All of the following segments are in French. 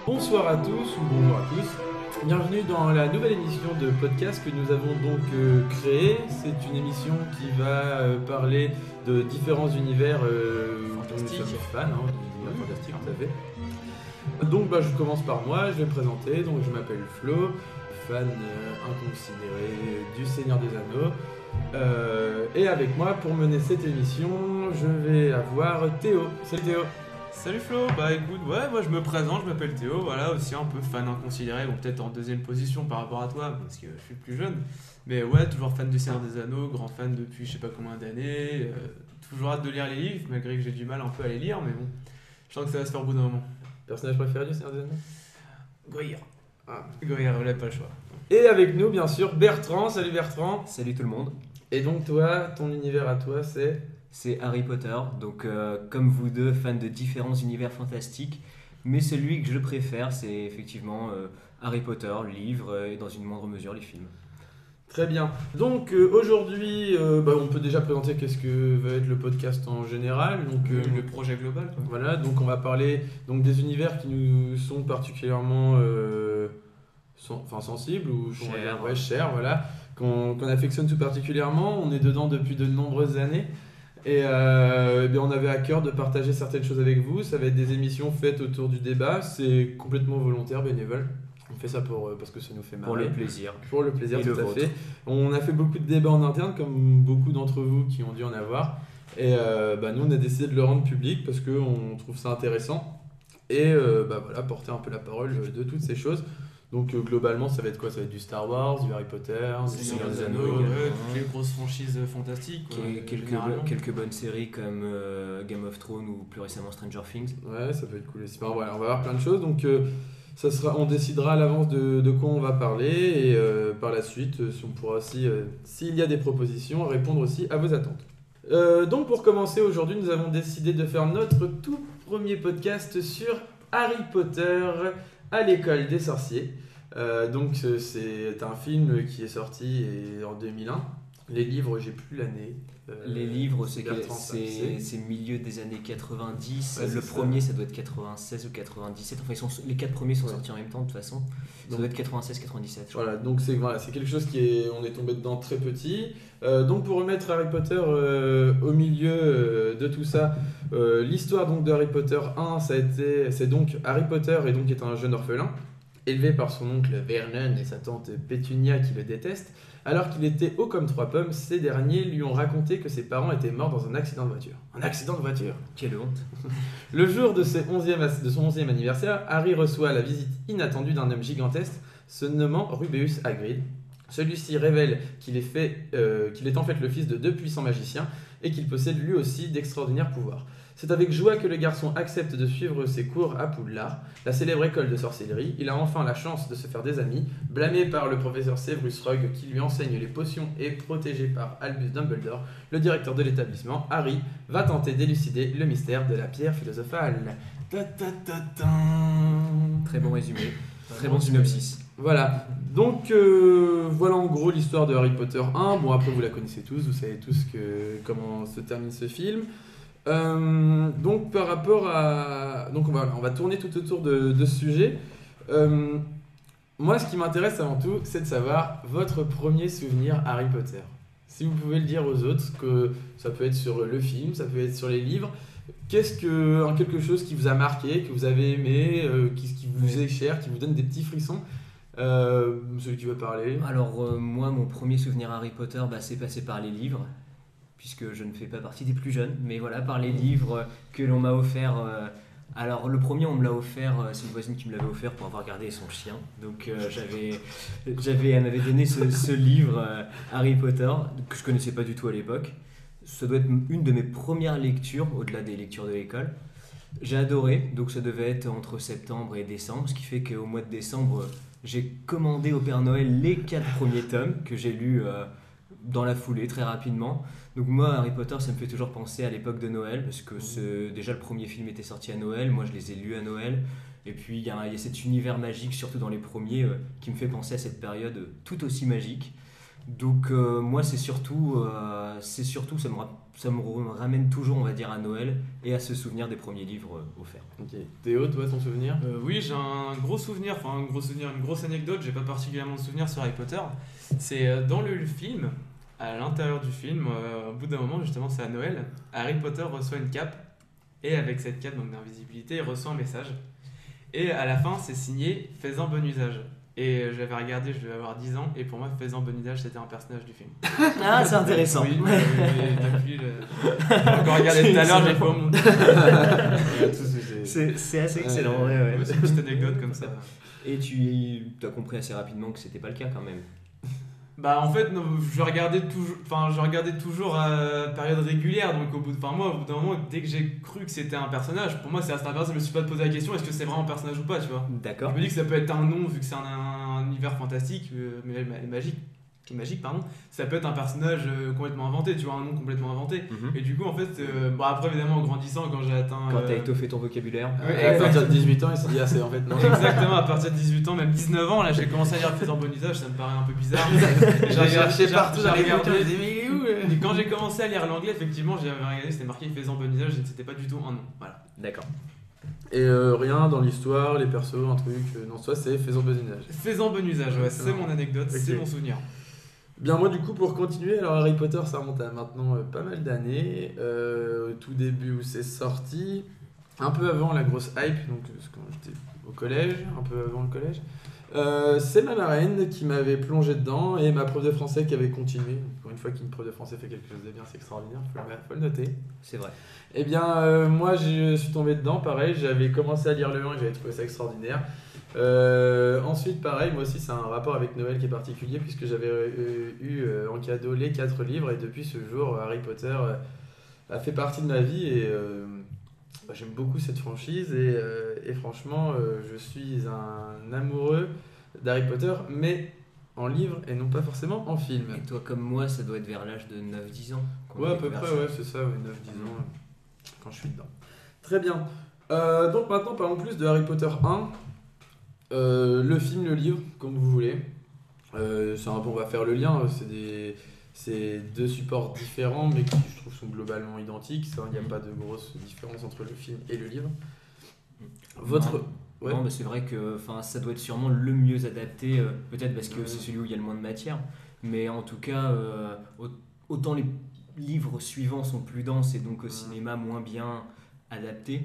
Bonsoir à tous ou bonjour à tous. Bienvenue dans la nouvelle émission de podcast que nous avons donc créée. C'est une émission qui va parler de différents univers dont nous sommes fans, d'univers fantastiques, tout à fait. Donc je commence par moi, je vais me présenter. Donc je m'appelle Flo, fan inconsidéré du Seigneur des Anneaux. Et avec moi pour mener cette émission, je vais avoir Théo. Salut Théo. Salut Flo, écoute, moi je me présente, je m'appelle Théo, voilà, aussi un peu fan inconsidéré, bon peut-être en deuxième position par rapport à toi, parce que je suis plus jeune, mais ouais, toujours fan du Seigneur des Anneaux, grand fan depuis je sais pas combien d'années, toujours hâte de lire les livres, malgré que j'ai du mal un peu à les lire, mais bon, je sens que ça va se faire au bout d'un moment. Personnage préféré du Seigneur des Anneaux? Goyir. Goyir, on n'a pas le choix. Et avec nous, bien sûr, Bertrand. Salut Bertrand. Salut tout le monde. Et donc toi, ton univers à toi, c'est Harry Potter, donc comme vous deux, fans de différents univers fantastiques, mais celui que je préfère, c'est effectivement Harry Potter, livre, et dans une moindre mesure les films. Très bien. Donc aujourd'hui, on peut déjà présenter qu'est-ce que va être le podcast en général. Donc, le projet global, quoi. Voilà, donc on va parler donc, des univers qui nous sont particulièrement sensibles ou chers, voilà, qu'on affectionne tout particulièrement. On est dedans depuis de nombreuses années. Et on avait à cœur de partager certaines choses avec vous. Ça va être des émissions faites autour du débat. C'est complètement volontaire, bénévole. On fait ça parce que ça nous fait marrer. Pour le plaisir. Pour le plaisir, et tout le à vôtre. fait. On a fait beaucoup de débats en interne, comme beaucoup d'entre vous qui ont dû en avoir. Et nous, on a décidé de le rendre public parce qu'on trouve ça intéressant. Et porter un peu la parole de toutes ces choses. Donc globalement, ça va être quoi? Ça va être du Star Wars, du Harry Potter, du Seigneur des Anneaux, toutes les grosses franchises fantastiques. Quelques bonnes séries comme Game of Thrones ou plus récemment Stranger Things. Ouais, ça peut être cool aussi. Voilà, on va avoir plein de choses. Donc on décidera à l'avance de quoi on va parler. Et par la suite, si on pourra aussi, s'il y a des propositions, répondre aussi à vos attentes. Donc pour commencer, aujourd'hui, nous avons décidé de faire notre tout premier podcast sur Harry Potter à l'école des sorciers. Donc c'est un film qui est sorti en 2001. Les livres, j'ai plus l'année. Les livres, c'est milieu des années 90. Ouais, le premier, ça doit être 96 ou 97. Enfin, les 4 premiers sont sortis en même temps, de toute façon. Ça doit être 96-97. Voilà, donc c'est quelque chose on est tombé dedans très petit. Donc pour remettre Harry Potter au milieu de tout ça, l'histoire donc de Harry Potter 1, c'est donc Harry Potter est un jeune orphelin, élevé par son oncle Vernon et sa tante Pétunia qui le détestent. Alors qu'il était haut comme 3 pommes, ces derniers lui ont raconté que ses parents étaient morts dans un accident de voiture. Un accident de voiture! Quelle honte! Le jour de son 11e anniversaire, Harry reçoit la visite inattendue d'un homme gigantesque se nommant Rubeus Hagrid. Celui-ci révèle qu'il est en fait le fils de 2 puissants magiciens et qu'il possède lui aussi d'extraordinaires pouvoirs. C'est avec joie que le garçon accepte de suivre ses cours à Poudlard, la célèbre école de sorcellerie. Il a enfin la chance de se faire des amis. Blâmé par le professeur Severus Rogue qui lui enseigne les potions et protégé par Albus Dumbledore, le directeur de l'établissement, Harry va tenter d'élucider le mystère de la pierre philosophale. Très bon résumé, très bon synopsis. Voilà, donc voilà en gros l'histoire de Harry Potter 1. Bon, après vous la connaissez tous, vous savez tous comment se termine ce film. Donc par rapport à... Donc on va tourner tout autour de ce sujet. Moi ce qui m'intéresse avant tout, c'est de savoir votre premier souvenir Harry Potter. Si vous pouvez le dire aux autres, que ça peut être sur le film, ça peut être sur les livres. Quelque chose qui vous a marqué, que vous avez aimé, qui vous est cher, qui vous donne des petits frissons. Celui qui veut parler. Alors moi, mon premier souvenir Harry Potter, c'est passé par les livres, puisque je ne fais pas partie des plus jeunes, mais voilà, par les livres que l'on m'a offert. Alors le premier, on me l'a offert, c'est une voisine qui me l'avait offert pour avoir gardé son chien. Donc elle m'avait donné ce livre Harry Potter que je connaissais pas du tout à l'époque. Ça doit être une de mes premières lectures, au-delà des lectures de l'école. J'ai adoré, donc ça devait être entre septembre et décembre, ce qui fait qu'au mois de décembre, j'ai commandé au Père Noël les 4 premiers tomes que j'ai lus dans la foulée, très rapidement. Donc moi, Harry Potter, ça me fait toujours penser à l'époque de Noël, parce que déjà le premier film était sorti à Noël, moi je les ai lus à Noël. Et puis il y a cet univers magique, surtout dans les premiers, qui me fait penser à cette période tout aussi magique. Donc moi c'est surtout ça me ça me ramène toujours, on va dire, à Noël et à se souvenir des premiers livres offerts. Ok. Théo, toi, ton souvenir? Oui, j'ai un gros souvenir, une grosse anecdote, j'ai pas particulièrement de souvenir sur Harry Potter. C'est dans le film, à l'intérieur du film, au bout d'un moment, justement, c'est à Noël, Harry Potter reçoit une cape, et avec cette cape donc d'invisibilité, il reçoit un message. Et à la fin, c'est signé « Fais-en bon usage ». Et j'avais regardé, je devais avoir 10 ans, et pour moi, Fais-en bon usage, c'était un personnage du film. Ah, c'est intéressant. Oui, depuis j'ai encore regardé tout à l'heure, j'ai fait mon... C'est assez excellent, ouais. C'est une petite anecdote comme ça. Et tu as compris assez rapidement que c'était pas le cas quand même. Bah en fait, non, je regardais toujours à période régulière, donc au bout d'un moment, dès que j'ai cru que c'était un personnage, pour moi c'est un personnage, je me suis pas posé la question est-ce que c'est vraiment un personnage ou pas, tu vois. D'accord. Je me dis que ça peut être un nom vu que c'est un univers fantastique, mais magique, pardon. Ça peut être un personnage complètement inventé, tu vois, un nom complètement inventé. Et du coup en fait, après évidemment en grandissant, quand j'ai atteint... Quand t'as étoffé ton vocabulaire. À partir de 18 ans, il s'est dit c'est en fait non. Exactement, à partir de 18 ans, même 19 ans, là j'ai commencé à lire Fais-en bon usage, ça me paraît un peu bizarre. J'ai cherché partout dans les regardé. bouquins, je me disais, mais il est où Et quand j'ai commencé à lire l'anglais, effectivement, j'avais regardé, c'était marqué Fais-en bon usage, et c'était pas du tout un nom. Voilà. D'accord. Et rien dans l'histoire, les persos, un truc, non, soit c'est Fais-en bon usage. Fais-en bon usage, ouais, c'est mon anecdote, c'est mon souvenir. Bien, moi du coup pour continuer, alors Harry Potter ça remonte à maintenant pas mal d'années, au tout début où c'est sorti, un peu avant la grosse hype, donc quand j'étais au collège, un peu avant le collège. C'est ma marraine qui m'avait plongé dedans et ma prof de français qui avait continué. Pour une fois qu'une prof de français fait quelque chose de bien, c'est extraordinaire, faut le noter. C'est vrai. Et bien moi je suis tombé dedans, pareil, j'avais commencé à lire le 1 et j'avais trouvé ça extraordinaire. Ensuite, pareil, moi aussi, c'est un rapport avec Noël qui est particulier puisque j'avais eu en cadeau les 4 livres et depuis ce jour, Harry Potter a fait partie de ma vie et j'aime beaucoup cette franchise et franchement, je suis un amoureux d'Harry Potter, mais en livre et non pas forcément en film. Et toi, comme moi, ça doit être vers l'âge de 9-10 ans. Ouais, à peu près, ouais, c'est ça, 9-10 ans quand je suis dedans. Très bien. Donc maintenant, parlons plus de Harry Potter 1. Le film, le livre, comme vous voulez. On va faire le lien. C'est 2 supports différents, mais qui je trouve sont globalement identiques. Il n'y a pas de grosse différence entre le film et le livre. Non, mais c'est vrai que ça doit être sûrement le mieux adapté, peut-être parce que c'est celui où il y a le moins de matière. Mais en tout cas, autant les livres suivants sont plus denses et donc au cinéma moins bien adaptés,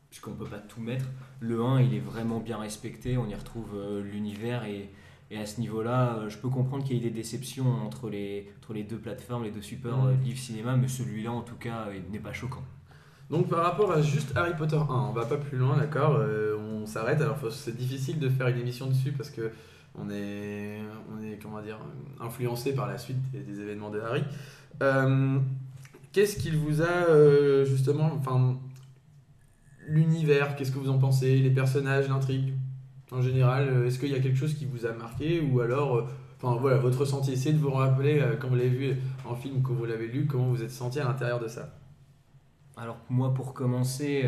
puisqu'on ne peut pas tout mettre. Le 1, il est vraiment bien respecté, on y retrouve l'univers et à ce niveau-là, je peux comprendre qu'il y ait des déceptions entre les 2 plateformes, les 2 supports livre cinéma, mais celui-là en tout cas il n'est pas choquant. Donc par rapport à juste Harry Potter 1, on va pas plus loin, d'accord, on s'arrête. Alors c'est difficile de faire une émission dessus parce que on est comment dire, influencé par la suite des événements de Harry. Qu'est-ce qu'il vous a justement, l'univers, qu'est-ce que vous en pensez, les personnages, l'intrigue en général, est-ce qu'il y a quelque chose qui vous a marqué ou alors votre ressenti, essayez de vous rappeler quand vous l'avez vu en film, quand vous l'avez lu, comment vous êtes senti à l'intérieur de ça. Alors moi, pour commencer,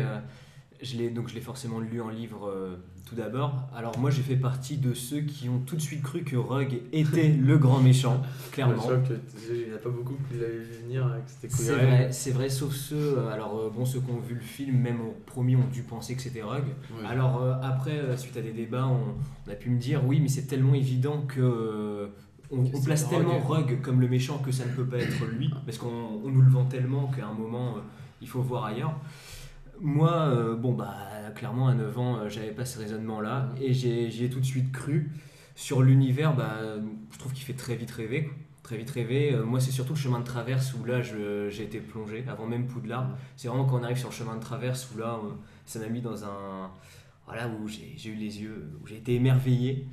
je l'ai forcément lu en livre tout d'abord. Alors moi, j'ai fait partie de ceux qui ont tout de suite cru que Rogue était le grand méchant, clairement. Je crois qu'il n'y en a pas beaucoup qui l'avaient vu venir, que c'était Quirrell. C'est vrai, sauf ceux, ceux qui ont vu le film, même au premier, ont dû penser que c'était Rogue. Ouais. Alors après, suite à des débats, on a pu me dire, oui, mais c'est tellement évident que... On place tellement Rogue comme le méchant que ça ne peut pas être lui, parce qu'on nous le vend tellement qu'à un moment, il faut voir ailleurs. Moi, clairement, à 9 ans, j'avais pas ce raisonnement-là, et j'y ai tout de suite cru. Sur l'univers, je trouve qu'il fait très vite rêver. Moi, c'est surtout le chemin de traverse où là, j'ai été plongé, avant même Poudlard. C'est vraiment quand on arrive sur le chemin de traverse où là, ça m'a mis dans un... Voilà, où j'ai eu les yeux, où j'ai été émerveillé.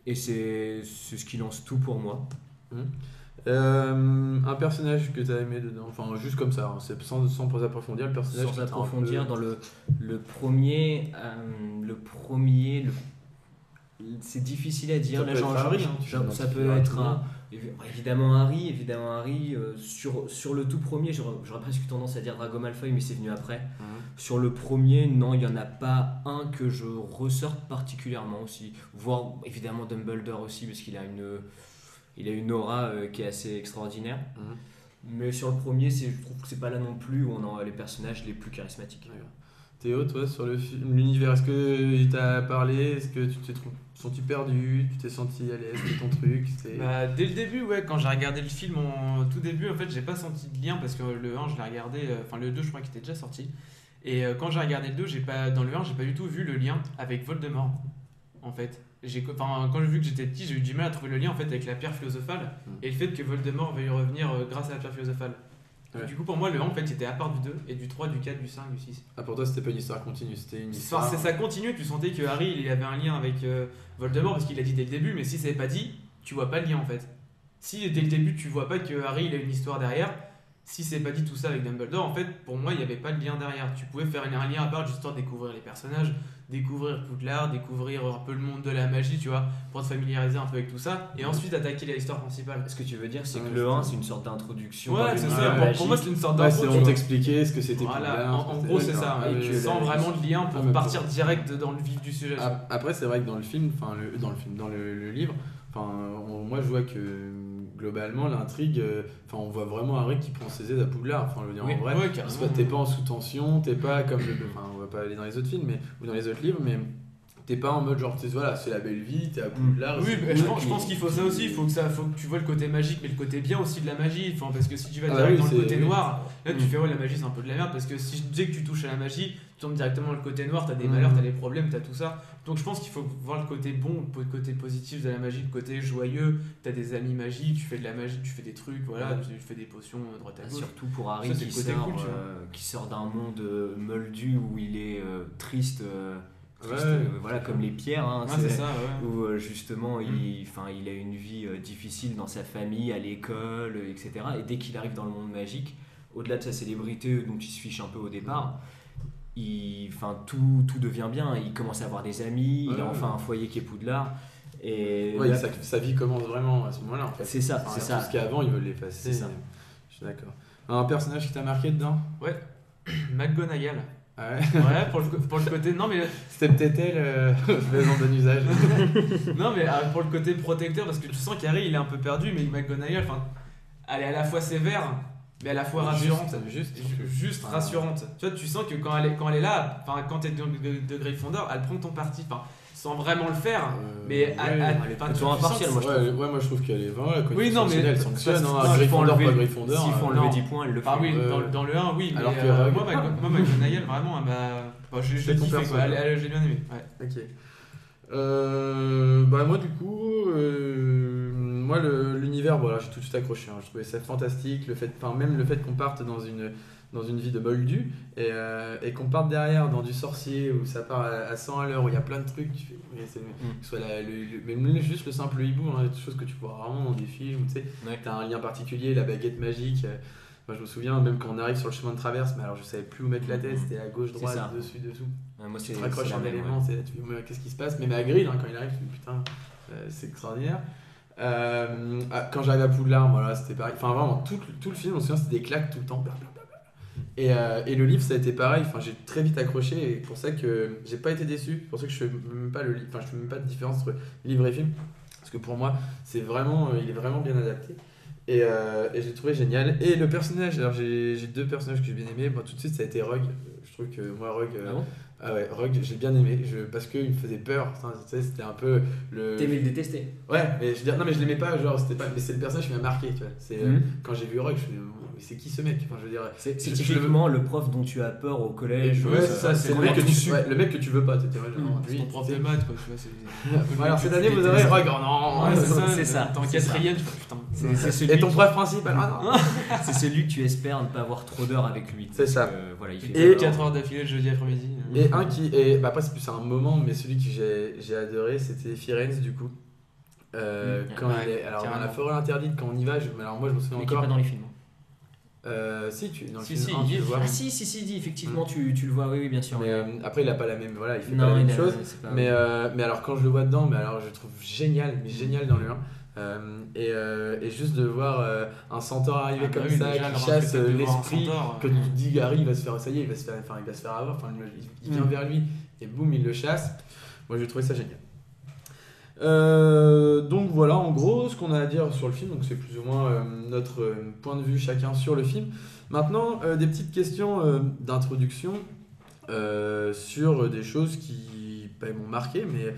Et c'est ce qui lance tout pour moi. Un personnage que tu as aimé dedans, juste comme ça, c'est sans approfondir le personnage. Sans approfondir, dans le premier, c'est difficile à dire. Ça peut être évidemment Harry. Sur le tout premier, j'aurais presque tendance à dire Drago Malfoy, mais c'est venu après. Sur le premier, non, il n'y en a pas un que je ressorte particulièrement aussi. Voire évidemment Dumbledore aussi, parce qu'il a une aura qui est assez extraordinaire. Mais sur le premier, je trouve que c'est pas là non plus où on a les personnages les plus charismatiques. D'accord. Théo, toi, sur l'univers, est-ce que il t'a parlé? Est-ce que tu t'es senti perdu? Tu t'es senti à l'aise? C'était ton truc? Bah, dès le début, ouais, quand j'ai regardé le film en tout début, en fait, j'ai pas senti de lien parce que le 1, je l'ai regardé, enfin le 2, je crois qu'il était déjà sorti. Et quand j'ai regardé le 2, dans le 1, j'ai pas du tout vu le lien avec Voldemort, en fait. Quand j'ai vu que j'étais petit, j'ai eu du mal à trouver le lien en fait avec la pierre philosophale et le fait que Voldemort veuille revenir grâce à la pierre philosophale. Ouais. Du coup, pour moi, le 1 en fait, c'était à part du 2 et du 3, du 4, du 5, du 6. Ah, pour toi, c'était pas une histoire continue, c'était une histoire. Ça continue, tu sentais que Harry il avait un lien avec Voldemort parce qu'il l'a dit dès le début, mais si ça n'est pas dit, tu vois pas le lien en fait. Si dès le début tu vois pas que Harry il a une histoire derrière, si c'est pas dit tout ça avec Dumbledore, en fait pour moi il n'y avait pas de lien derrière. Tu pouvais faire un lien à part juste histoire de découvrir les personnages, découvrir Poudlard, découvrir un peu le monde de la magie, tu vois, pour te familiariser un peu avec tout ça, et ensuite attaquer l'histoire principale. Ce que tu veux dire, c'est que Ouais, le 1, c'est une sorte d'introduction. Ouais, dans c'est l'univers ça, magique. pour moi c'est une sorte Ouais, d'intro. on t'expliquait ce que c'était Voilà, Poudlard, en c'était- gros c'est d'accord. ça, Ah, et mais que que sans vraiment de lien pour mais partir direct dans le vif du sujet. Après, c'est vrai que dans le film, dans le livre, moi je vois que globalement l'intrigue, on voit vraiment Harry qui prend ses aides à Poudlard. Enfin, je veux dire, Oui, en vrai, ouais, carrément. t'es pas en sous-tension, t'es pas comme on va pas aller dans les autres films, ou dans les autres livres, mais t'es pas en mode genre, voilà, c'est la belle vie, t'es à Poudlard. Oui, c'est mais cool, je pense qu'il faut ça aussi, il faut que tu vois le côté magique, mais le côté bien aussi de la magie. Parce que si tu vas Ah direct oui, dans le c'est- côté oui. noir, là tu fais ouais, la magie c'est un peu de la merde. Parce que si dès que tu touches à la magie, tu tombes directement dans le côté noir, t'as des Mhm. malheurs, t'as des problèmes, t'as tout ça. Donc je pense qu'il faut voir le côté bon, le côté positif de la magie, le côté joyeux. T'as des amis magiques, tu fais de la magie, tu fais des trucs, voilà, tu fais des potions à droite à gauche. Surtout pour Harry Ça, c'est qui, le côté sort, cool, tu vois. qui sort d'un monde moldu où il est triste, Ouais. voilà, comme les pierres. Hein, Ouais, c'est ça, ouais. Où justement il a une vie difficile dans sa famille, à l'école, etc. Et dès qu'il arrive dans le monde magique, au-delà de sa célébrité dont il se fiche un peu au départ, tout devient bien. Il commence à avoir des amis, il a enfin un foyer qui est Poudlard. Et Ouais, là, sa vie commence vraiment à ce moment-là en fait. c'est ça, c'est ça. Tout ce qu'avant, ils veulent l'effacer. C'est ça. Je suis d'accord. Un personnage qui t'a marqué dedans? McGonagall. Ah ouais. Ouais, pour le côté. Non, mais C'était peut-être elle, maison de bon usage. non, mais pour le côté protecteur, parce que tu sens qu'Harry il est un peu perdu, mais McGonagall, elle est à la fois sévère, mais à la fois rassurante. Juste rassurante. Tu vois, tu sens que quand elle est là, quand t'es de Gryffondor, elle prend ton parti. Sans vraiment le faire, mais elle est plutôt impartiale, moi je trouve. Ouais, moi je trouve qu'elle est vraiment la Oui, non, mais elle sanctionne, parce- hein, non, Gryffondor, s'il faut pas Gryffondor. S'il faut non. enlever 10 points, elle le fait. Ah oui, Euh, dans le 1, oui, mais alors que Rogue- moi, McGonagall, vraiment, elle m'a. Je C'est l'ai ton kiffé, perso, quoi. quoi. J'ai bien aimé. Ouais. Ok. Moi du coup, moi l'univers, voilà, j'ai tout de suite accroché. Hein. Je trouvais ça fantastique, même le fait qu'on parte dans une vie de moldu et qu'on parte derrière dans du sorcier où ça part à 100 à l'heure, où il y a plein de trucs, tu fais, que ce soit même juste le simple hibou, hein, des choses que tu vois rarement dans des films, tu sais, t'as un lien particulier, la baguette magique. Moi je me souviens, même quand on arrive sur le chemin de traverse, mais alors je savais plus où mettre la tête, c'était à gauche, droite, ça. dessus, dessous. Moi, Tu te raccroches la un même, élément, tu fais, mais qu'est-ce qui se passe? Même à Grill, quand il arrive, tu te dis putain, c'est extraordinaire. Quand j'arrive à Poudlard, voilà, c'était pareil. Enfin, vraiment, tout le film, on se souvient, c'était des claques tout le temps. Et le livre, ça a été pareil. Enfin, j'ai très vite accroché et c'est pour ça que j'ai pas été déçu. C'est pour ça que je fais même pas je fais même pas de différence entre livre et film. Parce que pour moi, il est vraiment bien adapté. Et j'ai trouvé génial. Et le personnage, alors j'ai deux personnages que j'ai bien aimés. Bon, tout de suite, ça a été Rogue. Je trouve que moi, Rogue. Ah bon? Ah ouais, Rogue, j'ai bien aimé. Parce qu'il me faisait peur. Enfin, tu sais, c'était un peu le. T'aimais le détester. Ouais, mais je veux dire, non, mais je l'aimais pas. Genre, c'était pas. Mais c'est le personnage qui m'a marqué, tu vois. C'est quand j'ai vu Rogue, je me suis dit, mais c'est qui ce mec? Enfin, je veux dire. C'est je- typiquement le prof dont tu as peur au collège. Ouais, c'est ça. C'est le mec que tu le mec que tu veux pas. T'étais genre, C'est lui, ton prof tu de sais. maths, quoi. Tu vois, c'est. Bon, alors cette année, vous aurez Rogue. Oh non. Ouais, c'est ça. T'es en c'est ça. quatrième, tu fais putain. C'est celui, Et ton prof principal. Ah non. c'est celui que tu espères ne pas avoir trop d'heures avec lui. C'est ça. Voilà, il fait Et- peur. 4 heures d'affilée le jeudi après-midi. Et un qui. Après, c'est plus un moment, mais celui que j'ai adoré, c'était Firenze, du coup. Quand Ouais, elle est. Alors, dans la carrément. forêt interdite, quand on y va, alors moi, je me souviens Mais qui est encore. pas dans les films. Si, dans le Si, film si, 1, il tu y est, le vois. Ah si, dit, effectivement, tu le vois, oui, bien sûr. Mais après, il a pas la même. Voilà, il fait Non, pas la même il a- chose. c'est pas- Mais alors quand je le vois dedans, mais alors je le trouve génial, mais génial dans le 1. Et juste de voir un centaure arriver comme ça, qui chasse l'esprit, que tu te dis Harry il va se faire, ça y est, il va se faire avoir, il vient vers lui et boum il le chasse. Moi j'ai trouvé ça génial. Donc voilà, en gros, ce qu'on a à dire sur le film, donc c'est plus ou moins notre point de vue chacun sur le film. Maintenant, des petites questions d'introduction sur des choses qui m'ont marqué, mais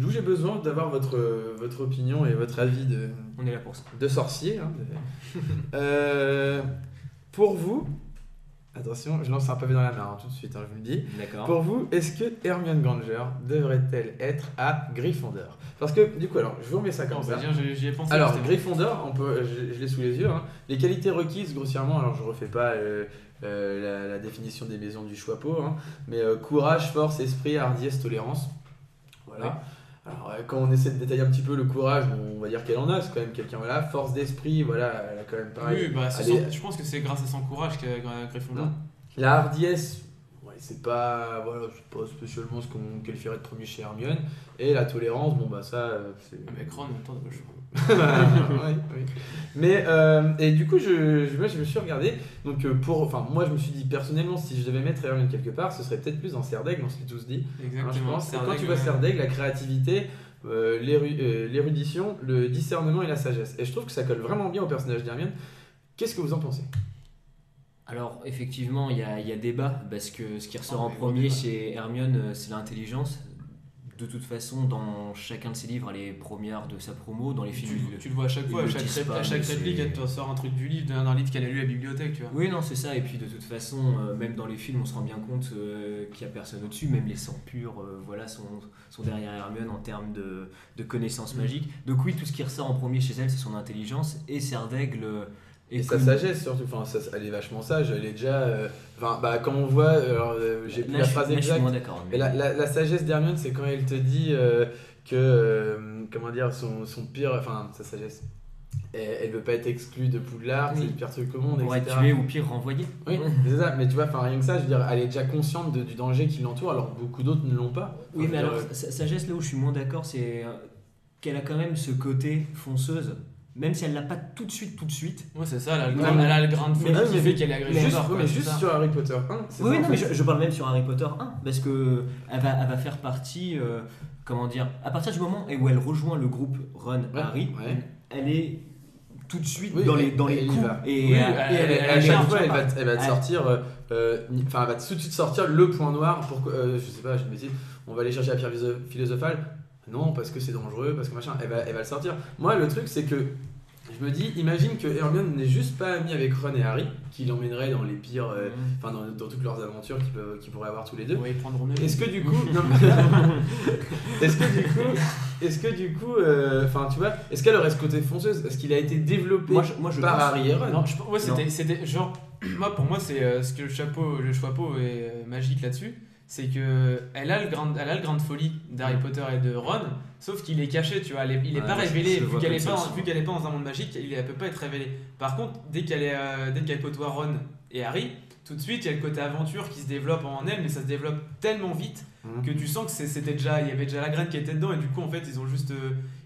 d'où j'ai besoin d'avoir votre opinion et votre avis On est là pour ça. de sorcier. Hein. Pour vous, attention, je lance un pavé dans la mare tout de suite, hein, je vous le dis. D'accord. Pour vous, est-ce que Hermione Granger devrait-elle être à Gryffondor? Parce que du coup, alors, je vous remets ça comme ça. J'y ai pensé. Alors, c'était- Gryffondor, je l'ai sous les yeux. Hein. Les qualités requises, grossièrement, alors je refais pas la définition des maisons du Choixpeau, hein, mais courage, force, esprit, hardiesse, tolérance. Voilà. Ouais. Alors, quand on essaie de détailler un petit peu le courage, bon, on va dire qu'elle en a, c'est quand même quelqu'un, voilà. Force d'esprit, voilà, elle a quand même pareil. Oui, bah, Allez. je pense que c'est grâce à son courage qu'elle a Gryffondor. Non. La hardiesse, ouais, c'est pas spécialement ce qu'on qualifierait de premier chez Hermione. Et la tolérance, bon bah ça, c'est. Avec Ron, en même temps, t'as pas le choix. Oui, oui. Mais et du coup, moi, je me suis regardé. Donc moi, je me suis dit personnellement, si je devais mettre Hermione quelque part, ce serait peut-être plus dans Serdaigle, on se l'est tous dit. Hein, je Exactement. pense. Et quand tu vois Serdaigle, la créativité, l'érudition, le discernement et la sagesse. Et je trouve que ça colle vraiment bien au personnage d'Hermione. Qu'est-ce que vous en pensez? Alors effectivement, il y a débat parce que ce qui ressort Ah, en mais premier gros débat. chez Hermione, c'est l'intelligence. De toute façon, dans chacun de ses livres, elle est première de sa promo. Dans les films, Tu le vois à chaque ils fois, le à chaque, disent pas, à chaque mais réplique, c'est- elle te sort un truc du livre, d'un livre qu'elle a lu à la bibliothèque, tu vois. Oui, non, c'est ça. Et puis de toute façon, même dans les films, on se rend bien compte qu'il n'y a personne au-dessus. Même les sangs purs voilà, sont derrière Hermione en termes de connaissances magiques. Donc oui, tout ce qui ressort en premier chez elle, c'est son intelligence. Et Serdaigle Et est sa connu- sagesse surtout, elle est vachement sage, elle est déjà. Quand on voit, alors, j'ai plus Là, la je suis- phrase là, je suis exacte, moins d'accord. mais la sagesse d'Hermione, c'est quand elle te dit comment dire, son pire. Enfin, sa sagesse. Elle veut pas être exclue de Poudlard, Oui. c'est le pire truc au monde, Pour être etc. tué ou pire renvoyé. Oui, c'est ça, mais tu vois, rien que ça, je veux dire, elle est déjà consciente du danger qui l'entoure, alors que beaucoup d'autres ne l'ont pas. Oui, Enfin, mais je veux alors, dire, sagesse, là où je suis moins d'accord, c'est qu'elle a quand même ce côté fonceuse, même si elle l'a pas tout de suite. Ouais, c'est ça, elle a le Ouais, grain, mais- elle a le grain de folie mais- qui fait qu'elle est juste, Gryffondor. mais juste sur Harry Potter 1, c'est Oui, ça, non, en mais fait. je parle même sur Harry Potter 1, parce que elle va faire partie, comment dire, à partir du moment où elle rejoint le groupe Ron Ouais, Harry, ouais. elle est tout de suite Oui, dans elle les y coups. va. Et, Oui, À est chaque bien, fois, tu elle vois. va te sortir, enfin, elle va tout de suite sortir le point noir. Pour, je sais pas, je me dis, on va aller chercher la pierre philosophale. Non, parce que c'est dangereux, parce que machin, elle va le sortir. Moi, le truc, c'est que je me dis, imagine que Hermione n'est juste pas amie avec Ron et Harry, qui l'emmènerait dans les pires, enfin, dans toutes leurs aventures qu'ils pourraient avoir tous les deux. Ouais, ils prendront mieux. Est-ce que du coup, non, est-ce que du coup, enfin, tu vois, est-ce qu'elle aurait ce côté fonceuse? Est-ce qu'il a été développé Moi, je par pense- Harry et Ron? Non, ouais, c'était genre. Moi, pour moi, c'est ce que le Choixpeau est magique là-dessus. C'est que elle a le grain de folie d'Harry Potter et de Ron, sauf qu'il est caché, tu vois. Il est Ouais, pas moi, je révélé, le vu vois qu'elle comme est ça pas, aussi. vu qu'elle est pas dans un monde magique, elle peut pas être révélée. Par contre, dès qu'elle côtoie Ron et Harry, tout de suite, il y a le côté aventure qui se développe en elle, mais ça se développe tellement vite que tu sens que il y avait déjà la graine qui était dedans, et du coup, en fait,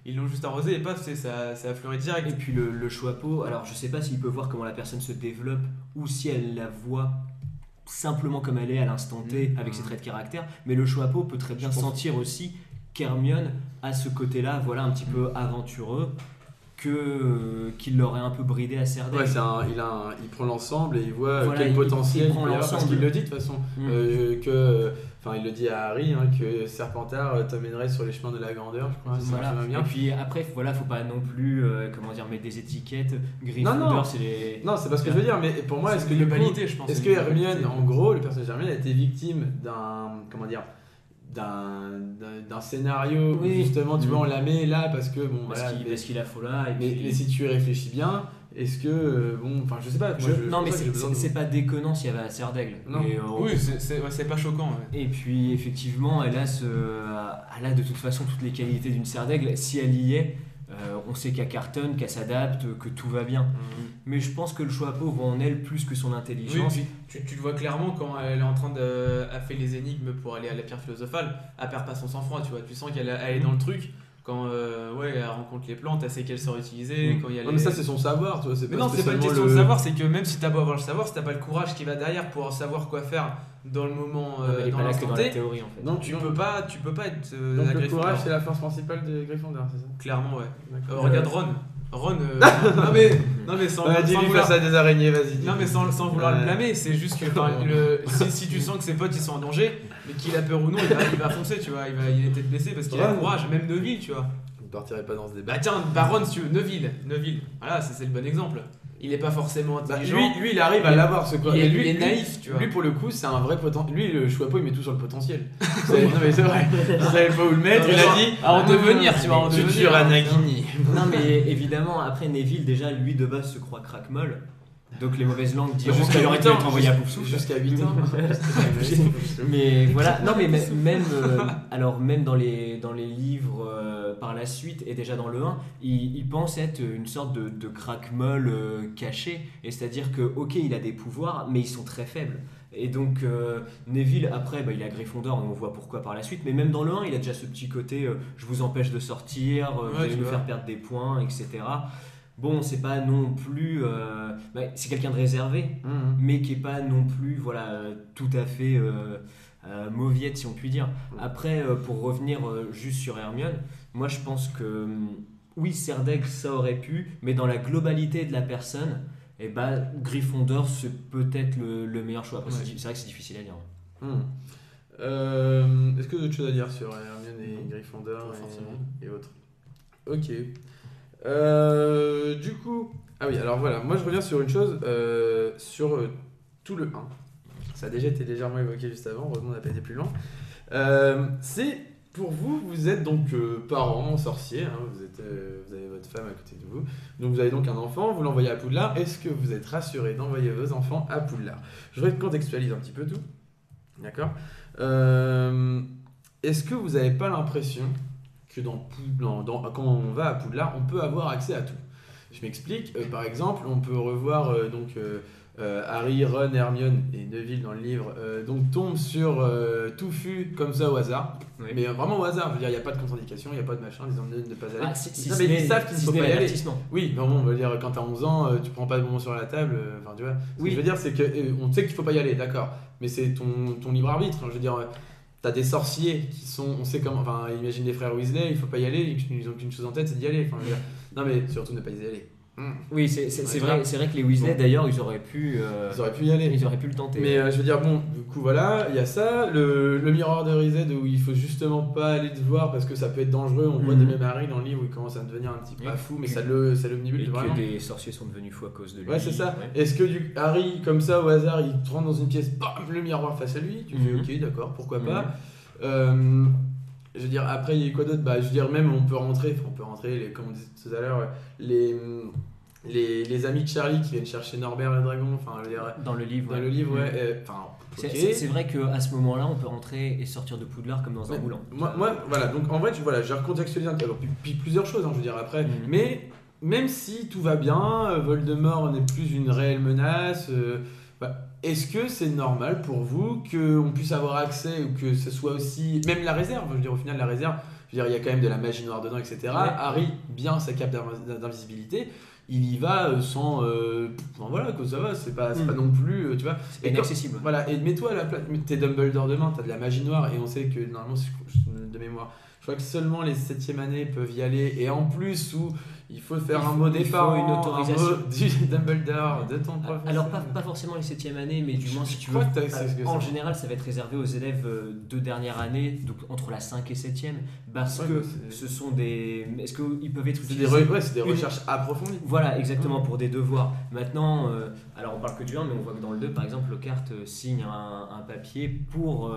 ils l'ont juste arrosé et paf, ça a fleuri direct. Et puis le Choixpeau, alors je sais pas s'il peut voir comment la personne se développe ou si elle la voit simplement comme elle est à l'instant T avec ses traits de caractère, mais le Choixpeau peut très bien Je pense- sentir aussi qu'Hermione a ce côté-là, voilà, un petit peu aventureux, qu'il l'aurait un peu bridé à Serdaigle. Ouais, il prend l'ensemble et il voit Voilà, quel il potentiel prend peut y avoir, parce l'ensemble. qu'il le dit de toute façon. Il le dit à Harry que Serpentard t'amènerait sur les chemins de la grandeur, je crois. si Voilà. je me souviens Et bien. puis après, voilà, faut pas non plus mettre des étiquettes. Non, Gryffondor, c'est les. Non, c'est pas ce que je veux dire, mais pour moi, est-ce que une du coup, globalité, je pense. est-ce c'est que une Hermione, globalité. en gros, le personnage d'Hermione a été victime d'un scénario où Oui. justement, tu vois, on la met là parce que bon, Parce voilà, qu'il a faux là. Et mais puis- si tu y réfléchis bien, est-ce que je sais pas. Moi, Non, mais pour ça que j'ai besoin de- c'est pas déconnant s'il y avait à Serdaigle. Non. Et, Oui, c'est pas choquant. Ouais. et puis effectivement, elle a de toute façon toutes les qualités d'une Serdaigle. Si elle y est, on sait qu'elle cartonne, qu'elle s'adapte, que tout va bien. Mais je pense que le Choixpeau voit en elle plus que son Oui, intelligence. puis tu le vois clairement quand elle est en train de faire les énigmes pour aller à la pierre philosophale, elle perd pas son sang-froid, tu vois. Tu sens qu'elle est dans le truc. Quand elle rencontre les plantes, elle sait quel sort utiliser. Quand il y a mais ça, c'est son savoir, tu vois. Mais non, c'est pas une question de savoir, c'est que même si t'as beau avoir le savoir, si t'as pas le courage qui va derrière pour savoir quoi faire dans le moment, elle est dans pas là que l'instant dans la T, théorie en fait. donc tu peux pas être Donc la le Gryffondor. courage, c'est la force principale des Gryffondors, c'est ça? Clairement, ouais. D'accord. Regarde Ron. Ron, non mais sans dis-lui vouloir, face à des araignées, vas-y. non mais sans vouloir Ouais. le blâmer, c'est juste que si tu sens que ses potes ils sont en danger, mais qu'il a peur ou non, il va foncer, tu vois, il est peut-être blessé parce qu'il a Ouais. le courage, même Neville, tu vois. Je ne partirai pas dans ce débat. Bah tiens, Ron, si tu veux, Neville, voilà, c'est le bon exemple. Il est pas forcément intelligent. Lui, il arrive à l'avoir ce quoi. Il est naïf, tu vois. Lui, pour le coup, c'est un vrai potentiel. Lui, le Chouapo, il met tout sur le potentiel. Non, mais c'est vrai. Il savait pas où le mettre. Il a dit en devenir, tu vois, en devenir. Futur Anakin. Non mais évidemment, après Neville déjà, lui de base se croit craque-molle. Donc les mauvaises langues diront Jusqu'à qu'il aurait 8 dû ans. être envoyé à Poufsouffle. Jusqu'à 8 ans. Mais voilà, non mais même, alors même dans les livres par la suite et déjà dans le 1, il pense être une sorte de craque-molle caché. Et c'est-à-dire que ok, il a des pouvoirs, mais ils sont très faibles. Et donc Neville après il est à Gryffondor, on voit pourquoi par la suite, mais même dans le 1 il a déjà ce petit côté je vous empêche de sortir, vous allez nous faire perdre des points, etc. Bon, c'est pas non plus c'est quelqu'un de réservé, mais qui est pas non plus tout à fait mauviette si on peut dire. Après pour revenir juste sur Hermione, moi je pense que oui, Serdaigle ça aurait pu, mais dans la globalité de la personne, Gryffondor c'est peut-être le meilleur choix. Après c'est vrai que c'est difficile à dire. Est-ce que d'autres choses à dire sur Hermione et Gryffondor et autres? Ok. Du coup, ah oui, alors voilà, moi je reviens sur une chose, sur tout le 1. Ça a déjà été légèrement évoqué juste avant, heureusement on n'a pas été plus lent. C'est pour vous, vous êtes donc parents, sorciers, hein, vous avez votre femme à côté de vous, donc vous avez donc un enfant, vous l'envoyez à Poudlard. Est-ce que vous êtes rassuré d'envoyer vos enfants à Poudlard? Je recontextualise un petit peu tout, d'accord? Est-ce que vous n'avez pas l'impression que quand on va à Poudlard, on peut avoir accès à tout? Je m'explique. Par exemple, on peut revoir Harry, Ron, Hermione et Neville dans le livre donc tombent sur Touffu comme ça au hasard. Oui. Mais vraiment au hasard. Je veux dire, il n'y a pas de contre-indication, il n'y a pas de machin, ils ont dit de ne pas aller. Mais ils savent qu'il ne faut pas y aller. Oui, mais bon, on veut dire, quand tu as 11 ans, tu prends pas de moment sur la table. Enfin, tu vois. Ce que je veux dire, c'est qu'on sait qu'il ne faut pas y aller, d'accord. Mais c'est ton libre arbitre. Je veux dire. T'as des sorciers qui sont, on sait comment, enfin imagine les frères Weasley, il faut pas y aller, ils ont qu'une chose en tête, c'est d'y aller. Enfin, non mais surtout ne pas y aller. Oui, c'est vrai que les Weasley d'ailleurs ils auraient pu y aller, ils auraient pu le tenter. Mais je veux dire bon, du coup voilà, il y a ça, le miroir de Riséd où il faut justement pas aller te voir parce que ça peut être dangereux. On voit des mêmes Harry dans le livre où il commence à devenir un petit peu fou, mais ça l'omnibule vraiment. Et que des sorciers sont devenus fous à cause de lui. Ouais, c'est ça. Ouais. Est-ce que Harry comme ça au hasard, il te rentre dans une pièce, bam, le miroir face à lui, tu fais ok d'accord, pourquoi pas. Je veux dire, après, il y a quoi d'autre? Je veux dire, même on peut rentrer, comme on disait tout à l'heure, les amis de Charlie qui viennent chercher Norbert le dragon. Enfin, je veux dire, dans le livre. Ouais. C'est vrai qu'à ce moment-là, on peut rentrer et sortir de Poudlard comme dans un moulin. Moi, voilà. Donc, en vrai, j'ai recontextualisé un peu. Puis plusieurs choses, je veux dire, après. Mais même si tout va bien, Voldemort n'est plus une réelle menace. Est-ce que c'est normal pour vous qu'on puisse avoir accès ou que ce soit aussi. Même la réserve, je veux dire, au final, la réserve, je veux dire, il y a quand même de la magie noire dedans, etc. Ouais. Harry, bien sa cape d'invisibilité, il y va sans. Voilà, que ça va, c'est pas non plus. Tu vois, c'est inaccessible. Voilà, et mets-toi à la place. T'es Dumbledore demain, t'as de la magie noire, et on sait que normalement, de mémoire, je crois que seulement les 7e années peuvent y aller, et en plus, où. Il faut faire un mot départ, une autorisation du Dumbledore, de ton professeur. Alors pas forcément les 7e années, mais du moins si tu veux. En général, ça va être réservé aux élèves de dernière année, donc entre la 5 et 7e, parce que ce sont des. Est-ce qu'ils peuvent être utilisés? C'est des recherches approfondies. Voilà, exactement, pour des devoirs. Maintenant, alors on parle que du 1, mais on voit que dans le 2, par exemple, Lockhart signe un papier pour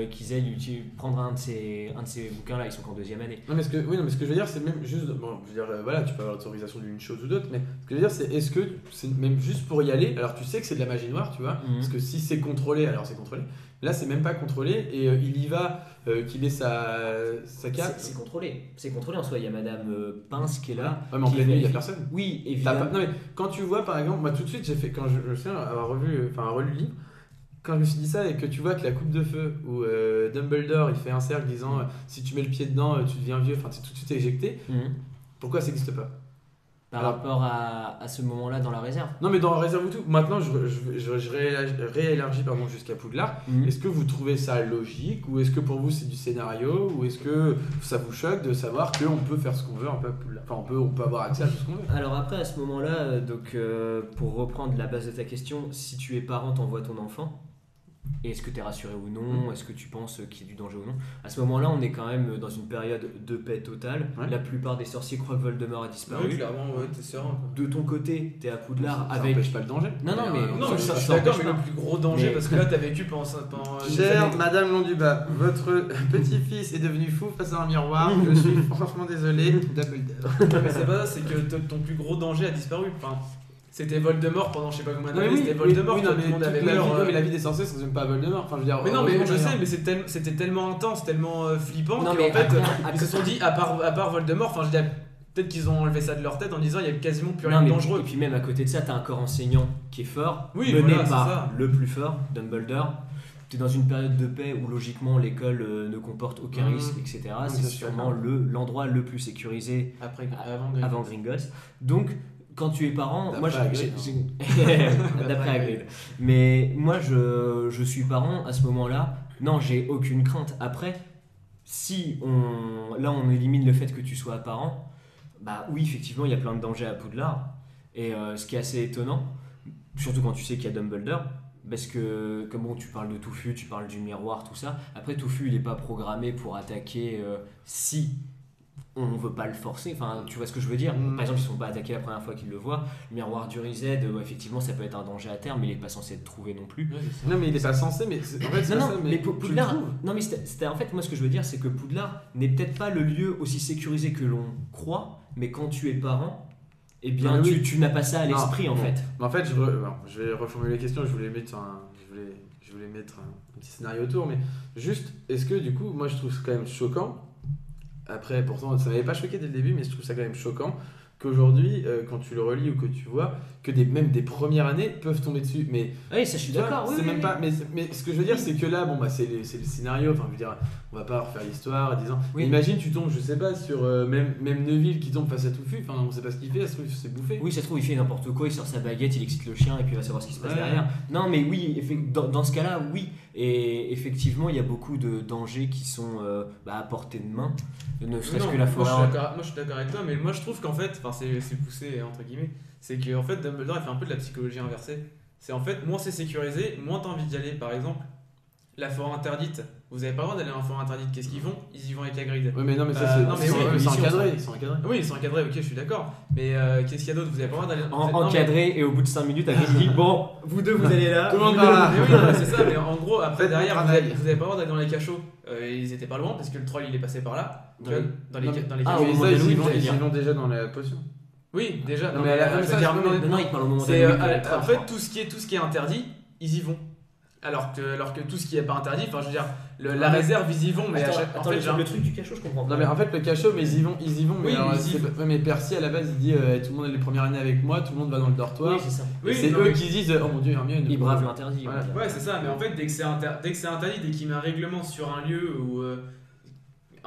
qu'ils aillent prendre un de ces bouquins-là. Ils sont qu'en 2e année. Non, mais ce que je veux dire, c'est même juste. Bon, je veux dire, voilà, tu peux avoir l'autorisation d'une chose ou d'autre, mais ce que je veux dire, c'est est-ce que c'est même juste pour y aller? Alors, tu sais que c'est de la magie noire, tu vois, parce que si c'est contrôlé, alors c'est contrôlé. Là, c'est même pas contrôlé, et il y va, qu'il ait sa cape. C'est contrôlé en soi. Il y a Madame Pince qui est là. Ouais, mais en pleine nuit, il y a personne. Oui, évidemment. Non, mais quand tu vois, par exemple, moi tout de suite, j'ai fait, quand je sais avoir relu le livre, quand je me suis dit ça et que tu vois que la coupe de feu où Dumbledore il fait un cercle disant si tu mets le pied dedans tu deviens vieux, enfin t'es tout de suite éjecté, pourquoi ça n'existe pas? Par rapport à ce moment-là dans la réserve. Non mais dans la réserve ou tout, maintenant je réélargis jusqu'à Poudlard. Est-ce que vous trouvez ça logique ou est-ce que pour vous c'est du scénario ou est-ce que ça vous choque de savoir qu'on peut faire ce qu'on veut un peu à Poudlard, enfin on peut avoir accès à tout ce qu'on veut? Alors après à ce moment-là, donc pour reprendre la base de ta question, si tu es parent t'envoies ton enfant, et est-ce que tu es rassuré ou non, est-ce que tu penses qu'il y a du danger ou non? À ce moment-là, on est quand même dans une période de paix totale. Ouais. La plupart des sorciers croient que Voldemort a disparu. Oui, clairement, ouais, t'es serein. De ton côté, t'es à Poudlard ça avec. Ça empêche pas le danger. Non, mais je suis d'accord, mais le plus gros danger, parce que là, t'as vécu pendant. Chère Madame Londubat, votre petit-fils est devenu fou face à un miroir. Je suis franchement désolé. Dumbledore. Mais c'est pas ça, c'est que ton plus gros danger a disparu. Enfin, c'était Voldemort pendant je sais pas combien d'années, c'était Voldemort, tout le monde avait peur. Mais la vie des sorciers, ça ne ressemble pas à Voldemort. Enfin, je veux dire, mais non, mais je sais, mais c'était tellement intense, tellement flippant qu'en fait, ils se sont dit, à part Voldemort, enfin, je veux dire, peut-être qu'ils ont enlevé ça de leur tête en disant il y a quasiment plus rien de dangereux. Et puis même à côté de ça, t'as un corps enseignant qui est fort, mené par le plus fort, Dumbledore. T'es dans une période de paix où logiquement l'école ne comporte aucun risque, etc. C'est sûrement l'endroit le plus sécurisé avant Gringotts. Donc quand tu es parent, d'après moi d'après Hagrid. Mais moi je suis parent à ce moment-là. Non, j'ai aucune crainte. Après, si on élimine le fait que tu sois parent, bah oui, effectivement, il y a plein de dangers à Poudlard. Et ce qui est assez étonnant, surtout quand tu sais qu'il y a Dumbledore, parce que comme tu parles de Touffu, tu parles du miroir, tout ça. Après, Touffu, il est pas programmé pour attaquer si on ne veut pas le forcer, enfin tu vois ce que je veux dire. Par exemple, ils ne sont pas attaqués la première fois qu'ils le voient. Le miroir du Rized, effectivement ça peut être un danger à terme, mais il n'est pas censé être trouvé non plus. Non mais il n'est pas censé, mais en fait c'est non, ça, mais Poudlard, non mais c'était en fait, moi ce que je veux dire c'est que Poudlard n'est peut-être pas le lieu aussi sécurisé que l'on croit, mais quand tu es parent, eh bien tu n'as pas ça à l'esprit en fait. En fait je vais reformuler la question, je voulais mettre un petit scénario autour, mais juste, est-ce que du coup, moi je trouve ça quand même choquant. Après, pourtant, ça m'avait pas choqué dès le début, mais je trouve ça quand même choquant qu'aujourd'hui, quand tu le relis ou que tu vois, que même des premières années peuvent tomber dessus. Mais oui, ça je suis d'accord. C'est même pas. Mais ce que je veux dire, c'est que là, c'est le scénario. Enfin, je veux dire, on va pas refaire l'histoire en disant. Imagine, tu tombes, je sais pas, sur même Neville qui tombe face à Touffu. Enfin, on sait pas ce qu'il fait. Ça se trouve, c'est bouffé. Oui, ça se trouve, il fait n'importe quoi. Il sort sa baguette, il excite le chien et puis il va savoir ce qui se passe derrière. Non, mais oui, dans ce cas-là, oui. Et effectivement, il y a beaucoup de dangers qui sont à portée de main. Ne serait-ce que la forêt. Moi, je suis d'accord avec toi, mais moi, je trouve qu'en fait, c'est poussé entre guillemets. C'est qu'en fait, Dumbledore, il fait un peu de la psychologie inversée. C'est en fait, moins c'est sécurisé, moins t'as envie d'y aller. Par exemple, la forêt interdite. Vous avez pas le droit d'aller dans la forêt interdite. Qu'est-ce qu'ils font? Ils y vont avec Hagrid. Oui, mais non, mais ça, c'est encadré. Oui, ils sont encadrés, ok, je suis d'accord. Mais qu'est-ce qu'il y a d'autre? Vous avez pas le droit d'aller. Encadré, et au bout de 5 minutes, Hagrid dit bon, vous deux, vous allez là. Tout le monde va là. Oui, c'est ça, mais en gros, après, derrière, vous avez pas le droit d'aller dans les cachots. Ils étaient pas loin parce que le troll il est passé par là. Dans les cachots. Ils vont déjà dans la potion. Oui, déjà. Non, il parle au moment en fait, tout ce qui est interdit, ils y vont. Alors que tout ce qui est pas interdit, enfin je veux dire, la réserve ils y vont, mais attends, le truc du cachot je comprends pas. Non mais en fait le cachot, mais ils y vont, mais, mais Percy à la base il dit tout le monde est les premières années avec moi, tout le monde va dans le dortoir. Oui, c'est ça. C'est eux qui disent oh mon dieu Hermione. Ils bravent l'interdit. Ouais c'est ça, mais en fait dès que c'est interdit, dès qu'il met un règlement sur un lieu où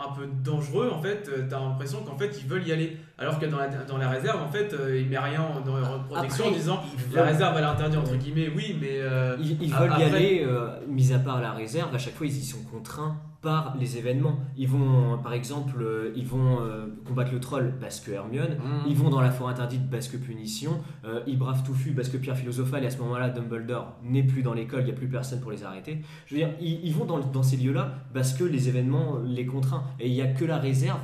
un peu dangereux, en fait, t'as l'impression qu'en fait ils veulent y aller. Alors que dans la réserve, en fait, il met rien dans leur protection en disant la réserve elle est interdite entre guillemets, oui, mais. Ils veulent y aller, mis à part la réserve, à chaque fois ils y sont contraints par les événements. Ils vont, par exemple, combattre le troll parce que Hermione, ils vont dans la forêt interdite parce que punition, ils bravent Touffu parce que pierre philosophale, et à ce moment-là, Dumbledore n'est plus dans l'école, il n'y a plus personne pour les arrêter. Je veux dire, ils vont dans ces lieux-là parce que les événements les contraignent. Et il n'y a que la réserve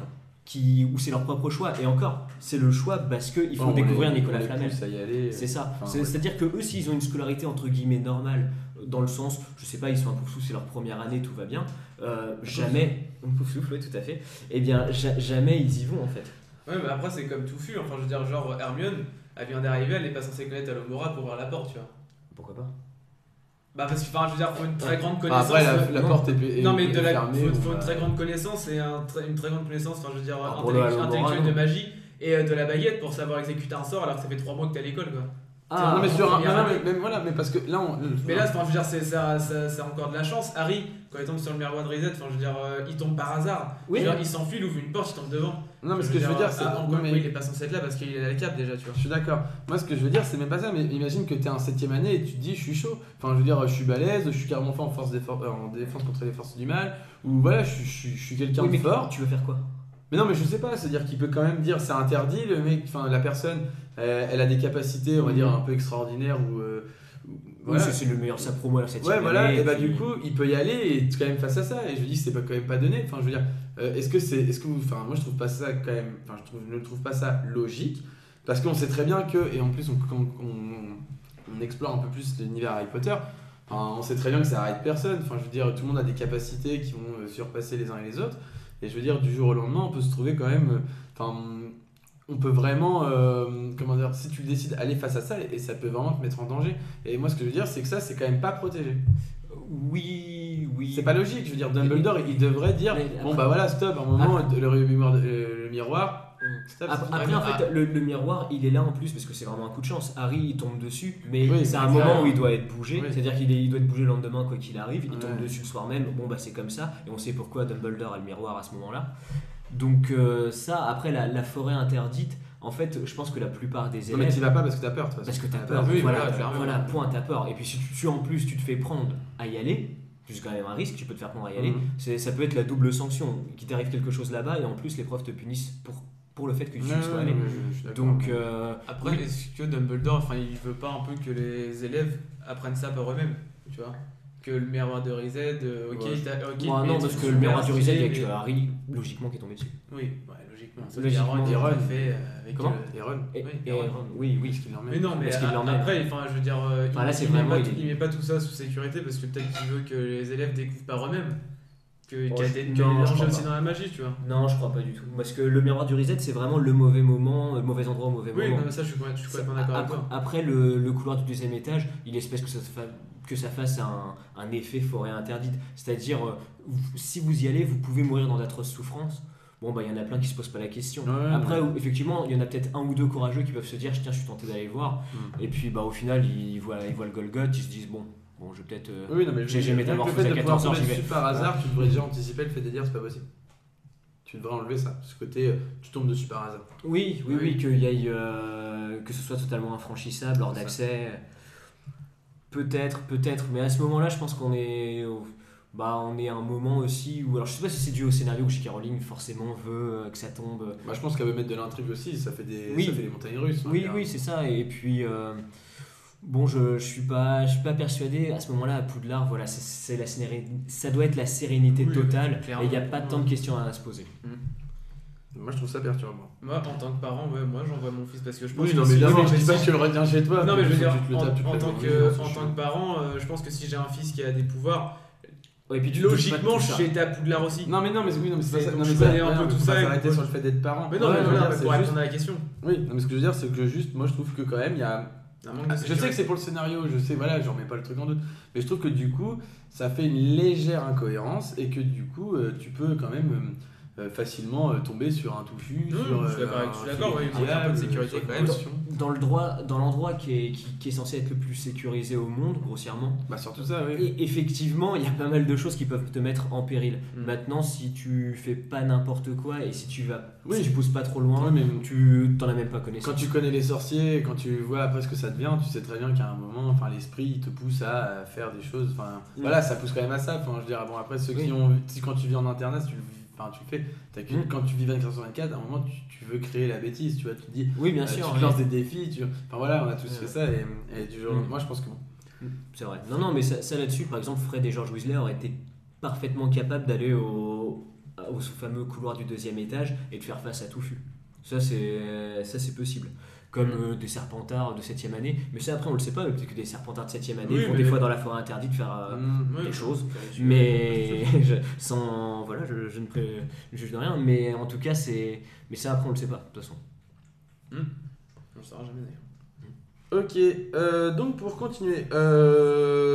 où c'est leur propre choix. Et encore, c'est le choix parce qu'il faut découvrir Nicolas Flamel. C'est ça. C'est-à-dire que eux, s'ils ont une scolarité entre guillemets normale, dans le sens, je sais pas, ils sont un Poufsouffle, c'est leur première année, tout va bien. Jamais, un Poufsouffle, oui, tout à fait. Eh bien, jamais ils y vont en fait. Ouais, mais après, c'est comme Touffu. Enfin, je veux dire, genre, Hermione, elle vient d'arriver, elle n'est pas censée connaître Alohomora pour ouvrir la porte, tu vois. Pourquoi pas? Bah, parce que, enfin, je veux dire, faut une très grande connaissance. Après, la porte est non, mais fermée. Faut une très grande connaissance et une très grande connaissance, enfin, je veux dire, intellectuelle de magie et de la baguette pour savoir exécuter un sort alors que ça fait 3 mois que t'es à l'école, quoi. non, mais sur un. première Non, année. mais voilà, mais parce que là, Mais là, enfin, je veux dire, c'est encore de la chance. Harry, quand il tombe sur le miroir de Reset, enfin, je veux dire, il tombe par hasard. Oui. Je veux dire, il s'enfuit, il ouvre une porte, il tombe devant. Non, mais ce que je veux dire, c'est. Encore non, une mais- fois, il est pas censé être là parce qu'il est à la cape déjà, tu vois. Je suis d'accord. Moi, ce que je veux dire, c'est même pas ça. Mais imagine que t'es en 7ème année et tu te dis, je suis chaud. Enfin, je veux dire, je suis balèze, je suis carrément fort en défense contre les forces du mal. Ou voilà, je suis quelqu'un Oui, de mais fort. tu veux faire quoi? Mais non, mais je sais pas. C'est-à-dire qu'il peut quand même dire, c'est interdit. Le mec, enfin, la personne, elle a des capacités, on va dire, un peu extraordinaires ou. Oui, c'est le meilleur sa promo à la 7ème Ouais, voilà, année, et bah puis- du coup, il peut y aller et être quand même face à ça. Et je me dis, c'est pas quand même pas donné. Enfin, je veux dire, est-ce que vous, enfin, moi je trouve pas ça quand même, enfin, je ne trouve pas ça logique parce qu'on sait très bien que, et en plus, quand on explore un peu plus l'univers Harry Potter, enfin, on sait très bien que ça arrête personne. Enfin, je veux dire, tout le monde a des capacités qui vont surpasser les uns et les autres. Et je veux dire, du jour au lendemain, on peut se trouver quand même, enfin, on peut vraiment, comment dire, si tu décides d'aller face à ça, et ça peut vraiment te mettre en danger. Et moi, ce que je veux dire, c'est que ça, c'est quand même pas protégé. Oui. C'est pas logique, je veux dire, Dumbledore, il devrait dire, Mais bon après- bah voilà, stop, à un moment, le miroir, stop. Après, c'est en vrai. fait, le miroir, il est là en plus parce que c'est vraiment un coup de chance. Harry, il tombe dessus, mais Oui, c'est un mais moment ça- où il doit être bougé. Oui. C'est-à-dire qu'il doit être bougé le lendemain, quoi qu'il arrive. Il tombe Ouais. dessus le soir même. Bon, bah c'est comme ça. Et on sait pourquoi Dumbledore a le miroir à ce moment-là. Donc, ça, après, la forêt interdite, en fait, je pense que la plupart des Non mais élèves. t'y vas pas parce que t'as peur, de toute Parce façon. que t'as T'as peur, oui, voilà, voilà, clairement. voilà, point, t'as peur. Et puis si en plus tu te fais prendre à y aller, c'est quand même un risque, tu peux te faire prendre à y aller, Mhm. ça peut être la double sanction, qu'il t'arrive quelque chose là-bas et en plus les profs te punissent pour le fait que tu Ouais, sois ouais, allé. ouais, je suis d'accord. Donc, Après, oui. est-ce que Dumbledore, enfin, il veut pas un peu que les élèves apprennent ça par eux-mêmes, tu vois? Que le miroir de Reset, ok, Ouais. Moi, mais non, c'est parce que le super miroir du reset, il y a stylé, que mais- Harry, logiquement, qui est tombé dessus. Oui, ouais, logiquement. Sauf Logiquement, qu'il y a Ron qui Ron. l'a fait avec Comment Et Ron, Et, Oui, et Ron. Ron, oui, oui. qu'est-ce qu'il en met Mais non, mais Parce qu'il l'emmène. après, enfin, je veux dire, Enfin, là, c'est il met vraiment, pas il tout- est- il met pas tout ça sous sécurité parce que peut-être qu'il veut que les élèves découvrent par eux-mêmes. Qu'il Oh, y a je- des non, je dangers crois aussi pas. dans la magie, tu vois. Non, je crois pas du tout. Parce que le miroir du reset, c'est vraiment le mauvais moment, le mauvais endroit au mauvais Oui, moment. non, mais ça, je suis complètement d'accord avec toi. Après, le couloir du deuxième étage, il espèce que ça fasse un effet forêt interdite. C'est-à-dire, si vous y allez, vous pouvez mourir dans d'atroces souffrances. Bon, bah, il y en a plein qui se posent pas la question. Ouais, Après, effectivement, il y en a peut-être un ou deux courageux qui peuvent se dire, tiens, je suis tenté d'aller voir. Et puis, bah, au final, ils voient le Golgoth, ils se disent, bon, je vais peut-être. Oui, non mais J'ai jamais métamorphosé le fait à de pouvoir 14 ans, tomber j'y vais. dessus par hasard, tu devrais déjà anticiper le fait de dire c'est pas possible. Tu devrais enlever ça, ce côté tu tombes dessus par hasard. Oui, qu'il y ait, que ce soit totalement infranchissable hors C'est ça. d'accès. Peut-être, mais à ce moment-là, je pense qu'on est, on est à un moment aussi où, alors je sais pas si c'est dû au scénario où J.K. Rowling forcément veut que ça tombe. Bah, je pense qu'elle veut mettre de l'intrigue aussi, ça fait des montagnes russes. hein, Oui, bien. oui, c'est ça. Et puis, bon, je suis pas persuadé. À ce moment-là, à Poudlard, voilà, c'est la ça doit être la sérénité Oui, totale. clairement. Et il n'y a pas tant de questions à se poser. Moi je trouve ça perturbant. Moi, en tant que parent, ouais, moi, j'envoie mon fils parce que je pense Oui, que non si- mais évidemment, oui, je dis mais pas si- que tu le retiens chez toi. Non, mais je veux faut dire, que tu te le tapes, tu te en le tant tapes, que parent, je pense que si j'ai un fils qui a des pouvoirs, Ouais, et puis tu te doutes pas de logiquement, tout je ça. suis été à Poudlard aussi. Non mais c'est pas ça. Donc, Non, je mais connais ça, un peu non, tout faut ça, pas et s'arrêter moi, sur le fait d'être parent. Mais non, Ouais, mais je veux voilà, dire, mais c'est pour juste- répondre à la question. Oui, non, mais ce que je veux dire, c'est que juste, moi je trouve que quand même il y a. Un manque de Je sais sécurité. que c'est pour le scénario, je sais, voilà, j'en mets pas le truc en doute. Mais je trouve que du coup, ça fait une légère incohérence et que du coup, tu peux quand même facilement tomber sur un touffu. Sur, Je suis d'accord, oui, il manque un peu de sécurité quand même. Dans l'endroit qui est censé être le plus sécurisé au monde, grossièrement. Bah, surtout ça, oui. Et effectivement, il y a pas mal de choses qui peuvent te mettre en péril. Mm. Maintenant, si tu fais pas n'importe quoi et si tu Oui. pousses pas trop loin, Ouais, mais tu t'en as même pas connaissance. quand tu connais les sorciers, quand tu vois après ce que ça devient, tu sais très bien qu'à un moment, enfin, l'esprit il te pousse à faire des choses. Enfin, voilà, ça pousse quand même à ça. Enfin, je veux dire, bon, après, ceux qui Oui. ont. Quand tu vis en internat, tu le fais. Quand tu vis 24 sur 24, à un moment, tu veux créer la bêtise, tu vois. Tu te dis, Oui, bien sûr. tu oui. te lances des défis. Enfin, voilà, on a tous Ouais. fait ça. Et du jour, moi, je pense que bon. C'est vrai. Non, mais ça là-dessus, par exemple, Fred et George Weasley auraient été parfaitement capables d'aller au fameux couloir du deuxième étage et de faire face à Touffu. Ça, c'est possible. Comme des serpentards de 7ème année. Mais ça, après, on le sait pas. Peut-être que des serpentards de 7ème année Oui, vont mais- des fois dans la forêt interdite faire Ouais, des choses. je- Mais je ne juge de rien. Mais en tout cas, mais ça, après, on le sait pas, de toute façon. On le saura jamais d'ailleurs. Ok, donc pour continuer,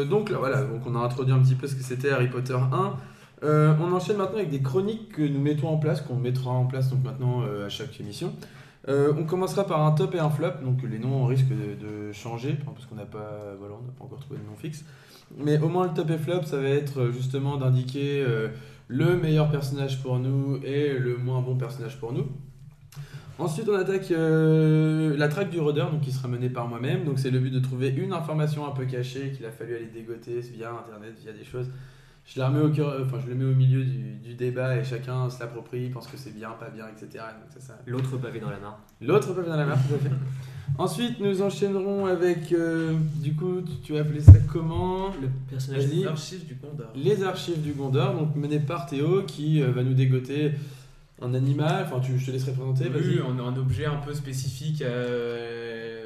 donc là voilà, donc on a introduit un petit peu ce que c'était Harry Potter 1. On enchaîne maintenant avec des chroniques que nous mettons en place, qu'on mettra en place donc maintenant à chaque émission. On commencera par un top et un flop, donc les noms risquent de changer, parce qu'on n'a pas, voilà, on n'a pas encore trouvé de nom fixe. Mais au moins le top et flop, ça va être justement d'indiquer le meilleur personnage pour nous et le moins bon personnage pour nous. Ensuite, on attaque la traque du rôdeur, donc qui sera menée par moi-même. Donc c'est le but de trouver une information un peu cachée qu'il a fallu aller dégoter via internet, via des choses. Je la remets au cœur, enfin je le mets au milieu du débat et chacun se l'approprie, pense que c'est bien, pas bien, etc. Donc c'est ça. L'autre pavé dans la mare. L'autre pavé dans la mare, tout à fait. Ensuite, nous enchaînerons avec, du coup, tu vas appeler ça comment? Le personnage Vas-y. Les archives du Gondor. Les archives du Gondor, donc mené par Théo qui va nous dégoter un animal, enfin je te laisserai présenter, vas-y. Oui, on a un objet un peu spécifique.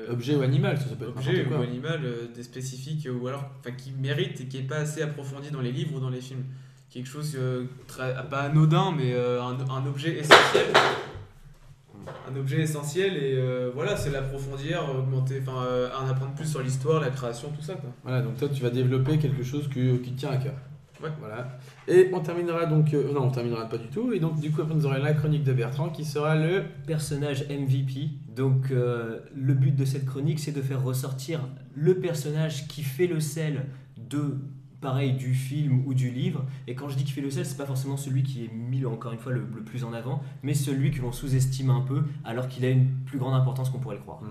Objet ou animal, ça peut être Objet n'importe ou quoi. animal des spécifiques ou alors qui mérite et qui n'est pas assez approfondi dans les livres ou dans les films. Quelque chose pas anodin mais un objet essentiel. Un objet essentiel et voilà, c'est l'approfondir, augmenter, en apprendre plus sur l'histoire, la création, tout ça quoi. Voilà, donc toi tu vas développer quelque chose qui te tient à cœur. Ouais. Voilà. Et on terminera donc. Non, on terminera pas du tout. Et donc, du coup, après, nous aurons la chronique de Bertrand qui sera le. Personnage MVP. Donc le but de cette chronique, c'est de faire ressortir le personnage qui fait le sel du film ou du livre. Et quand je dis qu'il fait le sel, c'est pas forcément celui qui est mis encore une fois le plus en avant, mais celui que l'on sous-estime un peu alors qu'il a une plus grande importance qu'on pourrait le croire.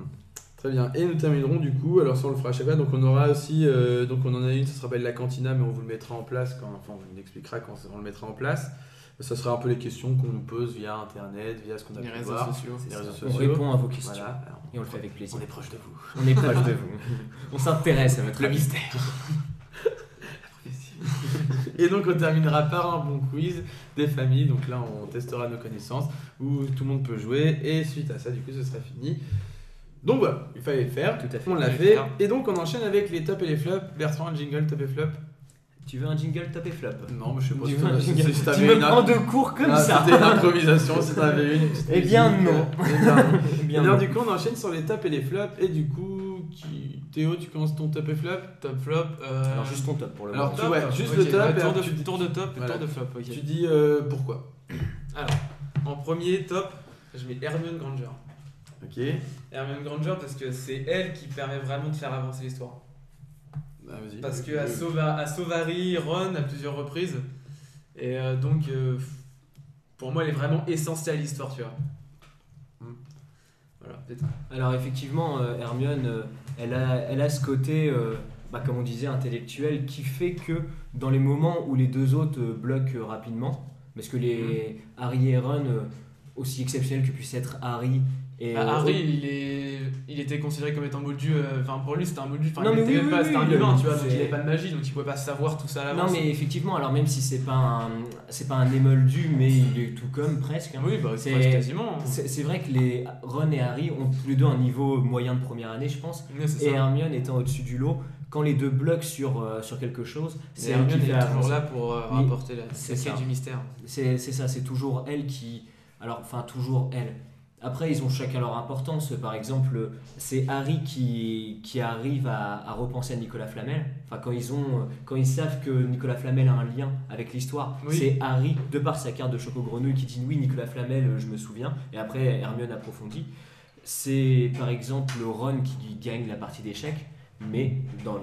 Très bien. Et nous terminerons du coup, alors ça on le fera à chaque fois, donc on aura aussi, donc on en a une, ça s'appelle la cantina, mais on vous le mettra en place, on vous l'expliquera quand on le mettra en place. Ça sera un peu les questions qu'on nous pose via internet, via ce qu'on a Les pu réseaux voir. sociaux. Les réseaux On sociaux. répond à vos questions. Voilà. Alors, Et on le fait avec plaisir. On est proche de vous. On est proche de vous. On s'intéresse à votre Le avis. mystère. Et donc on terminera par un bon quiz des familles. Donc là on testera nos connaissances où tout le monde peut jouer. Et suite à ça, du coup, ce sera fini. Donc voilà, il fallait le faire. Tout à fait. On l'a Il fallait fait. le faire. Et donc on enchaîne avec les tops et les flops. Bertrand, un jingle top et flop. Tu veux un jingle top et flop? Non, mais je sais pas Tu si veux un si jingle? t'avais Tu me une prends de cours comme ça. C'était une improvisation, si t'avais une. petite Eh bien, musique. non. Eh bien, non. Eh bien, Et alors, non. du coup, on enchaîne sur les tops et les flops. Et du coup, Théo, tu commences ton top et flop. Top flop. Alors juste ton top pour le Alors, moment. tu vois, juste le top, et Tour, après, tour de top et Voilà. tour de flop. Ok. Tu dis pourquoi. Alors, en premier top, je mets Hermione Granger. Ok. Hermione Granger parce que c'est elle qui permet vraiment de faire avancer l'histoire. Bah, vas-y. Parce qu'elle sauve Harry, Ron à plusieurs reprises. Et donc, pour moi, elle est vraiment essentielle à l'histoire, tu vois. Voilà, peut-être. Alors effectivement, Hermione, elle a ce côté, comme on disait, intellectuel, qui fait que dans les moments où les deux autres bloquent rapidement, parce que les Harry et Ron, aussi exceptionnels que puisse être Harry et Harry, il était considéré comme étant moldu. Pour lui, c'était un moldu. Non, mais oui, c'était un oui, humain, oui, tu vois. Donc, c'est- il avait pas de magie, donc il pouvait pas savoir tout ça à l'avance. Non mais effectivement, alors même si c'est pas un émoldu, mais il est tout comme presque. Hein. Oui, bah, C'est- c'est quasiment. C'est vrai que les Ron et Harry ont tous les deux un niveau moyen de première année, je pense. Ouais, c'est Et ça. Hermione étant au-dessus du lot, quand les deux bloquent sur quelque chose, C'est c'est elle Hermione qui fait est toujours avancer. là pour rapporter la c'est quête ça. du mystère. C'est ça, c'est toujours elle qui. Alors, enfin, toujours elle. Après, ils ont chacun leur importance. Par exemple, c'est Harry qui arrive à repenser à Nicolas Flamel. Enfin, quand ils savent que Nicolas Flamel a un lien avec l'histoire, Oui. c'est Harry, de par sa carte de Choco Grenouille, qui dit oui, Nicolas Flamel, je me souviens. Et après, Hermione approfondit. C'est par exemple Ron qui gagne la partie d'échecs, mais donc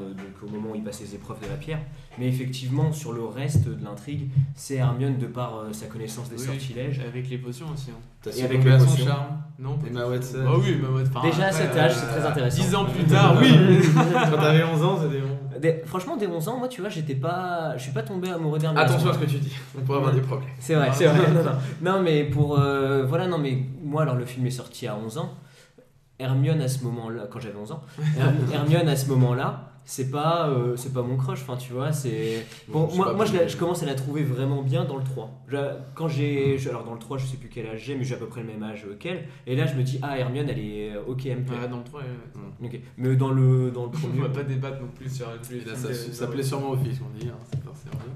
au moment où il passe les épreuves de la pierre. Mais effectivement, sur le reste de l'intrigue, c'est Hermione de par sa connaissance des Oui. sortilèges. Avec les potions aussi. Hein. T'as Et su avec combien les son potions. charme. Non, Emma Watson. Ah oui, Emma Watson. Déjà à cet âge, c'est très intéressant. 10 ans plus tard, oui. Quand t'avais 11 ans, c'était bon. Franchement, dès 11 ans, moi, tu vois, je suis pas tombé amoureux d'Hermione. Attention à ce que tu dis, on pourrait avoir des problèmes. C'est vrai, c'est vrai. Non, mais mais moi, alors le film est sorti à 11 ans. Hermione à ce moment-là, quand j'avais 11 ans, Hermione à ce moment-là, c'est pas mon crush, enfin tu vois, c'est bon, Je sais moi pas, je commence à la trouver vraiment bien dans le 3. Alors dans le 3, je sais plus quel âge j'ai, mais j'ai à peu près le même âge qu'elle, et là je me dis Hermione elle est OK, elle me plaît. Ouais, dans le 3, OK. Mais dans le on premier, va pas débattre non plus sur tous les Et là, films ça de- plaît sûrement au fils, on dit, hein, c'est forcément bien.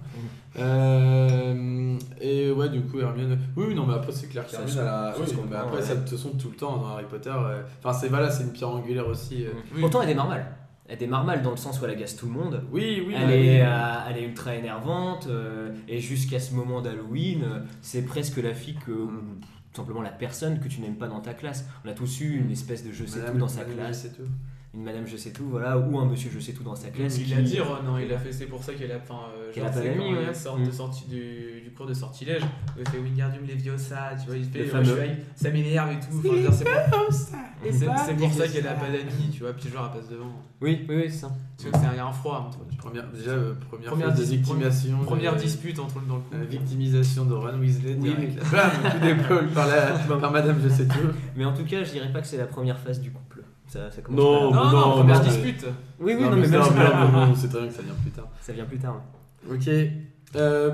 Et ouais, du coup, Hermione. Oui, non, mais après, c'est clair Ça qu'Hermione, se elle a. comprend, oui, ça se mais comprend, après, ouais. ça, de toute façon, tout le temps dans Harry Potter. Enfin, c'est une pierre angulaire aussi. Pourtant elle démarre mal. Elle démarre mal dans le sens où elle agace tout le monde. Oui, Elle est ultra énervante et jusqu'à ce moment d'Halloween, c'est presque la fille que, ou tout simplement la personne que tu n'aimes pas dans ta classe. On a tous eu une espèce de je sais tout dans sa classe. Une madame je sais tout, voilà, ou un monsieur je sais tout dans sa classe. Il a dit, non, il a fait, c'est pour ça qu'elle a. Enfin, qu'elle a pas c'est d'amis, quand ouais. il sort de sortie du cours de sortilège, il fait Wingardium Leviosa, tu vois, il fait ça m'énerve et tout. Enfin, c'est pour ça qu'elle a pas d'amis, tu vois, puis genre elle passe devant. Oui, c'est ça. Tu vois que c'est un froid entre eux. Première dispute entre eux dans le coup. La victimisation de Ron Weasley, direct. Bam, coup d'épaule par Madame je sais tout. Mais en tout cas, je dirais pas que c'est la première phase du couple. Ça commence non, première dispute. Oui, non, mais même c'est très bien que ça vient plus tard. Ça vient plus tard. Ok.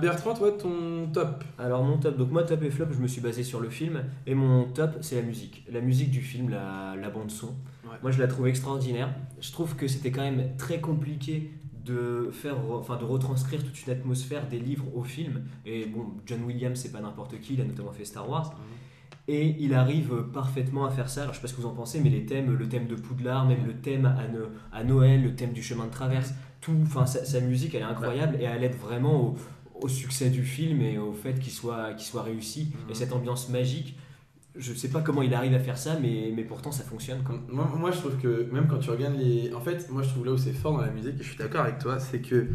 Bertrand, toi, ton top. Alors mon top, donc moi top et flop, je me suis basé sur le film et mon top c'est la musique. La musique du film, la bande son. Ouais. Moi je la trouve extraordinaire. Je trouve que c'était quand même très compliqué de retranscrire toute une atmosphère des livres au film. Et bon, John Williams c'est pas n'importe qui, il a notamment fait Star Wars. Et il arrive parfaitement à faire ça. Alors je sais pas ce que vous en pensez, mais le thème de Poudlard, même le thème à Noël, le thème du chemin de traverse, sa musique elle est incroyable et elle aide vraiment au succès du film et au fait qu'il soit réussi. Et cette ambiance magique, je sais pas comment il arrive à faire ça, mais pourtant ça fonctionne quoi. Moi je trouve que même quand tu regardes En fait, moi je trouve là où c'est fort dans la musique, et je suis d'accord avec toi, c'est que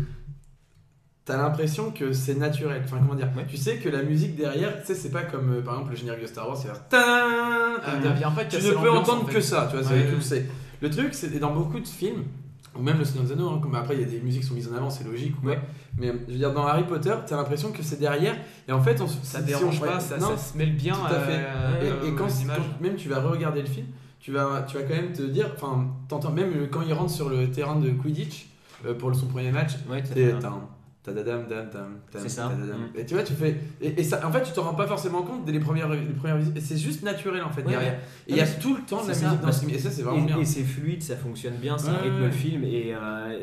t'as l'impression que c'est naturel. Enfin, comment dire, tu sais que la musique derrière, tu sais, c'est pas comme par exemple le générique de Star Wars, c'est tu ne peux entendre que ça, tu vois, c'est le truc, c'est dans beaucoup de films, ou même le Seigneur des Anneaux, comme après il y a des musiques qui sont mises en avant, c'est logique, mais je veux dire, dans Harry Potter, t'as l'impression que c'est derrière, et en fait, ça dérange pas, ça se mêle bien. Tout à fait. Et quand même tu vas re-regarder le film, tu vas quand même te dire, enfin, t'entends même quand il rentre sur le terrain de Quidditch pour son premier match, c'est ça. Et tu vois, tu fais. Et ça, en fait, tu te rends pas forcément compte dès les premières visites. Et c'est juste naturel en fait derrière. Et il y a tout le temps de la musique dans ce film. Et ça, c'est vraiment bien. Et c'est fluide, ça fonctionne bien, ça rythme le film. Et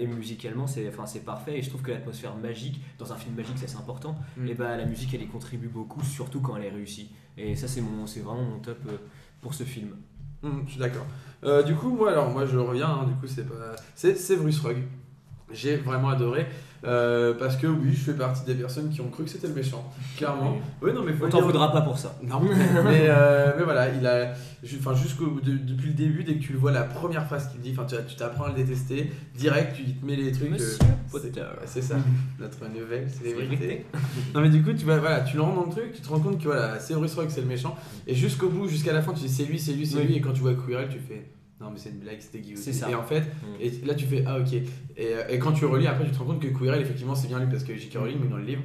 musicalement, c'est parfait. Et je trouve que l'atmosphère magique, dans un film magique, ça c'est important. Et bah, la musique, elle y contribue beaucoup, surtout quand elle est réussie. Et ça, c'est vraiment mon top pour ce film. Je suis d'accord. Du coup, moi je reviens. Du coup, c'est Severus Rogue. J'ai vraiment adoré. Parce que oui, je fais partie des personnes qui ont cru que c'était le méchant, clairement. Oui, non, mais on t'en voudra pas pour ça. Non, mais voilà, depuis le début, dès que tu le vois, la première phrase qu'il dit, tu t'apprends à le détester, direct, tu te mets les trucs. Monsieur Potter. C'est ça, notre nouvelle célébrité. Non, mais du coup, tu le rends dans le truc, tu te rends compte que voilà, Severus Rogue c'est le méchant, et jusqu'au bout, jusqu'à la fin, tu dis c'est lui, et quand tu vois Quirrell, tu fais. Non mais c'est une blague, c'était Guy aussi. Et en fait, et là tu fais ah ok. Et quand tu relis après tu te rends compte que Quirrell effectivement c'est bien lui parce que J.K. Rowling, mais dans le livre,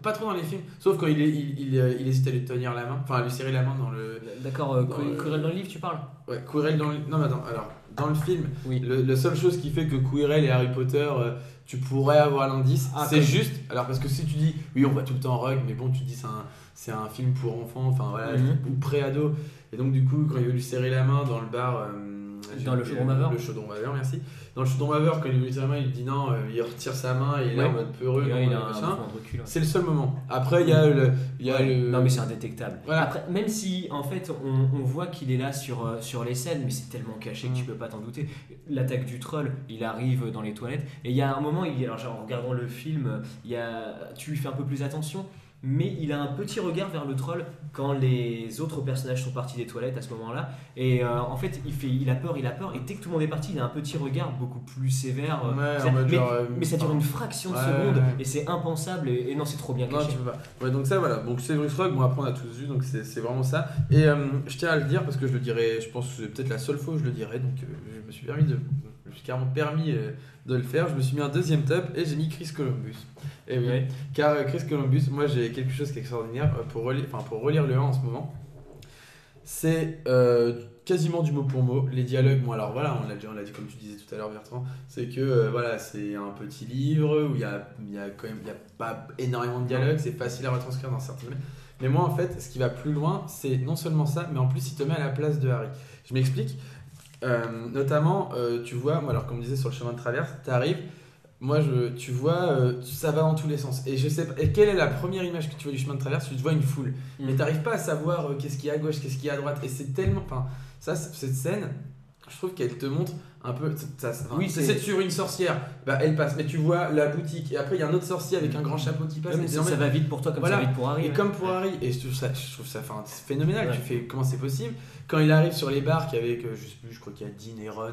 pas trop dans les films, sauf quand il hésite à lui tenir la main, enfin à lui serrer la main dans le. D'accord, Quirrell dans le livre tu parles. Ouais, Quirrell dans le. Non mais attends, alors dans le film, la seule chose qui fait que Quirrell et Harry Potter, tu pourrais avoir l'indice, c'est juste. Alors parce que si tu dis oui on voit tout le temps Rogue, mais bon tu dis c'est un film pour enfants, enfin voilà, ou pré-ado. Et donc du coup quand il veut lui serrer la main dans le bar dans le chaudron baveur. Le chaudron baveur, merci. Dans le chaudron baveur, quand il veut lui serrer la main, il dit non, il retire sa main et il est en mode peureux. Il a un recul. C'est le seul moment. Après il y a le. Non mais c'est indétectable. Voilà. Après, même si en fait on voit qu'il est là sur les scènes, mais c'est tellement caché que tu peux pas t'en douter. L'attaque du troll, il arrive dans les toilettes et il y a un moment, alors genre, en regardant le film, tu lui fais un peu plus attention. Mais il a un petit regard vers le troll quand les autres personnages sont partis des toilettes à ce moment-là. Et en fait, il a peur. Et dès que tout le monde est parti, il a un petit regard beaucoup plus sévère. Mais ça dure une fraction de seconde. Et c'est impensable. Et non, c'est trop bien caché. Non, tu peux pas. Ouais, donc ça, voilà. Donc Severus Rogue, après on a tous vu. Donc c'est vraiment ça. Et je tiens à le dire parce que je le dirai, je pense que c'est peut-être la seule fois où je le dirai. Donc je me suis carrément permis de le faire. Je me suis mis un deuxième top et j'ai mis Chris Columbus. Et oui, car Chris Columbus, moi j'ai quelque chose qui est extraordinaire pour relire le 1 en ce moment. C'est quasiment du mot pour mot. Les dialogues, bon alors voilà, on l'a dit comme tu disais tout à l'heure Bertrand, c'est que voilà, c'est un petit livre où il y a pas énormément de dialogues, c'est facile à retranscrire dans certaines. Mais moi en fait, ce qui va plus loin, c'est non seulement ça, mais en plus il te met à la place de Harry. Je m'explique. Notamment, tu vois, moi alors comme on disait sur le chemin de traverse, t'arrives. Moi, tu vois, ça va dans tous les sens. Et je sais pas. Et quelle est la première image que tu vois du chemin de traverse? Tu vois une foule. Mais t'arrives pas à savoir qu'est-ce qu'il y a à gauche, qu'est-ce qu'il y a à droite. Et c'est tellement. Enfin, ça, cette scène, je trouve qu'elle te montre un peu. Oui, c'est sur une sorcière, bah, elle passe, mais tu vois la boutique, et après il y a un autre sorcier avec un grand chapeau qui passe. Ouais, mais ça va vite pour toi comme Voilà. ça va vite pour Harry. Et ouais. comme pour Harry, et je trouve ça phénoménal. Ouais. Tu fais comment c'est possible quand il arrive sur les barques avec, je sais plus, je crois qu'il y a Dean et Ron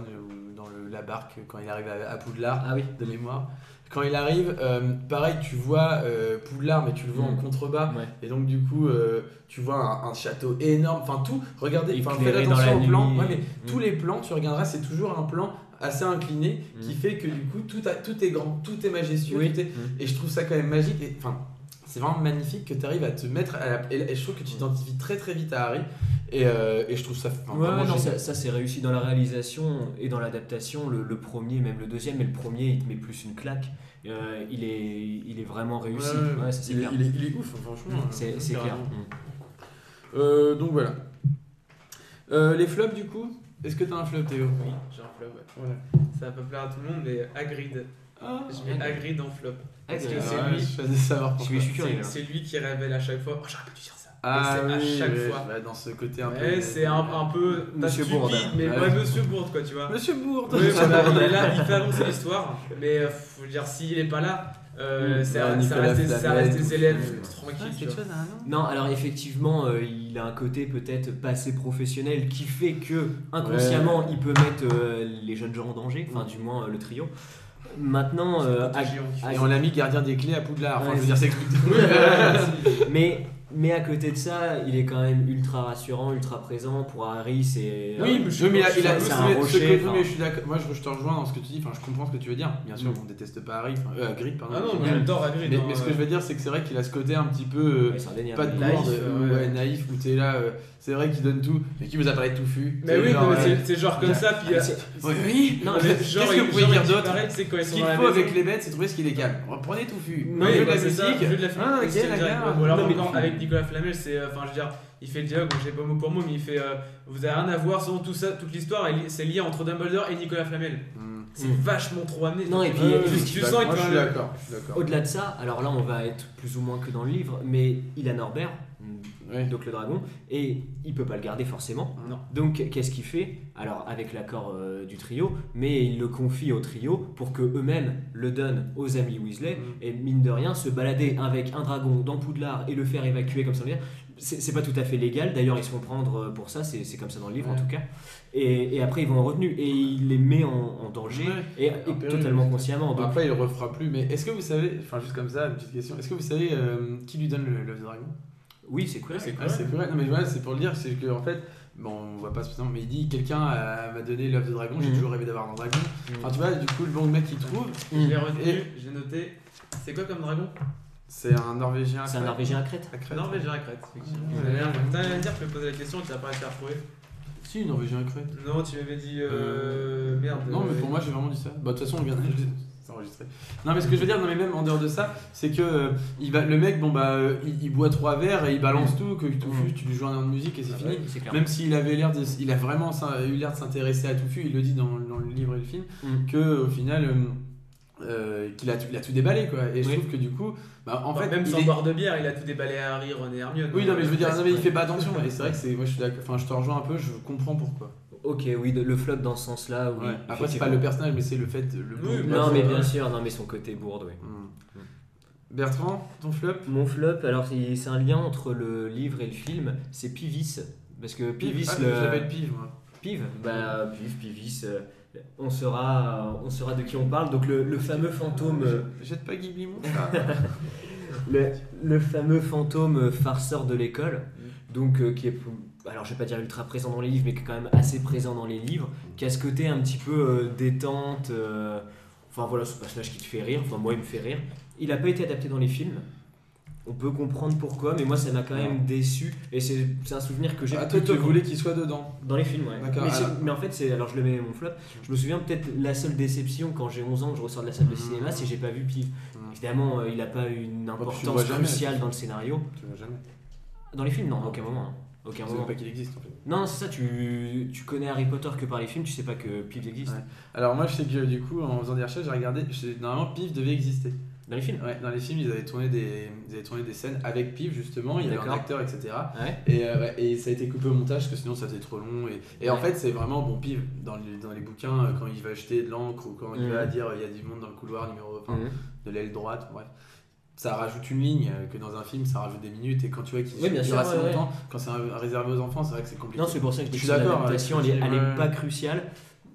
dans la barque quand il arrive à Poudlard Ah oui. de mémoire. Quand il arrive, pareil, tu vois Poudlard, mais tu le vois en contrebas. Ouais. Et donc, du coup, tu vois un château énorme. Enfin, tout, regardez, faites Éclairé dans attention la au plan. nuit. Ouais, mais tous les plans, tu regarderas, c'est toujours un plan assez incliné qui Mm. fait que du coup, tout est grand, tout est majestueux. Oui. tout est- Et je trouve ça quand même magique. Et, enfin, c'est vraiment magnifique que tu arrives à te mettre et je trouve que tu t'identifies très très vite à Harry. Et je trouve ça Ouais, vraiment non, génial. ça c'est réussi dans la réalisation et dans l'adaptation. Le premier, même le deuxième, mais le premier il te met plus une claque. Il est vraiment réussi. Ouais, Ouais, ça c'est il, clair. il est ouf, franchement. C'est clair. carrément. Mm. Donc voilà. Les flops du coup, est-ce que t'as un flop Théo? Oui, j'ai un flop, ouais. Voilà. Ça va pas plaire à tout le monde, mais Hagrid. Ah, Je mets Hagrid en flop. Parce que Hagrid. c'est ouais, lui. je suis de savoir pourquoi. Je suis curieux. là. C'est lui qui révèle à chaque fois. Oh, j'aurais pu dire ça. Ah Et c'est oui, à chaque ouais, fois. ouais, dans ce côté un peu. Ouais, c'est un peu. pas Monsieur stupide, Bourde. mais Ouais. ouais, Monsieur Bourde, quoi, tu vois. Monsieur Bourde. Oui, voilà, il est là, il fait avancer l'histoire. Mais faut dire, s'il est pas là, ça Nicolas reste Flamel, des tout. élèves Ah, tranquilles. c'est tu quelque vois. chose, hein, non? Non, alors effectivement, il a un côté peut-être pas assez professionnel qui fait que inconsciemment il peut mettre les jeunes gens en danger, enfin du moins le trio. Maintenant, Et on l'a mis gardien des clés à Poudlard. Enfin, Ouais, je veux dire, c'est expliqué. mais à côté de ça, il est quand même ultra rassurant, ultra présent. Pour Harry, c'est. Oui, mais il a c'est un ce rocher, côté, enfin. mais je suis d'accord. Moi, je te rejoins dans ce que tu dis. Enfin, je comprends ce que tu veux dire. Bien sûr, on déteste pas Harry, Hagrid, pardon. Ah non, moi j'adore Hagrid. Mais ce que je veux dire, c'est que c'est vrai qu'il a ce côté un petit peu Ouais, c'est indéniable. pas de Naïf, bourde, ouais. naïf, où t'es là. C'est vrai qu'il donne tout. Mais qui vous a parlé de touffu? Mais C'est oui, genre, non, mais c'est genre comme ça, puis. Oui. Non, mais mais Qu'est-ce que vous pouvez dire d'autre? C'est quand ils Ce sont qu'il dans la faut maison. avec les bêtes, c'est trouver ce qui les calme. Prenez touffu. Non, Jeu Oui, de bah, la c'est ça, musique. jeu de la musique. Ah, ok, c'est la direct. gare. Ou alors Non, mais encore tu- avec Nicolas Flamel, c'est. Enfin, je veux dire, il fait le dialogue, bon, j'ai pas mot pour mot, mais il fait. Vous avez rien à voir sans tout ça, toute l'histoire, c'est lié entre Dumbledore et Nicolas Flamel. C'est vachement trop amené. Non, et puis- tu sens Moi, je suis que. d'accord. Au-delà de ça, alors là on va être plus ou moins que dans le livre, mais il a Norbert, Ouais. donc le dragon, et il peut pas le garder forcément. Non. Donc qu'est-ce qu'il fait? Alors avec l'accord du trio, mais il le confie au trio pour que eux-mêmes le donnent aux amis Weasley, et mine de rien se balader avec un dragon dans Poudlard et le faire évacuer comme ça, c'est pas tout à fait légal. D'ailleurs ils se font prendre pour ça, c'est comme ça dans le livre en tout cas. Et après ils vont en retenue et il les met en danger Ouais. et En péril. totalement consciemment. Donc, Après, il le refera plus. Mais est-ce que vous savez, enfin, juste comme ça, une petite question, est-ce que vous savez qui lui donne l'œuf de dragon? oui, c'est cool. C'est Ah, c'est correct. Non, mais voilà, c'est pour le dire, c'est que en fait, bon, on voit pas spécialement, mais il dit quelqu'un m'a donné l'œuf de dragon, j'ai Mhm. toujours rêvé d'avoir un dragon. Enfin, tu vois, du coup, le bon mec il trouve, Je l'ai Et- retenu, j'ai noté. C'est quoi comme dragon? c'est un Norvégien. C'est un Norvégien à crête. à crête. Norvégien à crête, effectivement. Ouais. T'allais me dire que je me posais la question, tu n'as pas été retrouvé. Si, Norvégien à crête. Non, tu m'avais dit. Merde. Non, mais pour moi, j'ai vraiment dit ça. Bah, de toute façon, on vient de c'est enregistré. Non, mais ce que je veux dire, non, mais même en dehors de ça, c'est que le mec, bon, bah, il boit 3 verres et il balance tout, que Touffu, tu lui joues un air de musique et c'est fini. C'est clair. Même s'il avait l'air il a vraiment eu l'air de s'intéresser à Touffu, il le dit dans le livre et le film, que au final qu'il a tout déballé quoi. Et je Oui. trouve que du coup, bah, en fait, même il sans est- boire de bière, il a tout déballé à Harry, Ron et Hermione. Oui, non, mais je veux dire, non, mais il fait pas attention. Et c'est vrai que moi je suis d'accord, enfin je te rejoins un peu, je comprends pourquoi. Ok, oui, le flop dans ce sens-là. Oui, Ouais. Après, c'est pas le personnage, mais c'est le fait, le Oui, bon- mais Non, mais Ouais. bien sûr, non, mais son côté bourde, oui. Bertrand, ton flop? Mon flop, alors c'est un lien entre le livre et le film, c'est Pivis. Parce que Pivis, Ah, j'avais le pive moi. Pivis, on saura de qui on parle. Donc le fameux fantôme. Jette pas Ghibli mon Le fameux fantôme farceur de l'école, donc qui est, alors je vais pas dire ultra présent dans les livres, mais qui est quand même assez présent dans les livres, qui a ce côté un petit peu détente, enfin voilà, ce personnage qui te fait rire, enfin moi il me fait rire. Il a pas été adapté dans les films, on peut comprendre pourquoi, mais moi ça m'a quand même déçu, et c'est un souvenir que j'ai Ah, toi tu voulais qu'il soit dedans. dans les films, ouais. D'accord, Mais en fait, alors je le mets mon flop. Je me souviens peut-être la seule déception quand j'ai 11 ans, que je ressors de la salle de cinéma, c'est que j'ai pas vu Pive. Évidemment, il a pas eu une tu le importance vois jamais, cruciale tu- dans le scénario. Tu vois jamais. Dans les films, non, à aucun moment. hein. Aucun Tu sais moment. pas qu'il existe en fait. Non, c'est ça, tu connais Harry Potter que par les films, tu sais pas que Pive existe. Ouais. Alors moi je sais que du coup en faisant des recherches j'ai regardé, normalement Pif devait exister. Dans les films. Ouais, dans les films, ils avaient tourné des scènes avec Pif justement, il y avait un D'accord. acteur, etc. Ouais. Et ça a été coupé au montage parce que sinon ça faisait trop long. Et en Ouais. fait, c'est vraiment bon Pif dans les bouquins, quand il va acheter de l'encre ou quand il va dire il y a du monde dans le couloir de l'aile droite, bref. Ça rajoute une ligne, que dans un film ça rajoute des minutes, et quand tu vois qu'il Oui, bien sûr, dure assez ouais, longtemps, quand c'est réservé aux enfants, c'est vrai que c'est compliqué. Non, c'est pour ça que je dis Je suis que d'accord, l'adaptation, ouais, elle est ouais. pas cruciale,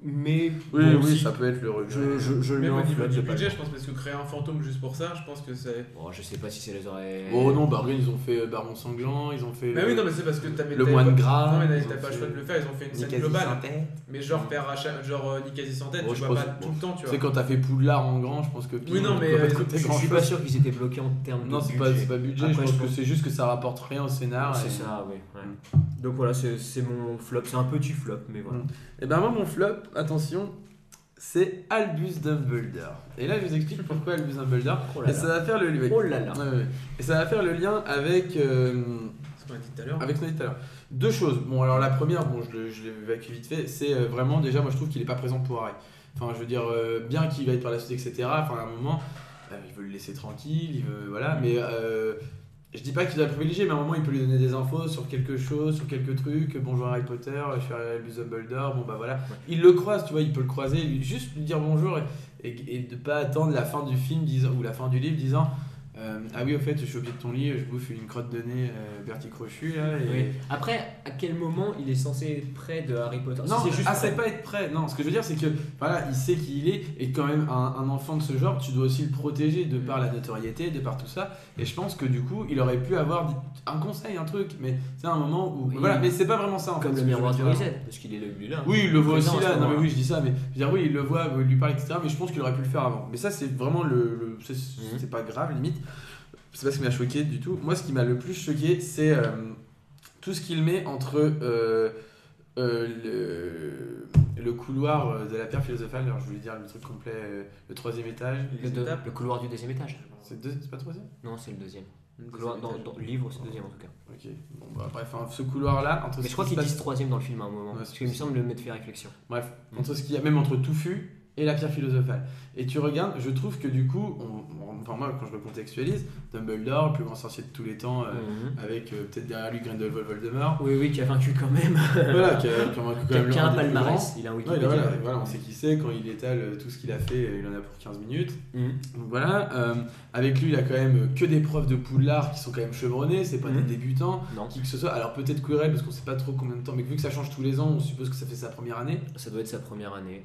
mais Oui, bon, oui, si, ça peut être le regret. je le mets Même en au niveau flop du de budget, pas- je pense, parce que créer un fantôme juste pour ça, je pense que c'est. Bon, je sais pas si c'est les oreilles. Oh non, bah regarde, ils ont fait Baron Sanglant, ils ont fait Mais oui, non, mais c'est parce que t'avais. le moine gras. Non, mais ils t'as ont pas le fait choix de le faire, ils ont fait une scène Nicasie globale. sans tête. Mais genre faire genre Nicasie sans tête, Bon, tu je vois pense- pas tout le temps, tu Tu vois. sais, quand t'as fait Poudlard en grand, je pense que Oui, non, mais, peut pas te coûter Je grand suis pas chose. sûr qu'ils étaient bloqués en termes Non, de c'est budget. pas budget, Après, je pense je que pense- c'est juste que ça rapporte rien au scénar. C'est et- ça, oui. Ouais. Donc voilà, c'est mon flop. C'est un petit flop, mais voilà. Et ben moi, mon flop, attention, c'est Albus Dumbledore. Et là, je vous explique pourquoi Albus Dumbledore. Oh là Et ça là. va faire le lien. Oh là là. Et ça va faire le lien avec. C'est ce qu'on a dit tout à l'heure. Avec ce qu'on a dit tout à l'heure. Deux choses. Bon, alors la première, bon, je l'évacue vite fait, c'est vraiment déjà, moi je trouve qu'il est pas présent pour Harry. Enfin, je veux dire, bien qu'il va être par la suite, etc. Enfin, à un moment, il veut le laisser tranquille, il veut. Voilà, mais. Je dis pas qu'il doit le privilégier, mais à un moment il peut lui donner des infos sur quelque chose, sur quelques trucs. Bonjour Harry Potter, je suis Albus Dumbledore, bon bah voilà. Il le croise, tu vois, il peut le croiser, juste lui dire bonjour et de pas attendre la fin du film ou la fin du livre disant ah oui, au fait, je suis au pied de ton lit, je bouffe une crotte de nez Bertie Crochu là. Et... Oui. Après, à quel moment il est censé être près de Harry Potter? Non, Si c'est juste c'est près. pas être prêt. Non, ce que je veux dire, c'est que voilà, il sait qui il est, et quand même un enfant de ce genre, tu dois aussi le protéger de par la notoriété, de par tout ça. Et je pense que du coup, il aurait pu avoir un conseil, un truc, mais c'est un moment où Oui. voilà, mais c'est pas vraiment ça en Comme fait. le ce que je miroir veux du dire. reset, parce qu'il est là. Oui, il le voit aussi Présent à ce là. Non, mais moment-là. oui, je dis ça, mais je veux dire, oui, il le voit, il lui parle, etc. Mais je pense qu'il aurait pu le faire avant. Mais ça, c'est vraiment c'est pas grave, limite. C'est pas ce qui m'a choqué du tout. Moi, ce qui m'a le plus choqué, c'est tout ce qu'il met entre le couloir de la pierre philosophale. Alors, je voulais dire le truc complet, le troisième étage. Le couloir du deuxième étage. C'est pas troisième? Non, c'est le deuxième. Le couloir, dans le livre, c'est le deuxième en tout cas. Ok. Bon, bah, bref, hein, ce couloir-là, entre Mais ce je crois qui qu'ils se passe- disent troisième dans le film à un moment. Ouais, parce c'est qu'il me possible. semble le mettre fait réflexion. Bref, entre ce qu'il y a, même entre Touffu et la pierre philosophale. Et tu regardes, je trouve que du coup, enfin moi quand je le contextualise, Dumbledore, le plus grand sorcier de tous les temps, avec peut-être derrière lui Grindelwald Voldemort, Oui, qui a vaincu quand même. voilà, qui a quand même Qui a un l'un des plus palmarès. grands. Il a un Ouais, Wikipédia. voilà, on sait qui c'est, quand il étale tout ce qu'il a fait, il en a pour 15 minutes. Mhm. Donc voilà, avec lui il a quand même que des profs de Poudlard qui sont quand même chevronnés, c'est pas des débutants, Non, qui que ce soit. Alors peut-être Quirrell parce qu'on sait pas trop combien de temps, mais vu que ça change tous les ans, on suppose que ça fait sa première année. ça doit être sa première année.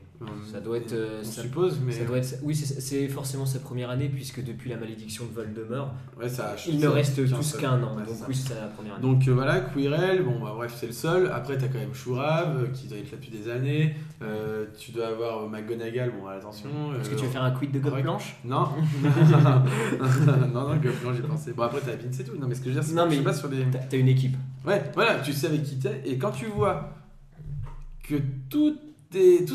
Ça On- doit être, on ça- suppose, mais Ça doit être, oui, c'est forcément sa première année, puisque depuis la malédiction de Voldemort, ouais, ça, il ne reste qu'un tous seul. qu'un an. Ouais, Donc c'est ça. oui, c'est sa première année. Donc voilà, Quirrell, bon bah bref, c'est le seul. Après, t'as quand même Chourave qui doit être là depuis des années. Tu dois avoir McGonagall, bon attention. Est-ce que tu veux faire un quid de gobe ouais. blanche? Non. non, Gueule j'ai pensé. Bon, après, t'as Vince et tout. Non, mais ce que je veux dire, c'est Non, que je mais sais pas sur des. T'as une équipe. Ouais, voilà, tu sais avec qui t'es. Et quand tu vois que tout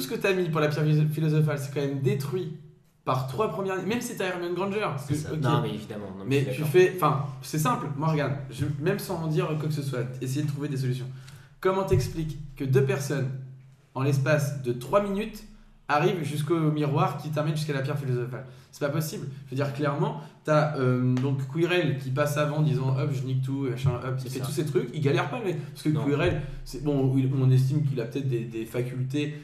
ce que t'as mis pour la pierre philosophale, c'est quand même détruit par 3 premières années, même si t'as Hermione Granger. Parce que, C'est ça. ok, Non, mais évidemment. Non, mais je suis tu d'accord. fais. Enfin, c'est simple. Moi, regarde, même sans en dire quoi que ce soit, essayer de trouver des solutions. Comment t'expliques que 2 personnes, en l'espace de 3 minutes, arrivent jusqu'au miroir qui t'amène jusqu'à la pierre philosophale? C'est pas possible. Je veux dire, clairement, t'as donc Quirrell qui passe avant, disant hop, je nique tout, machin, hop, il C'est fait ça. tous ces trucs, il galère pas, le mec. Parce que Non. Quirrell, c'est bon, on estime qu'il a peut-être des facultés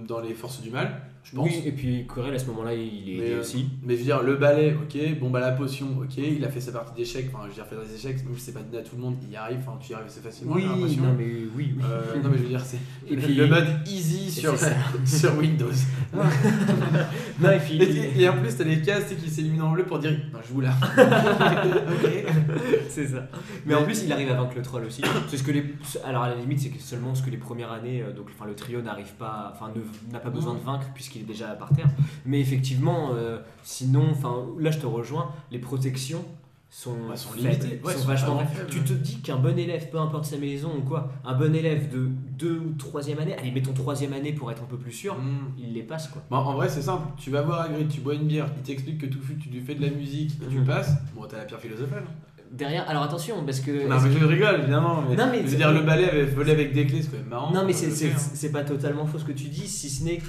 dans les forces du mal, je pense. Oui, et puis Quirrell à ce moment-là, il est Mais, aidé aussi. Mais je veux dire, le balai, ok, bon bah la potion, ok, il a fait sa partie d'échecs, enfin je veux dire, faire des échecs, même si c'est pas donné à tout le monde, il y arrive, enfin tu y arrives assez facilement, j'ai l'impression. non, mais oui. Non mais je veux dire, c'est Et le, puis- le mode easy sur, c'est ça. sur Windows. Non, et puis. Et en plus, t'as les cases tu sais, qui s'éliminent en bleu pour dire non, je joue là. Ok. C'est ça. Mais en plus, il arrive à vaincre le troll aussi. C'est ce que les. Alors à la limite, c'est que seulement ce que les premières années, donc enfin le trio n'arrive pas, enfin n'a pas besoin de vaincre puisqu'il est déjà par terre. Mais effectivement, sinon, enfin là je te rejoins, les protections sont sont faibles, limitées. Ouais, sont sont vachement vraiment faibles. faibles. Tu te dis qu'un bon élève, peu importe sa maison ou quoi, un bon élève de 2 ou 3e année, allez mettons 3e année pour être un peu plus sûr, il les passe quoi. Bon, en vrai, c'est simple. Tu vas voir Hagrid, tu bois une bière, il t'explique que tout fut, tu lui fais de la musique et tu Mhm. passes. Bon, t'as la pierre philosophale. Derrière, alors attention, parce que. Non, mais je rigole, évidemment. Mais, Non, mais je veux c'est- dire, le balai avait volé avec des clés, c'est quand même marrant. Non, mais je sais, hein. c'est pas totalement faux ce que tu dis, si ce n'est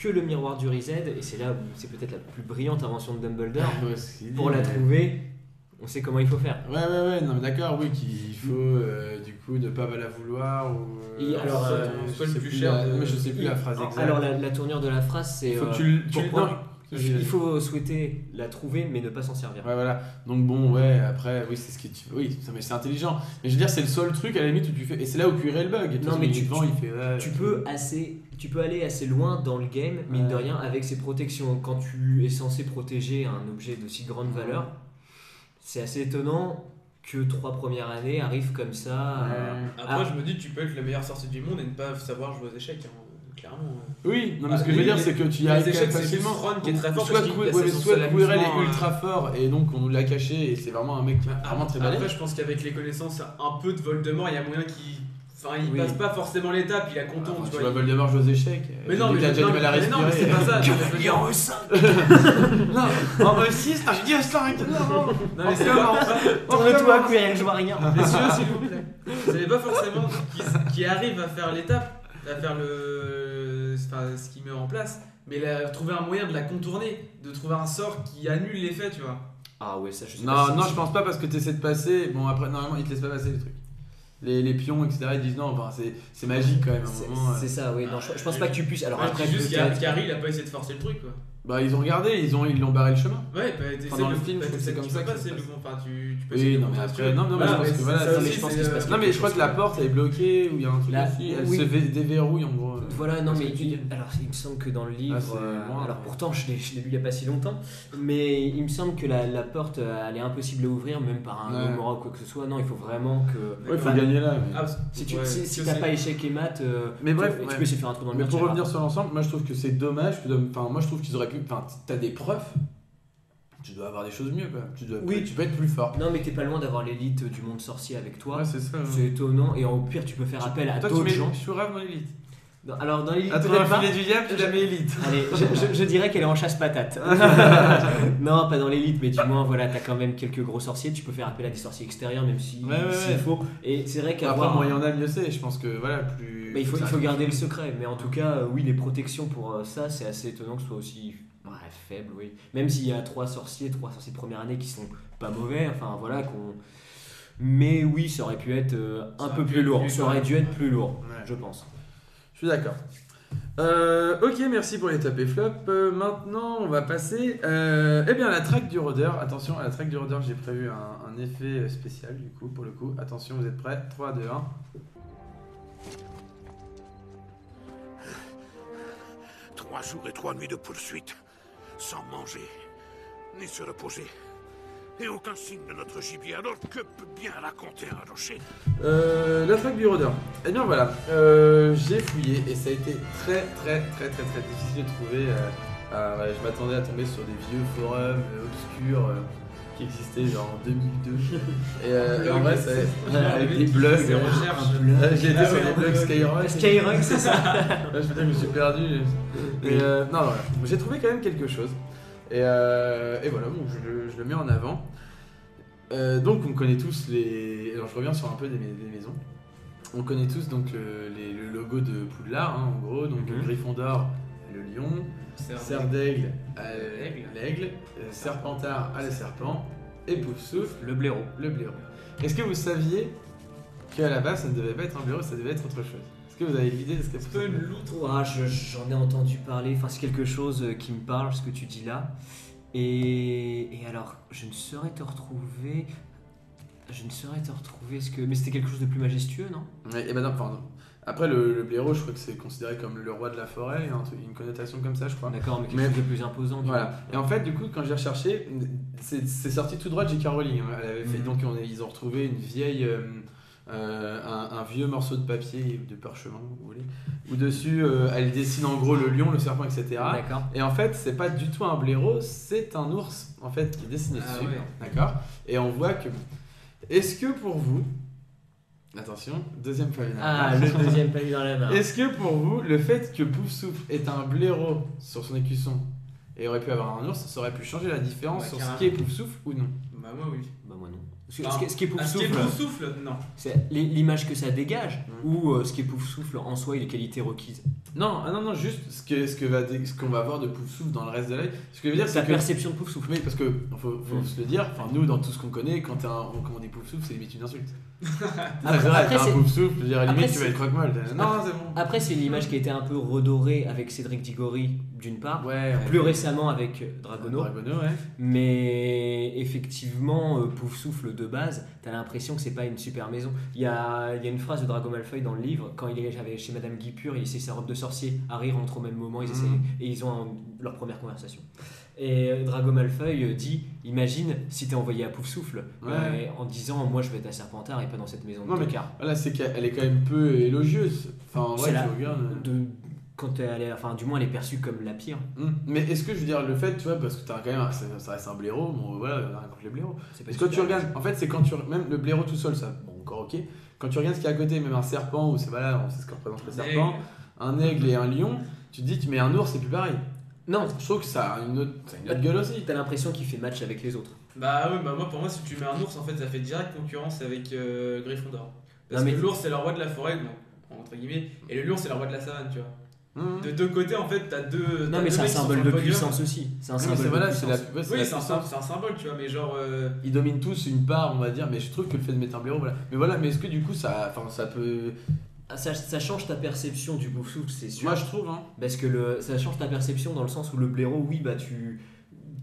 que le miroir du Reset, et c'est là où c'est peut-être la plus brillante invention de Dumbledore. Ouais, ce qu'il dit, Pour la mais- trouver, on sait comment il faut faire. Ouais, non mais d'accord, oui, qu'il faut du coup ne pas la vouloir ou. Et alors, soit le je sais plus plus cher la- de- mais je sais plus la phrase exacte. Alors la tournure de la phrase, c'est il faut que tu pourquoi- non, il faut souhaiter la trouver, mais ne pas s'en servir. Ouais, voilà. Donc bon, ouais, après, oui, c'est ce que tu veux. Oui, mais c'est intelligent. Mais je veux dire, c'est le seul truc à la limite où tu fais. Et c'est là où cuirait le bug. Non, mais il fait. Ouais, Tu peux aller assez loin dans le game, mine de Ouais. rien, avec ces protections. Quand tu es censé protéger un objet de si grande valeur, c'est assez étonnant que 3 premières années arrivent comme ça. Après, je me dis, tu peux être le meilleur sorcier du monde et ne pas savoir jouer aux échecs, clairement. Oui, non, mais ce que je veux dire, c'est que tu y les arrives échecs, quand même c'est facilement. Ron qui est très fort Soit parce qu'il place son seul Quirrell amusement, est ultra fort et donc on nous l'a caché et c'est vraiment un mec vraiment très balèze. Après, je pense qu'avec les connaissances un peu de Voldemort, il y a moyen qu'il. Enfin, il Oui. passe pas forcément l'étape, il a content, Enfin, tu tu vois. vois Voldemort jouer aux échecs. Mais non, mais il a déjà du mal à respirer. non, mais c'est pas ça. tu vois, je veux dire. en E5. Non, en E6, j'ai dit E5. Non, Non, mais c'est pas. Tourne-toi, Quirrell, je vois rien. Messieurs, s'il vous plaît. Vous savez pas forcément qui arrive à faire l'étape, à faire ce qu'il met en place, mais trouver un moyen de la contourner, de trouver un sort qui annule l'effet, tu vois. Ah ouais, ça je sais pas. Non, je pense pas parce que tu essaies de passer. Bon, après, normalement, ils te laissent pas passer les trucs. Les pions, etc., ils disent non, enfin, c'est magique quand même à un moment. C'est ça, oui. Non, je pense pas que tu puisses. Alors Ouais, après, je dis juste peut-être. qu'Harry, il a pas essayé de forcer le truc, quoi. Bah, ils ont regardé, ils l'ont barré le chemin. Ouais, Pendant le film, je crois que c'est comme ça Tu peux que ça pas, se c'est le passe. bon. Enfin, tu peux Oui, essayer de non, mais comprendre, après, si tu veux. non, mais je pense que voilà, ça, ça, mais mais je pense qu'il se passe Non, mais je crois que la porte elle est bloquée ou il y a un truc Là, aussi, elle oui. se déverrouille en gros. Voilà, non, Parce mais que tu dis. alors il me semble que dans le livre, c'est loin, alors ouais. pourtant je l'ai lu il y a pas si longtemps, mais il me semble que la porte elle est impossible à ouvrir même par un Ouais. Gomorrah ou quoi que ce soit. Non, il faut vraiment que. Ouais, il faut Enfin, gagner là. Mais, Ah, Si tu ouais, si que t'as c'est- pas échec et maths, Mais bref, tu ouais. peux essayer de faire un trou dans le mais mur. pour tu revenir verras. sur l'ensemble, moi je trouve que c'est dommage. Enfin, moi je trouve qu'ils auraient pu. Enfin, t'as des preuves. Tu dois avoir des choses mieux quoi. Oui. Tu peux être plus fort. Non, mais t'es pas loin d'avoir l'élite du monde sorcier avec toi. Ouais, c'est ça. C'est étonnant, et au pire tu peux faire appel à Toi, tu d'autres mets gens. Chourave dans l'élite. Alors dans l'élite, Attends, peut-être pas. filet du diable, tu la mets élite. Allez, je dirais qu'elle est en chasse patate. Non, pas dans l'élite, mais du moins, voilà, t'as quand même quelques gros sorciers. Tu peux faire appel à des sorciers extérieurs, même si Ouais. s'il faut. Et c'est vrai Après, qu'avoir. moins il y en a, mieux c'est. Je pense que voilà, plus. Bah, il faut garder le secret. Mais en tout cas, oui, les protections pour ça, c'est assez étonnant que ce soit aussi faible, oui. Même s'il y a 3 sorciers de première année qui sont pas mauvais, enfin voilà, Mais oui, ça aurait pu être un peu plus lourd. Ça aurait dû être plus lourd, Ouais. je pense. Je suis d'accord. Ok, merci pour les top et flop. Maintenant, on va passer à la track du rôdeur. Attention, à la track du rôdeur, j'ai prévu un effet spécial du coup, pour le coup. Attention, vous êtes prêts? 3, 2, 1. 3 jours et 3 nuits de poursuite, sans manger, ni se reposer. Et aucun signe de notre gibier, alors que peut bien raconter un rocher? La track du rôdeur. Eh bien voilà, j'ai fouillé et ça a été très difficile de trouver. Je m'attendais à tomber sur des vieux forums obscurs qui existaient genre en 2002. Et en vrai, avec des blogs. Des recherches. J'ai été sur des blogs Skyrock. Skyrock, c'est ça. Là, je veux dire que je me suis perdu. Mais non, voilà. J'ai trouvé quand même quelque chose. Et voilà, donc je le mets en avant. Donc on connaît tous les. Alors je reviens sur un peu des maisons. On connaît tous donc le logo de Poudlard, hein, en gros. Donc Gryffondor, le lion. Cerf d'aigle, l'aigle. Serpentard, le serpent. Et Poufsouffle, Le blaireau. le blaireau. Est-ce que vous saviez qu'à la base ça ne devait pas être un blaireau, ça devait être autre chose? Est-ce que vous avez l'idée de ce qu'est-ce que peu c'est? une loutre. Ah, j'en ai entendu parler, enfin c'est quelque chose qui me parle, ce que tu dis là. Et alors, je ne saurais te retrouver. Mais c'était quelque chose de plus majestueux, non? Ouais, et ben non, enfin, non. Après le blaireau, je crois que c'est considéré comme le roi de la forêt, il y a une connotation comme ça, je crois. D'accord, mais quelque Mais- chose de plus imposant. Voilà. Et en fait, du coup, quand j'ai recherché, c'est sorti tout droit de J.K. Rowling. Hein. Elle avait fait, Mhm. donc ils ont retrouvé une vieille, un vieux morceau de papier, de parchemin, vous voulez, où dessus elle dessine en gros le lion, le serpent, etc. D'accord. Et en fait, c'est pas du tout un blaireau, c'est un ours en fait qui est dessiné Ah dessus. ouais. D'accord. Et on voit que. Est-ce que pour vous, attention, deuxième pavé. Ah, le deuxième pavé dans la main. Est-ce que pour vous, le fait que Poufsouffle ait un blaireau sur son écusson et aurait pu avoir un ours, ça aurait pu changer la différence Ouais, sur carrément. ce qui est Poufsouffle ou non? Bah, moi, oui. Bah moi non. Ce qui est Ah, ce qui est Poufsouffle, Poufsouffle, non. c'est l'image que ça dégage, ou ce qui est Poufsouffle en soi et les qualités requises. Non, juste ce qu'on va voir de Poufsouffle dans le reste de la vie. Ce que je veux dire, Ta c'est que. perception de Poufsouffle. Oui, parce que faut se le dire, enfin nous dans tout ce qu'on connaît, quand on dit Poufsouffle, c'est limite une insulte. Après, c'est vrai, après, t'as un c'est- Poufsouffle, je veux dire, après, limite tu vas c'est- être croque-molle. Non, c'est bon. Après, c'est une image qui a été un peu redorée avec Cédric Diggory, d'une part, Ouais, plus récemment avec Dragono. Dragono, ouais. Mais effectivement, Poufsouffle de base, t'as l'impression que c'est pas une super maison. Il y a une phrase de Drago Malfoy dans le livre, quand il est chez Madame Guipure, il essaie sa robe de sorcier, Harry rentre au même moment, et ils ont leur première conversation. Et Drago Malfoy dit, imagine si t'es envoyé à Poufsouffle, en disant, moi je vais être à Serpentard et pas dans cette maison Non, de mais tocard. Voilà, c'est qu'elle est quand même peu élogieuse. Enfin, C'est ouais, la- tu regardes. Quand elle est, enfin, du moins elle est perçue comme la pire. Mais est-ce que je veux dire le fait, tu vois, parce que t'as quand même, ça reste un blaireau, bon voilà, rien contre les blaireaux. C'est pas Parce que quand tu super. regardes, en fait, c'est quand tu. Même le blaireau tout seul, ça, bon, encore ok. Quand tu regardes ce qu'il y a à côté, même un serpent, ou c'est voilà, on sait ce que représente le serpent, un aigle et un lion, tu te dis, mais un ours, c'est plus pareil. Non, Je trouve que ça a une autre gueule aussi. t'as l'impression qu'il fait match avec les autres. Bah ouais, bah moi pour moi si tu mets un ours en fait ça fait direct concurrence avec Gryffondor. Parce Non, mais- que l'ours c'est le roi de la forêt, bon, entre guillemets, et le lion c'est le roi de la savane, tu vois. Mmh. De deux côtés en fait t'as deux. Non, t'as mais deux c'est un mecs qui sont symbole sur de le podium. puissance aussi. C'est un Oui, symbole c'est de voilà, puissance. ouais, Oui, la c'est puissance. un symbole, tu vois, mais genre. Ils dominent tous une part, on va dire, mais je trouve que le fait de mettre un blaireau, voilà. Mais voilà, mais est-ce que du coup, ça peut. Ah, ça change ta perception du Poufsouffle, c'est sûr. Moi, je trouve, hein. Parce que ça change ta perception dans le sens où le blaireau, oui, bah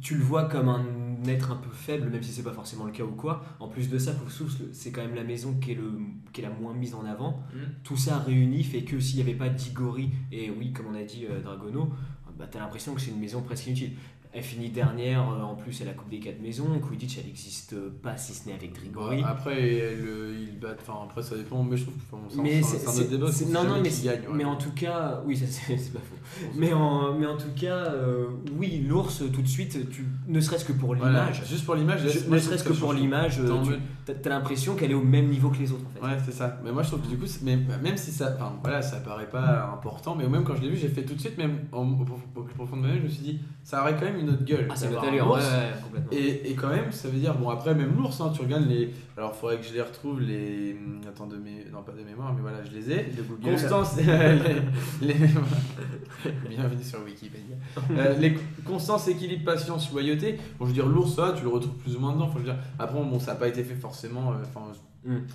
tu le vois comme un être un peu faible, même si c'est pas forcément le cas ou quoi. En plus de ça, Poufsouffle, c'est quand même la maison qui est la moins mise en avant. Tout ça réuni fait que s'il n'y avait pas Diggory et oui, comme on a dit, Dragono, bah t'as l'impression que c'est une maison presque inutile. Elle finit dernière en plus à la Coupe des 4 maisons. Quidditch elle n'existe pas si ce n'est avec Grigori. Après, ils battent. Enfin, après, ça dépend, mais je trouve que Mais c'est un autre débat. non, mais, gagne. mais en tout cas, oui, ça c'est pas faux. Mais en tout cas, oui, l'ours, tout de suite, ne serait-ce que pour Voilà, l'image, juste pour l'image, ne serait-ce que pour l'image, T'es en mode- t'as l'impression qu'elle est au même niveau que les autres en fait. Ouais, c'est ça. Mais moi, je trouve que du coup, mais même si ça. Enfin, voilà, ça paraît pas important, mais même quand je l'ai vu, j'ai fait tout de suite, même au plus profond de moi-même, je me suis dit, ça aurait quand même une autre gueule. Ah, c'est d'avoir notre un allure, ouais, ours. complètement. Et quand même, ça veut dire, bon, après, même l'ours, hein, tu regardes les. Alors, faudrait que je les retrouve, les. Attends, non, pas de mémoire, mais voilà, je les ai. De Google. Constance. Bienvenue sur Wikipédia. Les constance, équilibre, patience, loyauté. Bon, je veux dire, l'ours, ça, tu le retrouves plus ou moins dedans. Faut le dire. Après, bon, ça n'a pas été fait forcément.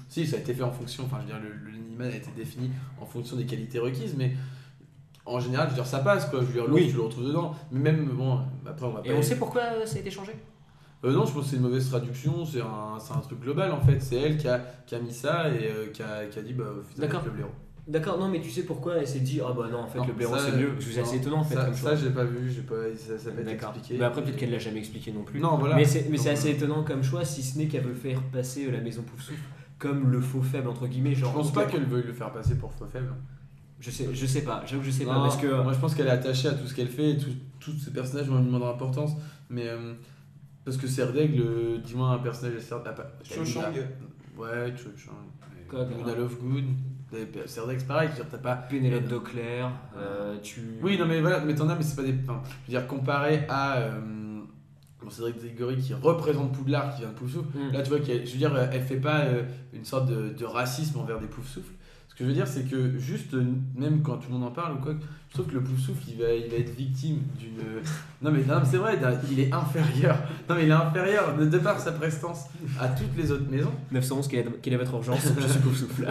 Si, ça a été fait en fonction. Enfin, je veux dire, l'animal a été défini en fonction des qualités requises, mais. En général, je veux dire, ça passe quoi. Je veux dire, l'ours, Oui. tu le retrouves dedans. Mais même, bon, après, on va pas. Et on sait pourquoi ça a été changé? Non, je pense que c'est une mauvaise traduction, c'est un truc global en fait. C'est elle qui a mis ça et qui a dit bah, D'accord. le blaireau. D'accord, non, mais tu sais pourquoi elle s'est dit ah bah non, en fait Non, le blaireau ça, c'est mieux. Je vous assez étonnant en fait. Ça, comme choix. j'ai pas vu, ça n'a pas été D'accord. expliqué. Mais après, peut-être qu'elle l'a jamais expliqué non plus. Non, voilà. Mais c'est Donc, assez étonnant comme choix, si ce n'est qu'elle veut faire passer la maison Poufsouffle comme le faux faible entre guillemets. Genre, Je pense pas qu'elle veuille le faire passer pour faux faible. Je sais pas, j'avoue que je sais pas Non, parce que. moi je pense qu'elle est attachée à tout ce qu'elle fait et tous ces personnages ont une moindre importance. Mais parce que Serdaigle, dis-moi un personnage de Serdaigle. Cho-Chang. Ouais, Cho-Chang. Quoi, Luna Lovegood. Serdaigle, c'est pareil, je veux dire, t'as pas. Pénélope Dauclair, tu. Oui, non, mais voilà, mais t'en as, mais c'est pas des. Enfin, je veux dire, comparé à. Cédric Diggory qui représente Poudlard, qui vient de Poufsouffle, là tu vois qu'elle, je veux dire, elle fait pas une sorte de racisme envers des Poufsouffles. Ce que je veux dire, c'est que juste, même quand tout le monde en parle ou quoi, je trouve que le Poufsouffle, il va être victime d'une. Non, mais c'est vrai, il est inférieur. Non, mais il est inférieur de par sa prestance à toutes les autres maisons. 911, quelle est votre urgence? Je suis Poufsouffle.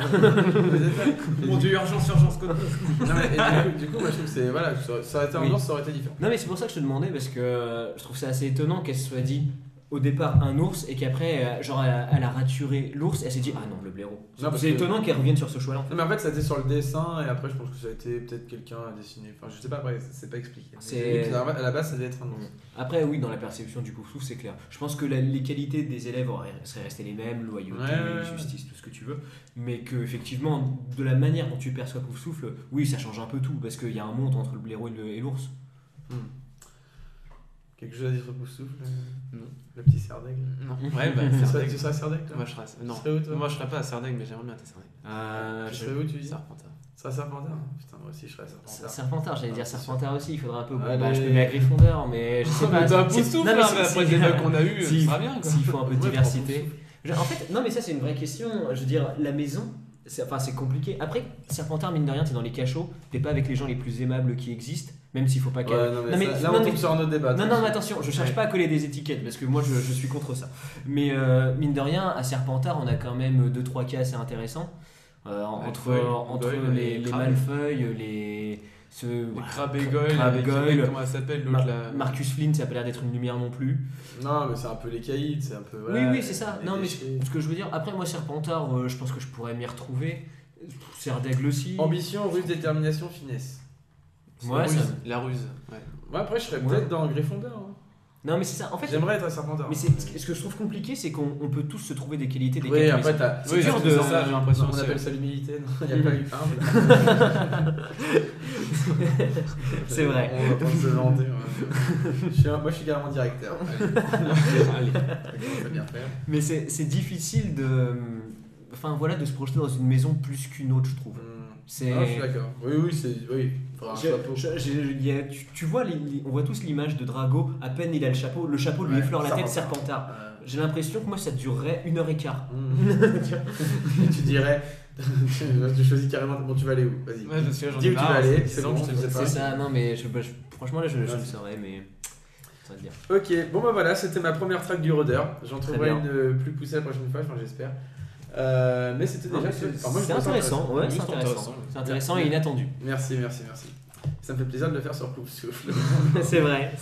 Mon dieu, urgence, quoi. Non, mais, et du coup, moi je trouve que c'est. Voilà, ça aurait été Oui. ambiance, ça aurait été différent. Non mais c'est pour ça que je te demandais parce que je trouve ça assez étonnant qu'elle se soit dit au départ un ours et qu'après genre elle a raturé l'ours et elle s'est dit ah non le blaireau. Non, parce C'est que- étonnant qu'elle revienne sur ce choix là en fait. Non, mais en fait, ça a été sur le dessin, et après, je pense que ça a été peut-être quelqu'un à dessiner. Enfin, je sais pas, après, c'est pas expliqué. Mais C'est- j'ai vu que à la base, ça devait être un ours. Après oui dans la perception du Poufsouffle c'est clair. Je pense que les qualités des élèves seraient restées les mêmes, loyauté, Ouais. justice, tout ce que tu veux, mais que effectivement de la manière dont tu perçois Poufsouffle, oui ça change un peu tout parce qu'il y a un monde entre le blaireau et l'ours. Quelque chose à dire sur Poufsouffle Non. Le petit Serdaigle. Non. Ouais, bah, Tu Serdaigle. seras Serdaigle, toi Moi, je serais. Non. Tu serais où, toi Moi, je serais pas à Serdaigle, mais j'aimerais bien être à Serdaigle. Tu serais où, tu dis Serpentard. Tu seras Serpentard Putain, moi aussi, je serais Serpentard. Serpentard, j'allais Ah, dire c'est Serpentard aussi, il faudrait un peu. Bon, Allez. bah, je me mets à Gryffondor, mais je sais pas. T'as un c'est- Poufsouffle, non, mais là, si- mais après si- le débat qu'on a eu, si- ça sera bien, quoi. S'il faut un peu de Ouais, diversité. En fait, non, mais ça, c'est une vraie question. Je veux dire, la maison, c'est compliqué. Après, Serpentard, mine de rien, t'es dans les cachots, t'es pas avec les gens les plus aimables qui existent, même s'il faut pas qu'elle. Ouais, non, mais là, on tombe sur un autre débat. Non, mais attention, je cherche pas à coller des étiquettes parce que moi je suis contre ça. Mais mine de rien, à Serpentard, on a quand même 2-3 cas assez intéressants. Entre les Malfeuilles, les Crabbe et Goyle, comment elle s'appelle l'autre là Marcus Flint, ça a pas l'air d'être une lumière non plus. Non, mais c'est un peu les caïds, c'est un peu. Voilà, oui, c'est ça. Non, mais ce que je veux dire, après moi, Serpentard, je pense que je pourrais m'y retrouver. Serre d'Aigle aussi. Ambition, ruse, détermination, finesse. Ouais, la ruse. Ouais, après, je serais peut-être dans Gryffondor. Hein. Non, mais c'est ça. En fait, j'aimerais être à Serpentard. Mais ce que je trouve compliqué, c'est qu'on peut tous se trouver des qualités, des qualités. Oui, après, c'est dur de. Ça, j'ai l'impression. On appelle ça l'humilité. Il n'y a pas eu humble. C'est vrai. On va pas se vanter. Moi, je suis carrément directeur. Allez. Ça va bien faire. Mais c'est difficile de. Enfin, voilà, de se projeter dans une maison plus qu'une autre, je trouve. Je suis d'accord. Oui, c'est. Oui. Tu vois, on voit tous l'image de Drago, à peine il a le chapeau lui effleure la tête, Serpentard. J'ai l'impression que moi ça durerait 1h15. Tu dirais, tu choisis carrément, bon tu vas aller où? Vas-y. Ouais, parce que j'en dis où tu vas aller, c'est bon, c'est ça, non mais franchement là je le saurais, mais ça va te dire. Ok, bon bah voilà, c'était ma première track du rôdeur. J'en trouverai une plus poussée la prochaine fois, j'espère. Mais c'était déjà. C'est intéressant, ouais, c'est intéressant et inattendu. Merci. Ça me fait plaisir de le faire sur Plouf Souffle. c'est vrai.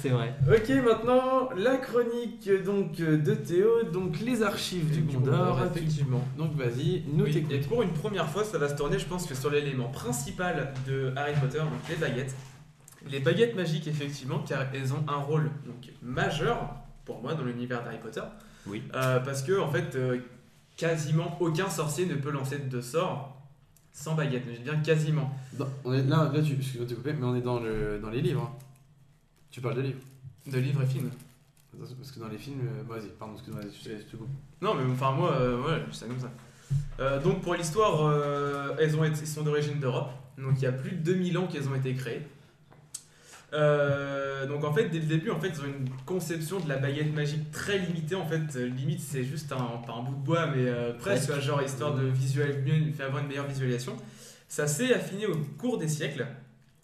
Ok, maintenant la chronique donc de Théo, donc les archives du Gondor. Effectivement. Donc vas-y, nous t'écoutons. Et pour une première fois, ça va se tourner, je pense que sur l'élément principal de Harry Potter, donc les baguettes. Les baguettes magiques, effectivement, car elles ont un rôle donc majeur pour moi dans l'univers d'Harry Potter. Oui. Parce que en fait, quasiment aucun sorcier ne peut lancer de sort sans baguette, mais je veux dire quasiment. On est là, excuse-moi de te couper, mais on est dans les livres. Tu parles de livres. De livres et films. Parce que dans les films, vas-y, pardon, excuse-moi, je te coupe. Non, mais enfin moi, ouais, je sais comme ça. Donc pour l'histoire, elles sont d'origine d'Europe, donc il y a plus de 2000 ans qu'elles ont été créées. Donc en fait dès le début en fait ils ont une conception de la baguette magique très limitée en fait, limite c'est juste pas un bout de bois mais presque genre histoire de faire avoir une meilleure visualisation. Ça s'est affiné au cours des siècles,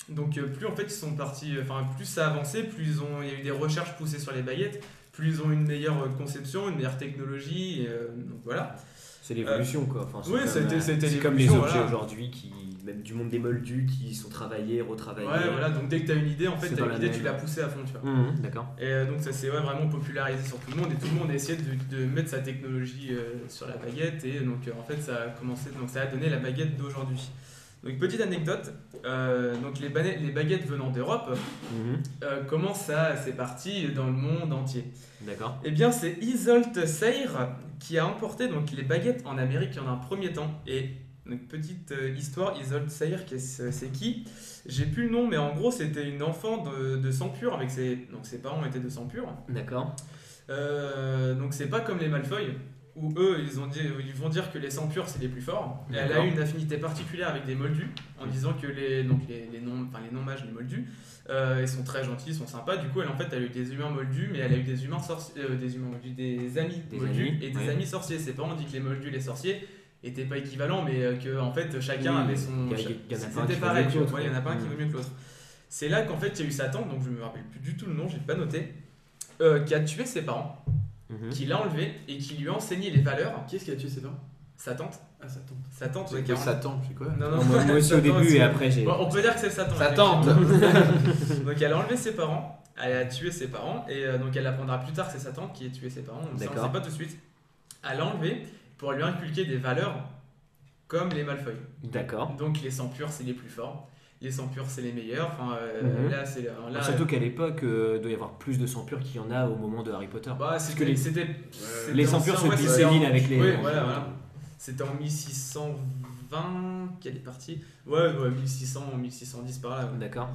donc plus en fait ils sont partis, plus ça a avancé, plus il y a eu des recherches poussées sur les baguettes, plus ils ont une meilleure conception, une meilleure technologie, donc voilà. C'est l'évolution quoi. Oui, c'était comme les objets aujourd'hui même du monde des moldus qui sont travaillés, retravaillés. Ouais, voilà, donc dès que tu as une idée, en fait, tu l'as poussée à fond, tu vois. D'accord. Et donc ça s'est vraiment popularisé sur tout le monde et tout le monde a essayé de mettre sa technologie sur la baguette et donc en fait ça a commencé, donc ça a donné la baguette d'aujourd'hui. Donc petite anecdote, donc les baguettes venant d'Europe, comment ça c'est parti dans le monde entier. D'accord. Eh bien c'est Isolde Sayre qui a emporté donc les baguettes en Amérique en un premier temps. Et donc petite histoire, Isolde Sayre c'est qui? J'ai plus le nom mais en gros c'était une enfant de sang pur avec donc ses parents étaient de sang pur. D'accord. Donc c'est pas comme les Malfoy où eux ils vont dire que les sangs purs c'est les plus forts. Et elle a eu une affinité particulière avec des moldus en disant que les non-mages, les moldus, ils sont très gentils, ils sont sympas. Du coup elle a eu des humains moldus, mais elle a eu des humains sorciers, des amis moldus et des amis sorciers. Ses parents ont dit que les moldus, les sorciers étaient pas équivalents, mais que en fait chacun avait son. C'était pareil, il y en a pas un qui vaut mieux que l'autre. C'est là qu'en fait il y a eu sa tante, donc je me rappelle plus du tout le nom, j'ai pas noté, qui a tué ses parents. Qui l'a enlevé et qui lui a enseigné les valeurs. Qui est-ce qui a tué ses parents? Sa tante. Ah, sa tante. Sa tante, c'est quoi? Sa tante, c'est quoi? Non, moi aussi au début et après j'ai. Bon, on peut dire que c'est sa tante. Sa tante. Donc elle a enlevé ses parents, elle a tué ses parents et donc elle apprendra plus tard que c'est sa tante qui a tué ses parents. Donc ça, on ne sait pas tout de suite. Elle l'a enlevé pour lui inculquer des valeurs comme les Malfoy. D'accord. Donc les sangs purs, c'est les plus forts. Les sangs purs, c'est les meilleurs. Là, surtout qu'à l'époque, il doit y avoir plus de sangs purs qu'il y en a au moment de Harry Potter. Parce que les sangs purs se disséminent avec les. Oui, voilà. C'était en 1620 qu'elle est partie. Ouais, 1600, 1610 par là. Ouais. D'accord.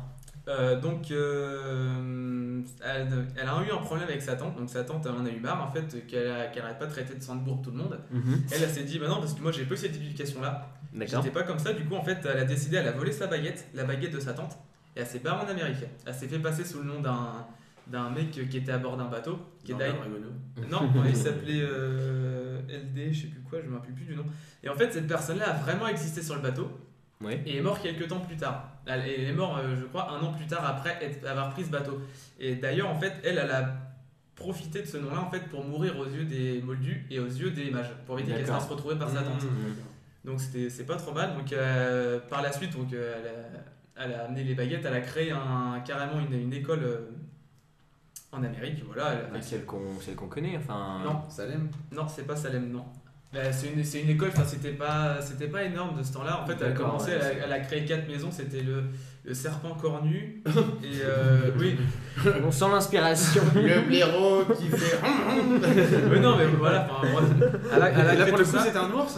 Donc, elle a eu un problème avec sa tante. Donc, sa tante en a eu marre, en fait, qu'elle arrête pas de traiter de Sandbourg tout le monde. Elle s'est dit, bah non, parce que moi j'ai pas eu cette éducation-là. J'étais pas comme ça. Du coup, en fait, elle a volé sa baguette, la baguette de sa tante, et elle s'est barrée en Amérique. Elle s'est fait passer sous le nom d'un mec qui était à bord d'un bateau. Non, il s'appelait LD, je sais plus quoi, je me rappelle plus du nom. Et en fait, cette personne-là a vraiment existé sur le bateau Ouais. et est morte quelques temps plus tard. Elle est morte, je crois, 1 an plus tard après avoir pris ce bateau. Et d'ailleurs, en fait, elle a profité de ce nom-là en fait pour mourir aux yeux des Moldus et aux yeux des mages, pour éviter qu'elle se fasse retrouver par sa tante. Donc c'est pas trop mal. Donc par la suite, donc, elle a amené les baguettes, elle a créé carrément une école en Amérique. Voilà, Celle qu'on connaît, enfin. Non, Salem. non, c'est pas Salem, non. C'est une école, enfin c'était pas énorme de ce temps-là. En fait, elle a D'accord, commencé, ouais, elle a créé 4 maisons. C'était le serpent cornu et oui. On sent l'inspiration. Le blaireau qui fait. Mais non, mais voilà. Elle a Là créé pour le tout coup ça. c'était un ours.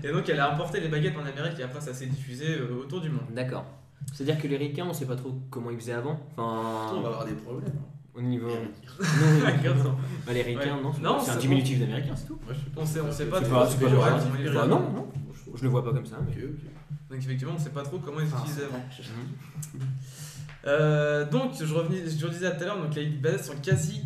Et donc elle a importé les baguettes en Amérique et après ça s'est diffusé autour du monde. D'accord. C'est-à-dire que les ricains, on sait pas trop comment ils faisaient avant. Enfin, On va avoir des problèmes. au niveau. Grave, ça. Bah, les ricains, Ouais. non, Non, c'est un c'est diminutif d'américain, c'est tout. Moi, je sais pas. On sait pas C'est trop pas, ce c'est que pas j'aurais grave. comment ils Bah, faisaient. non, je le vois pas comme ça. Mais... Ok. Donc effectivement on sait pas trop comment ils Ah, utilisaient avant. Mhm. Donc je disais tout à l'heure, donc les baguettes sont quasi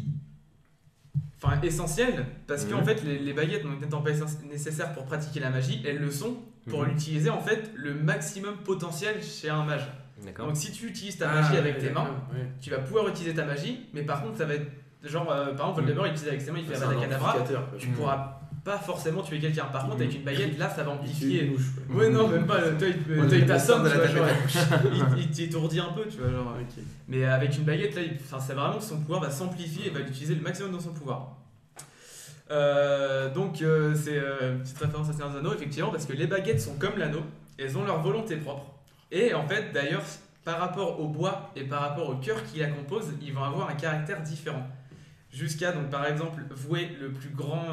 essentielles parce que en fait les baguettes n'étant pas nécessaires pour pratiquer la magie, elles le sont pour l'utiliser en fait le maximum potentiel chez un mage. D'accord. Donc si tu utilises ta magie avec tes mains, Ouais. tu vas pouvoir utiliser ta magie, mais par contre ça va être genre par exemple Voldemort il utilise avec ses mains, il fait C'est Avada un Kedavra, amplificateur, quoi. tu pourras pas forcément tuer quelqu'un. Par contre avec une baguette là ça va Il tue une amplifier. mouche, quoi. Ouais non même pas, toi Ouais, il t'assomme, de tu la vois, taper genre, il t'étourdit un peu, tu vois genre. Ok. Mais avec une baguette là, c'est vraiment que son pouvoir va s'amplifier et va l'utiliser le maximum dans son pouvoir. C'est une petite référence à Seigneur des Anneaux effectivement parce que les baguettes sont comme l'anneau, elles ont leur volonté propre. Et en fait d'ailleurs par rapport au bois et par rapport au cœur qui la compose, ils vont avoir un caractère différent. Jusqu'à donc par exemple vouer le plus grand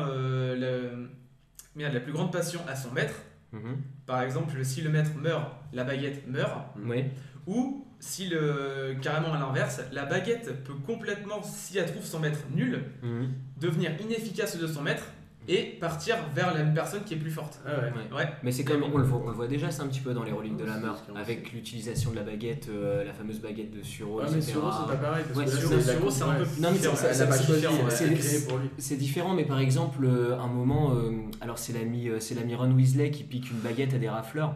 la plus grande passion à son maître. Mhm. Par exemple, si le maître meurt, la baguette meurt. Oui. Ou si carrément à l'inverse, la baguette peut complètement, si elle trouve son maître nul, Mhm. devenir inefficace de son maître et partir vers la personne qui est plus forte. Ah ouais. Ouais. Ouais. Mais c'est comme on le voit déjà, c'est un petit peu dans les reliques de la Ouais, mort, c'est avec l'utilisation de la baguette, la fameuse baguette de Suro, Ouais, mais etc. Suro c'est pas pareil. Parce Ouais, que là, Suro, c'est la Suro, c'est un peu ouais. plus Non, mais différent. c'est- Elle a pas c'est choisi, différent, elle a c'est- créé pour lui. C'est différent, mais par exemple, un moment, alors c'est l'ami Ron Weasley qui pique une baguette à des rafleurs,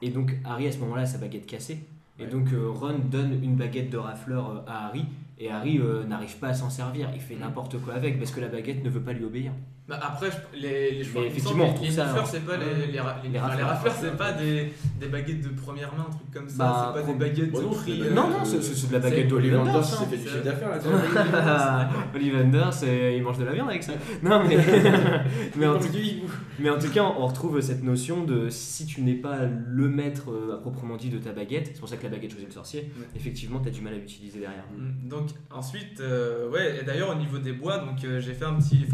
et donc Harry à ce moment-là a sa baguette cassée, et Ouais. donc Ron donne une baguette de rafleur à Harry, et Harry n'arrive pas à s'en servir, il fait n'importe quoi avec parce que la baguette ne veut pas lui obéir. Bah, après, les Mais effectivement, on retrouve les ça, nifleurs, hein. c'est pas les rafleurs. rafleurs, c'est pas des baguettes de première main, un truc comme ça. Bah, c'est pas des baguettes bon, non, prix. c'est des Non, non, c'est de la baguette c'est- d'Ollivander. Ollivander ça, s'est hein. fait du chiffre d'affaires là. Ollivander, il mange de la viande avec ça. Non, mais, mais, en tout, Comme du hibou. mais en tout cas, on retrouve cette notion de si tu n'es pas le maître à proprement dit de ta baguette, c'est pour ça que la baguette choisit le sorcier, Ouais. effectivement, tu as du mal à l'utiliser derrière. Donc ensuite, ouais, et d'ailleurs au niveau des bois, donc j'ai fait un petit,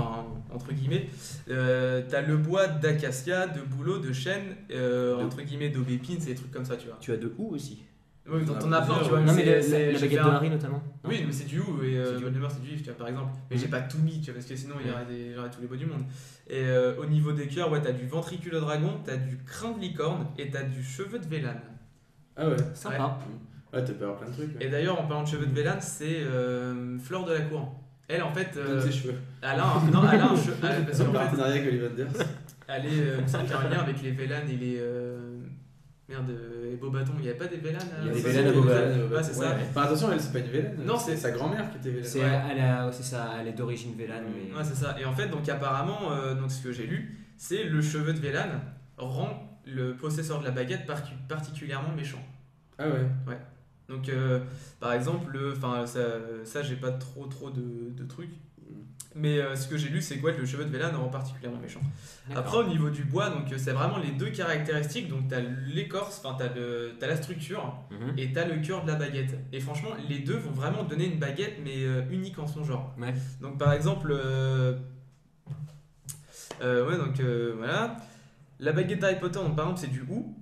entre guillemets, t'as le bois d'acacia, de bouleau, de chêne, entre guillemets d'aubépine, c'est des trucs comme ça, tu vois. Tu as de où aussi. Oui, t'en as plein, tu vois. Non, mais c'est- la j'ai baguette fait de un- Harry notamment. Non Oui, mais c'est du hou et C'est du hou. Voldemort c'est du if, tu vois, par exemple. Mais j'ai pas tout mis, tu vois, parce que sinon il y aurait tous les bois du monde. Et au niveau des cœurs, ouais, t'as du ventricule de dragon, t'as du crin de licorne et t'as du cheveu de vélane. Ah ouais. Sympa. Ouais, t'as pu avoir plein de trucs. Et d'ailleurs, en parlant de cheveux de vélane, c'est Fleur de la Cour. Elle, en fait, Donne ses cheveux. elle a un cheveu. Parce En qu'en fait, partenariat avec Ollivander. elle est, il me semble qu'il y a un lien avec les vélanes et les. Merde, et Beaubaton. Il n'y avait pas des vélanes Il y a des ça, vélanes à c'est- Beaubaton. Ouais, c'est ça. Enfin, attention, elle c'est pas une Vélène. Non, c'est- sa grand-mère qui était Vélène. C'est Ouais. c'est ça, elle est d'origine vélane. Mais... Ouais, c'est ça. Et en fait, donc apparemment, donc ce que j'ai lu, c'est le cheveu de vélane rend le possesseur de la baguette particulièrement méchant. Ah ouais. Donc, par exemple, ça j'ai pas trop de trucs. Mais ce que j'ai lu, c'est quoi que le cheveu de vélane rend particulièrement méchant. D'accord. Après, au niveau du bois, donc c'est vraiment les deux caractéristiques. Donc, t'as l'écorce, t'as la structure Mhm. et t'as le cœur de la baguette. Et franchement, les deux vont vraiment donner une baguette, mais unique en son genre. Ouais. Donc, par exemple, voilà. La baguette d'Harry Potter, donc, par exemple, c'est du hou.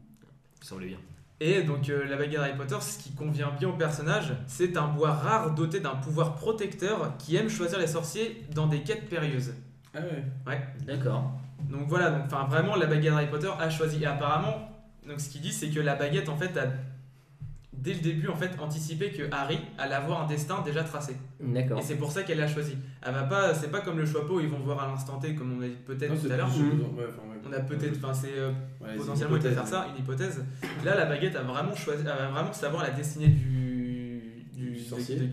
Ça semblait bien. Et donc la baguette d'Harry Potter, ce qui convient bien au personnage, c'est un bois rare doté d'un pouvoir protecteur qui aime choisir les sorciers dans des quêtes périlleuses. Ah ouais. D'accord. Donc voilà, donc, vraiment la baguette d'Harry Potter a choisi. Et apparemment, donc, ce qu'il dit, c'est que la baguette en fait a dès le début en fait anticipé que Harry allait avoir un destin déjà tracé. D'accord. Et c'est pour ça qu'elle l'a choisi. Elle va pas, c'est pas comme le Choixpeau où ils vont voir à l'instant T comme on a dit peut-être Non, tout c'est à l'heure. plus- Mhm. ouais, enfin, ouais. On a peut-être, enfin c'est Ouais, c'est potentiellement une il peut hypothèse, faire ça, une hypothèse. Là la baguette a vraiment choisi, elle va vraiment savoir la destinée du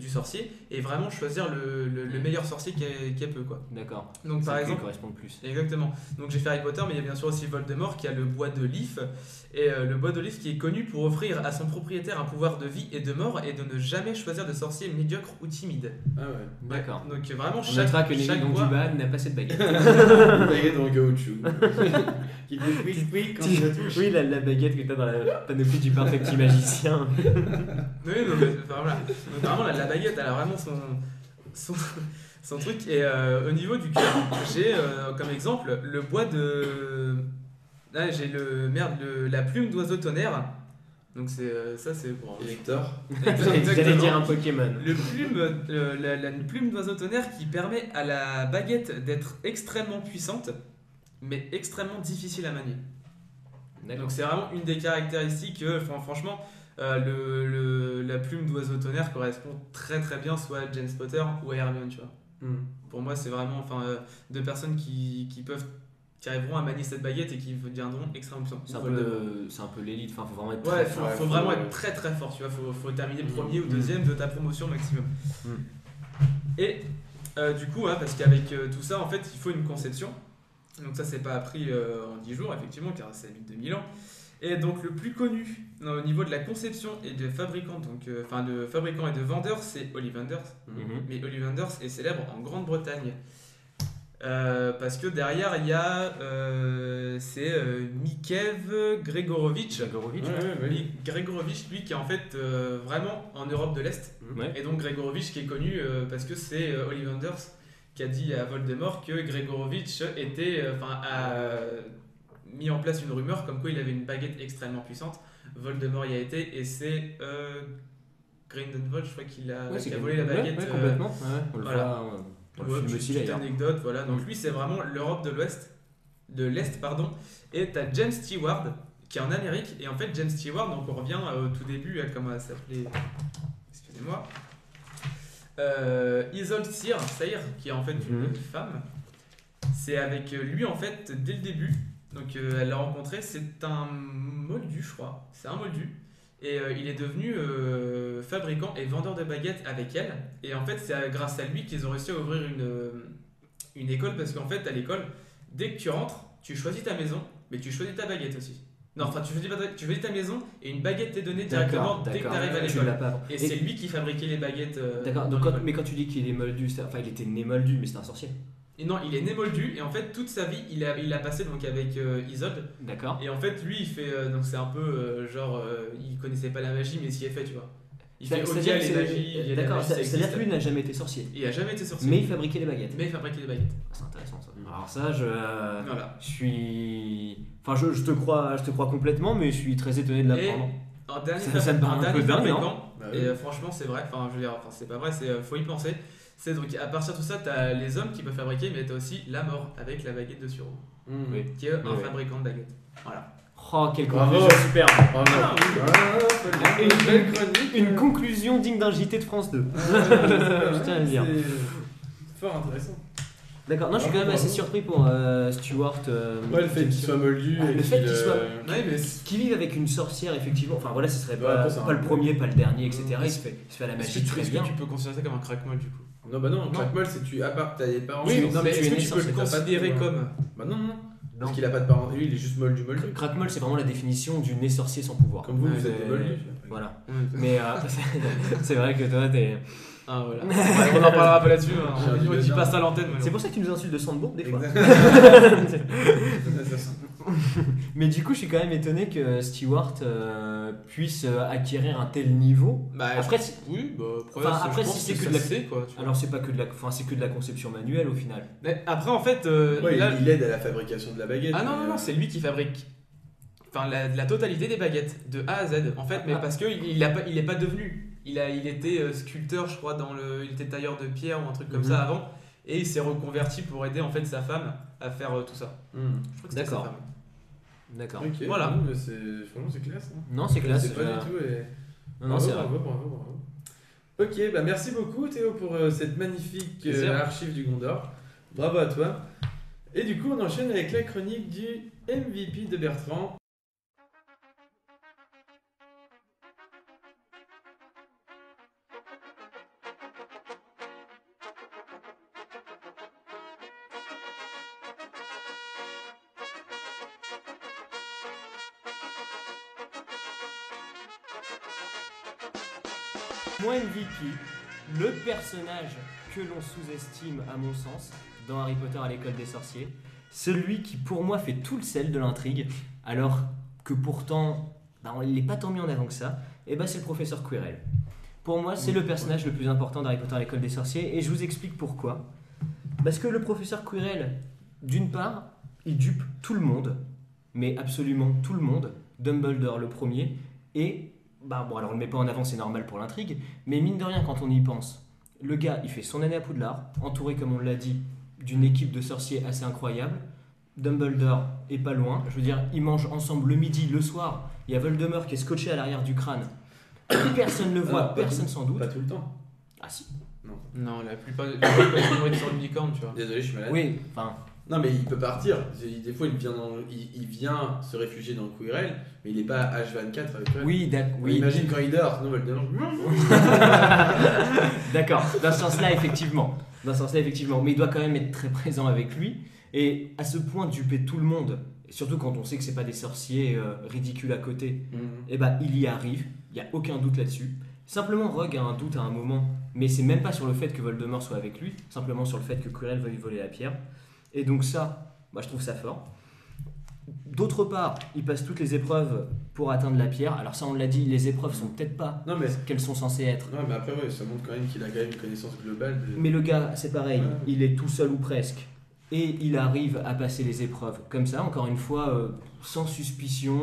sorcier et vraiment choisir le meilleur sorcier qu'elle peut quoi. D'accord. Donc par Ça exemple, correspond le plus. exactement. Donc j'ai fait Harry Potter, mais il y a bien sûr aussi Voldemort qui a le bois de Lif. Et le bois de Lif qui est connu pour offrir à son propriétaire un pouvoir de vie et de mort et de ne jamais choisir de sorcier médiocre ou timide. Ah ouais. D'accord. Donc vraiment On chaque notera que Neville bois... Londubat n'a pas cette baguette. Une baguette en caoutchouc. Qui fait quick quand tu la touches. Oui, la baguette que t'as dans la panoplie du parfait petit magicien. Oui, non, mais, enfin, voilà. Donc, vraiment la baguette elle a vraiment son truc. Et au niveau du cœur, j'ai comme exemple le bois de... Là j'ai la plume d'oiseau tonnerre. Donc c'est ça c'est pour... Électeur. J'allais dire un Pokémon. La plume d'oiseau tonnerre qui permet à la baguette d'être extrêmement puissante, mais extrêmement difficile à manier. D'accord. Donc c'est vraiment une des caractéristiques. Franchement, la plume d'oiseau tonnerre correspond très très bien soit à James Potter ou à Hermione, tu vois. Pour moi, c'est vraiment deux personnes qui arriveront à manier cette baguette et qui deviendront extrêmement puissantes. C'est un peu l'élite, enfin faut vraiment être Ouais, très fort. faut vraiment être très très fort, tu vois. Faut terminer premier ou deuxième de ta promotion maximum. Et du coup, parce qu'avec tout ça, en fait, il faut une conception. Donc ça, c'est pas appris en 10 jours, effectivement, car ça a mis 2000 ans. Et donc le plus connu au niveau de la conception et de fabricant, de fabricant et de vendeur, c'est Ollivanders. Mais Ollivanders est célèbre en Grande-Bretagne. Parce que derrière il y a Mikev Gregorovitch. Gregorovitch, lui qui est en fait vraiment en Europe de l'Est. Ouais. Et donc Gregorovitch qui est connu parce que c'est Ollivanders qui a dit à Voldemort que Gregorovitch a mis en place une rumeur comme quoi il avait une baguette extrêmement puissante. Voldemort y a été et c'est Grindelwald, je crois qui a volé la baguette. Ouais, complètement. Ouais, on le voilà. voit dans le film aussi Petite d'ailleurs. anecdote, voilà. Donc lui c'est vraiment l'Europe de l'Est, pardon. Et t'as James Stewart qui est en Amérique et en fait James Stewart, donc on revient au tout début à comment elle s'appelait. Excusez-moi. Isolde Cyr qui est en fait une femme. C'est avec lui en fait dès le début. Donc elle l'a rencontré, c'est un moldu je crois. C'est un moldu. Et il est devenu fabricant et vendeur de baguettes avec elle. Et en fait, c'est grâce à lui qu'ils ont réussi à ouvrir une école. Parce qu'en fait, à l'école, dès que tu rentres, tu choisis ta maison, mais tu choisis ta baguette aussi. Non, enfin, tu choisis ta maison et une baguette t'est donnée directement dès que tu arrives à l'école. Et c'est lui qui fabriquait les baguettes. D'accord, donc mais quand tu dis qu'il est moldu, il était né moldu, mais c'est un sorcier. Et non, il est né moldu et en fait toute sa vie il a passé donc avec Isolde. D'accord. Et en fait lui il fait donc c'est un peu il connaissait pas la magie mais il s'y est fait, tu vois. Il fait OK les magies. D'accord, c'est-à-dire que lui n'a jamais été sorcier. Il a jamais été sorcier. Mais il fabriquait les baguettes. C'est intéressant ça. Alors ça voilà. Je suis je te crois complètement mais je suis très étonné de l'apprendre. Un dernier ça me paraît un peu dingue, non ? Et franchement c'est vrai, c'est pas vrai, faut y penser. C'est donc à partir de tout ça, t'as les hommes qui peuvent fabriquer, mais t'as aussi la mort avec la baguette de Suro, qui est un fabricant de baguettes. Voilà. Oh, quelle conclusion superbe! Une belle chronique. Une conclusion digne d'un JT de France 2. Je tiens à le dire. C'est fort intéressant. D'accord, non, je suis quand même assez surpris pour Stewart. Ouais, le fait qu'il soit moldu. Le fait qu'il soit. Ouais, mais qu'il vive avec une sorcière, effectivement. Enfin voilà, ce serait Ouais, pas le premier, pas le dernier, etc. Il se fait à la magie très bien. Est-ce que tu peux considérer ça comme un crack-molle du coup? Non, bah non, crack-molle, c'est tu. À part, t'as des parents. Oui, qui non, mais est-ce que né tu peux le sorcier, considérer comme. Bah non. Parce qu'il a pas de parents. Lui, il est juste moldu. Crackmoll, c'est vraiment la définition du né sorcier sans pouvoir. Comme vous êtes moldu. Voilà. Mais c'est vrai que toi, t'es. Ah voilà. On en parlera pas là-dessus. On dit pas ça à l'antenne. C'est pour ça que tu nous insultes de Sandbourg des fois. Mais du coup, je suis quand même étonné que Stewart puisse acquérir un tel niveau. Après, si c'est que de la quoi. Alors c'est pas que de la, c'est que de la conception manuelle au final. Mais après en fait, il aide à la fabrication de la baguette. Ah non, c'est lui qui fabrique. Enfin la totalité des baguettes de A à Z. En fait, mais parce que il est pas devenu. Il était sculpteur, je crois, il était tailleur de pierre ou un truc comme ça avant, et il s'est reconverti pour aider en fait sa femme à faire tout ça. Je crois que c'était sa femme. D'accord. Okay, voilà. Mais franchement, c'est classe. Hein. Non, c'est classe. C'est pas du tout. Non, c'est vrai. Bravo. Ok, bah merci beaucoup Théo pour cette magnifique archive du Gondor. Bravo à toi. Et du coup, on enchaîne avec la chronique du MVP de Bertrand. Mon MVP, le personnage que l'on sous-estime à mon sens dans Harry Potter à l'école des sorciers, celui qui pour moi fait tout le sel de l'intrigue, alors que pourtant il n'est pas tant mis en avant que ça, et c'est le professeur Quirrell. Pour moi, c'est le personnage le plus important d'Harry Potter à l'école des sorciers, et je vous explique pourquoi. Parce que le professeur Quirrell, d'une part, il dupe tout le monde, mais absolument tout le monde, Dumbledore le premier, et alors on le met pas en avant, c'est normal pour l'intrigue, mais mine de rien, quand on y pense, le gars, il fait son année à Poudlard, entouré, comme on l'a dit, d'une équipe de sorciers assez incroyable. Dumbledore est pas loin, je veux dire, ils mangent ensemble le midi, le soir. Il y a Voldemort qui est scotché à l'arrière du crâne. Personne ne le voit, personne s'en doute. Pas tout le temps. Ah si. Non, la plupart du temps, ils sont une licorne, tu vois. Désolé, je suis malade. Oui, enfin. Non, mais il peut partir. Des fois, il vient se réfugier dans le Quirrell, mais il n'est pas H24 avec toi. Oui, oui. Imagine quand il dort, sinon Voldemort. D'accord, dans ce sens-là, effectivement. Mais il doit quand même être très présent avec lui. Et à ce point, duper tout le monde, surtout quand on sait que c'est pas des sorciers ridicules à côté, il y arrive. Il n'y a aucun doute là-dessus. Simplement, Rogue a un doute à un moment, mais c'est même pas sur le fait que Voldemort soit avec lui, simplement sur le fait que Quirrell veuille voler la pierre. Et donc ça, je trouve ça fort. D'autre part, il passe toutes les épreuves pour atteindre la pierre. Alors ça, on l'a dit, les épreuves sont peut-être pas qu'elles sont censées être. Non, mais après, ça montre quand même qu'il a quand même une connaissance globale. Mais le gars, c'est pareil, il est tout seul ou presque. Et il arrive à passer les épreuves comme ça, encore une fois, sans suspicion,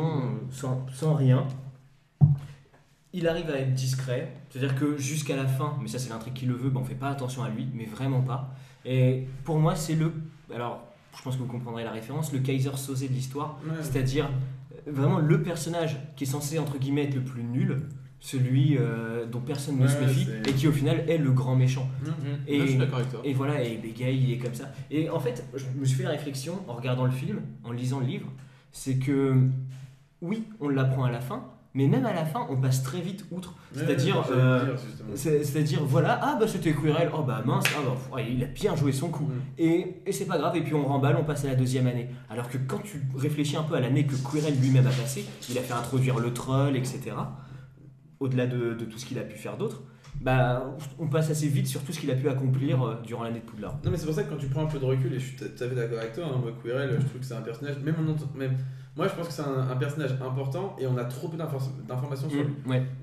sans rien. Il arrive à être discret, c'est-à-dire que jusqu'à la fin, mais ça c'est l'intrigue qui le veut, on fait pas attention à lui, mais vraiment pas. Et pour moi, c'est alors je pense que vous comprendrez la référence, le Kaiser Soze de l'histoire, c'est-à-dire vraiment le personnage qui est censé entre guillemets être le plus nul, celui dont personne ne se méfie et qui au final est le grand méchant. Et je suis d'accord avec toi. Et voilà, et Bégaye il est comme ça. Et en fait, je me suis fait la réflexion en regardant le film, en lisant le livre, c'est que oui, on l'apprend à la fin. Mais même à la fin, on passe très vite outre. C'est-à-dire, voilà, c'était Quirrell, mince, il a bien joué son coup. Et c'est pas grave, et puis on remballe, on passe à la deuxième année. Alors que quand tu réfléchis un peu à l'année que Quirrell lui-même a passé, il a fait introduire le troll, etc. Au-delà de tout ce qu'il a pu faire d'autre, on passe assez vite sur tout ce qu'il a pu accomplir durant l'année de Poudlard. Non, mais c'est pour ça que quand tu prends un peu de recul, et je suis tout à fait d'accord avec toi, moi, Quirrell, je trouve que c'est un personnage, moi je pense que c'est un personnage important et on a trop peu d'informations sur lui.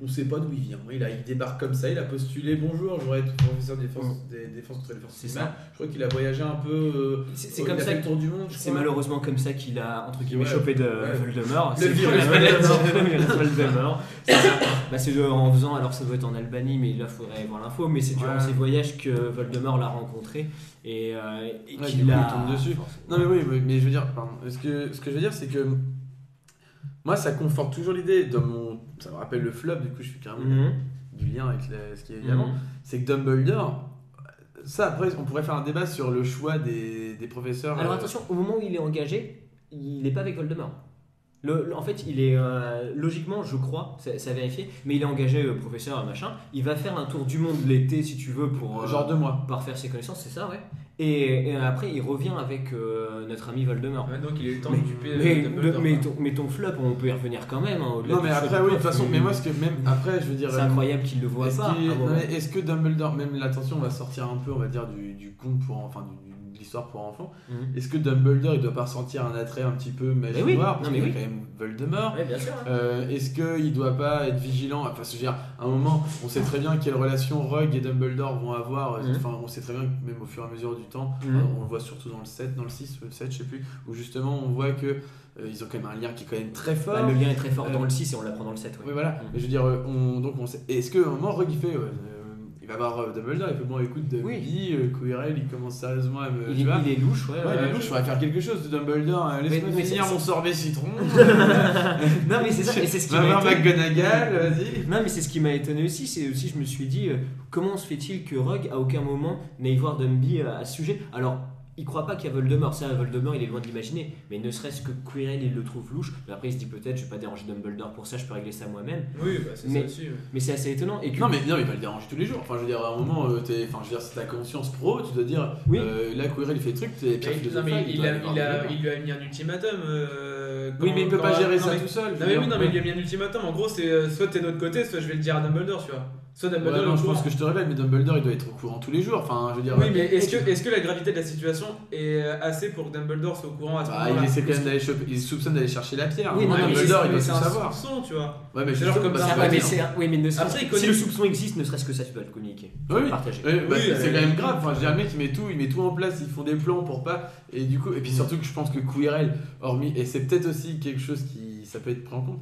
On sait pas d'où il vient. Il débarque comme ça, il a postulé bonjour, j'aurais être professeur des défenses contre les forces. C'est ça. Je crois qu'il a voyagé un peu. C'est comme ça. Il a fait le tour du monde. C'est malheureusement comme ça qu'il a entre guillemets chopé de Voldemort. Le virus Voldemort. C'est en faisant, alors ça doit être en Albanie, mais là il faudrait voir l'info, mais c'est durant ses voyages que Voldemort l'a rencontré et qu'il il tombe dessus. Non mais je veux dire, ce que je veux dire c'est que moi ça conforte toujours l'idée ça me rappelle le flop, du coup je fais carrément du lien avec ce qu'il y a eu avant, c'est que Dumbledore, ça après on pourrait faire un débat sur le choix des professeurs. Alors attention, au moment où il est engagé, il n'est pas avec Voldemort. En fait, il est logiquement, je crois, ça a vérifié, mais il est engagé professeur machin. Il va faire un tour du monde l'été, si tu veux, pour genre 2 mois, parfaire ses connaissances, c'est ça, ouais. Et après, il revient avec notre ami Voldemort. Donc il a eu le temps de duper. Mais ton flop, on peut y revenir quand même. Non, mais après, de toute façon, mais moi, après, je veux dire. C'est incroyable qu'il le voit pas. Est-ce que Dumbledore, même l'attention, on va sortir un peu, on va dire, du conte de l'histoire pour enfants. Est-ce que Dumbledore, il doit pas ressentir un attrait un petit peu magie noire, parce qu'il y a quand même Voldemort. Bien sûr. Est-ce qu'il doit pas être vigilant? Enfin, je veux dire, à un moment, on sait très bien quelle relation Rogue et Dumbledore vont avoir. Enfin, on sait très bien que même au fur et à mesure du temps, on le voit surtout dans le 7, dans le 6, le 7, je sais plus, où justement on voit que ils ont quand même un lien qui est quand même très fort. Le lien est très fort dans le 6 et on l'apprend dans le 7. Oui, voilà. Mais je veux dire, on sait. Est-ce qu'à un moment, Rogue il fait il va voir Dumbledore, il fait bon écoute Oui. Quirrell il commence sérieusement à me... Il tu vois est louche, ouais. Ouais, il est louche, il faudrait faire quelque chose de Dumbledore, laisse-moi Mais finir c'est- mon sorbet citron. Non, mais c'est ça, et c'est ce qui Va m'a voir étonné. McGonagall, vas-y. Non, mais c'est ce qui m'a étonné aussi, c'est aussi, je me suis dit, comment se fait-il que Rogue, à aucun moment, n'aille voir Dumby à ce sujet? Alors, il croit pas qu'il y a Voldemort, ça, Voldemort, il est loin de l'imaginer, mais ne serait-ce que Quirrell, il le trouve louche, mais après, il se dit peut-être, je vais pas déranger Dumbledore pour ça, je peux régler ça moi-même, Oui, bah c'est Mais- ça aussi. Ouais. mais c'est assez étonnant. Et que... Non mais il va le déranger tous les jours. Enfin je veux dire à un moment si t'as conscience pro, tu dois dire Oui. là Quirrell il fait le truc, t'es Pierre Non, philosophe. mais il lui a mis un ultimatum. Oui mais il peut pas gérer ça mais- tout seul. Non, mais oui, non, mais il lui a mis un ultimatum. En gros, c'est soit t'es de notre côté, soit je vais le dire à Dumbledore, tu vois. Soit Dumbledore, Ouais, il est non, au je pense courant. que je te révèle, mais Dumbledore il doit être au courant tous les jours. Enfin, je veux dire. Oui, mais est-ce que la gravité de la situation est assez pour que Dumbledore soit au courant à ce Bah, moment-là? il essaie quand même d'aller choper, il soupçonne d'aller chercher la pierre. Oui, Hein. non, mais Dumbledore il mais doit c'est tout un savoir. soupçon, tu vois. Ouais, mais C'est genre comme bah, ça, c'est Ah, pas ouais, mais dire. oui, mais ne serait-ce Après, il si connaît- le soupçon existe, ne serait-ce que ça, tu dois le communiquer. Oui, oui. Partager. Ouais, bah, Oui, c'est quand même grave. Enfin, je veux dire, le mec il met tout en place, ils font des plans pour pas. Et du coup, et puis surtout que je pense que Quirrell, hormis, et c'est peut-être aussi quelque chose qui ça peut être pris en compte.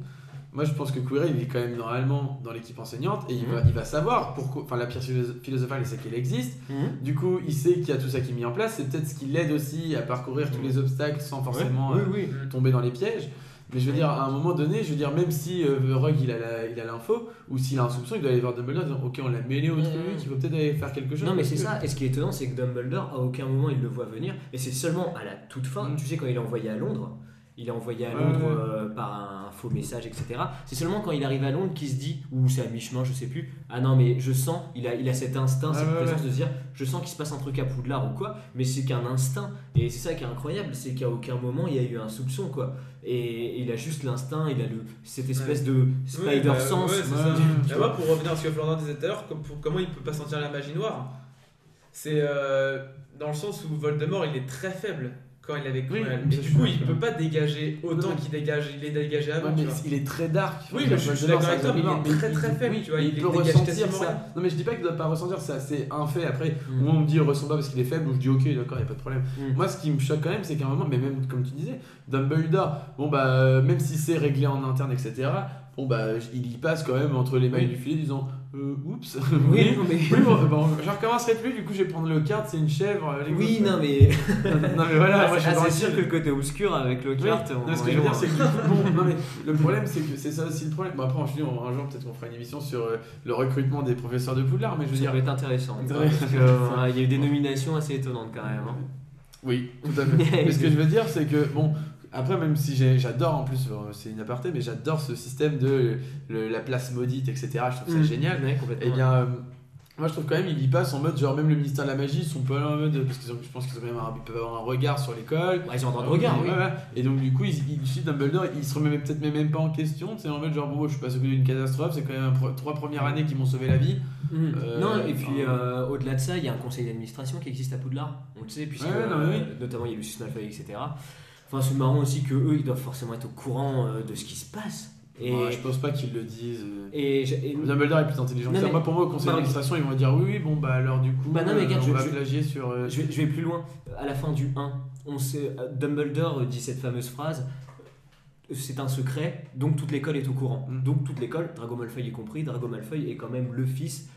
Moi, je pense que Quirrell, il est quand même normalement dans l'équipe enseignante et il va savoir pourquoi. Enfin, la pierre philosophale, il sait qu'elle existe. Du coup, il sait qu'il y a tout ça qui est mis en place. C'est peut-être ce qui l'aide aussi à parcourir tous les obstacles sans forcément Oui. tomber dans les pièges. Mais je veux dire, à un moment donné, je veux dire, même si Rogue il a l'info, ou s'il a un soupçon, il doit aller voir Dumbledore en disant ok, on l'a mêlé au truc, il faut peut-être aller faire quelque chose. Non mais c'est parce que- ça, et ce qui est étonnant c'est que Dumbledore à aucun moment il le voit venir, et c'est seulement à la toute fin, tu sais quand il est envoyé à Londres, par un faux message etc. C'est seulement quand il arrive à Londres qu'il se dit, ou c'est à mi-chemin je sais plus, ah non mais je sens, il a cet instinct, cette présence de se dire, je sens qu'il se passe un truc à Poudlard ou quoi, mais c'est qu'un instinct, et c'est ça qui est incroyable, c'est qu'à aucun moment il y a eu un soupçon quoi. Et il a juste l'instinct, il a cette espèce de spider-sense. Ouais, c'est Ouais, ça. ouais, Et moi, pour revenir à ce que Florian disait tout à l'heure, comment il peut pas sentir la magie noire, c'est dans le sens où Voldemort il est très faible quand il est avec Oui, Quirrell. mais Et ça, du je coup, suis il d'accord. peut pas dégager autant Ouais. qu'il est dégagé avant. Ouais, tu mais vois. il est très dark. Oui, mais je suis d'accord avec toi, mais il est très très faible, tu vois. Il Il peut dégage ressentir quasiment rien. ça. Non, mais je dis pas qu'il doit pas ressentir, c'est assez un fait. Après, moi on me dit il ressent pas parce qu'il est faible, ou je dis ok, d'accord, y a pas de problème. Moi, ce qui me choque quand même, c'est qu'à un moment, mais même comme tu disais, Dumbledore, bon bah, même si c'est réglé en interne, etc., bon bah, il y passe quand même entre les mailles du filet disant oups, Oui, non, mais... oui, bon, je recommencerai plus, du coup, je vais prendre le carte, c'est une chèvre. les Oui, gosses. non mais... Non, mais voilà, moi je suis dans c'est le sûr style. que le côté obscur avec le Oui, carte... non, ce que je veux dire, c'est que du coup, bon, non, mais le problème, c'est que c'est ça aussi le problème. Bon, après, je dis, un jour, peut-être qu'on fera une émission sur le recrutement des professeurs de Poudlard, mais je veux Ça dire. peut être intéressant. Ouais. Parce que, il y a eu des nominations assez étonnantes quand même. Hein. Oui, tout à fait. Mais ce que je veux dire, c'est que, bon, après, même si j'adore, en plus, c'est une aparté, mais j'adore ce système de la place maudite, etc. Je trouve ça génial. Ouais, complètement. Eh bien, moi je trouve quand même il y passe en mode genre même le ministère de la magie ils sont pas là en mode parce que je pense qu'ils ont quand même ils peuvent avoir un regard sur l'école. Ouais, ils ont un droit de regard, oui. Ouais, ouais. Et donc du coup il suit Dumbledore, il se remet peut-être même pas en question, c'est en mode genre bon je suis pas sauvé d'une catastrophe, c'est quand même 3 premières années qui m'ont sauvé la vie. Non, et puis au-delà de ça, il y a un conseil d'administration qui existe à Poudlard, on le sait, puisque Ouais, non, mais oui. notamment il y a Lucius Malfoy, etc. Enfin, c'est marrant aussi que eux ils doivent forcément être au courant de ce qui se passe. Et, Ouais, je pense pas qu'ils le disent. et Dumbledore est plus intelligent que Non, ça. mais- Moi pour moi au conseil Bah, d'administration ils vont dire oui bon bah alors du coup Bah, non, mais regarde, on va je- plagier sur. je vais plus loin. À la fin du 1, on sait, Dumbledore dit cette fameuse phrase. C'est un secret, donc toute l'école est au courant. Donc toute l'école, Drago Malfoy y compris, Drago Malfoy est quand même le fils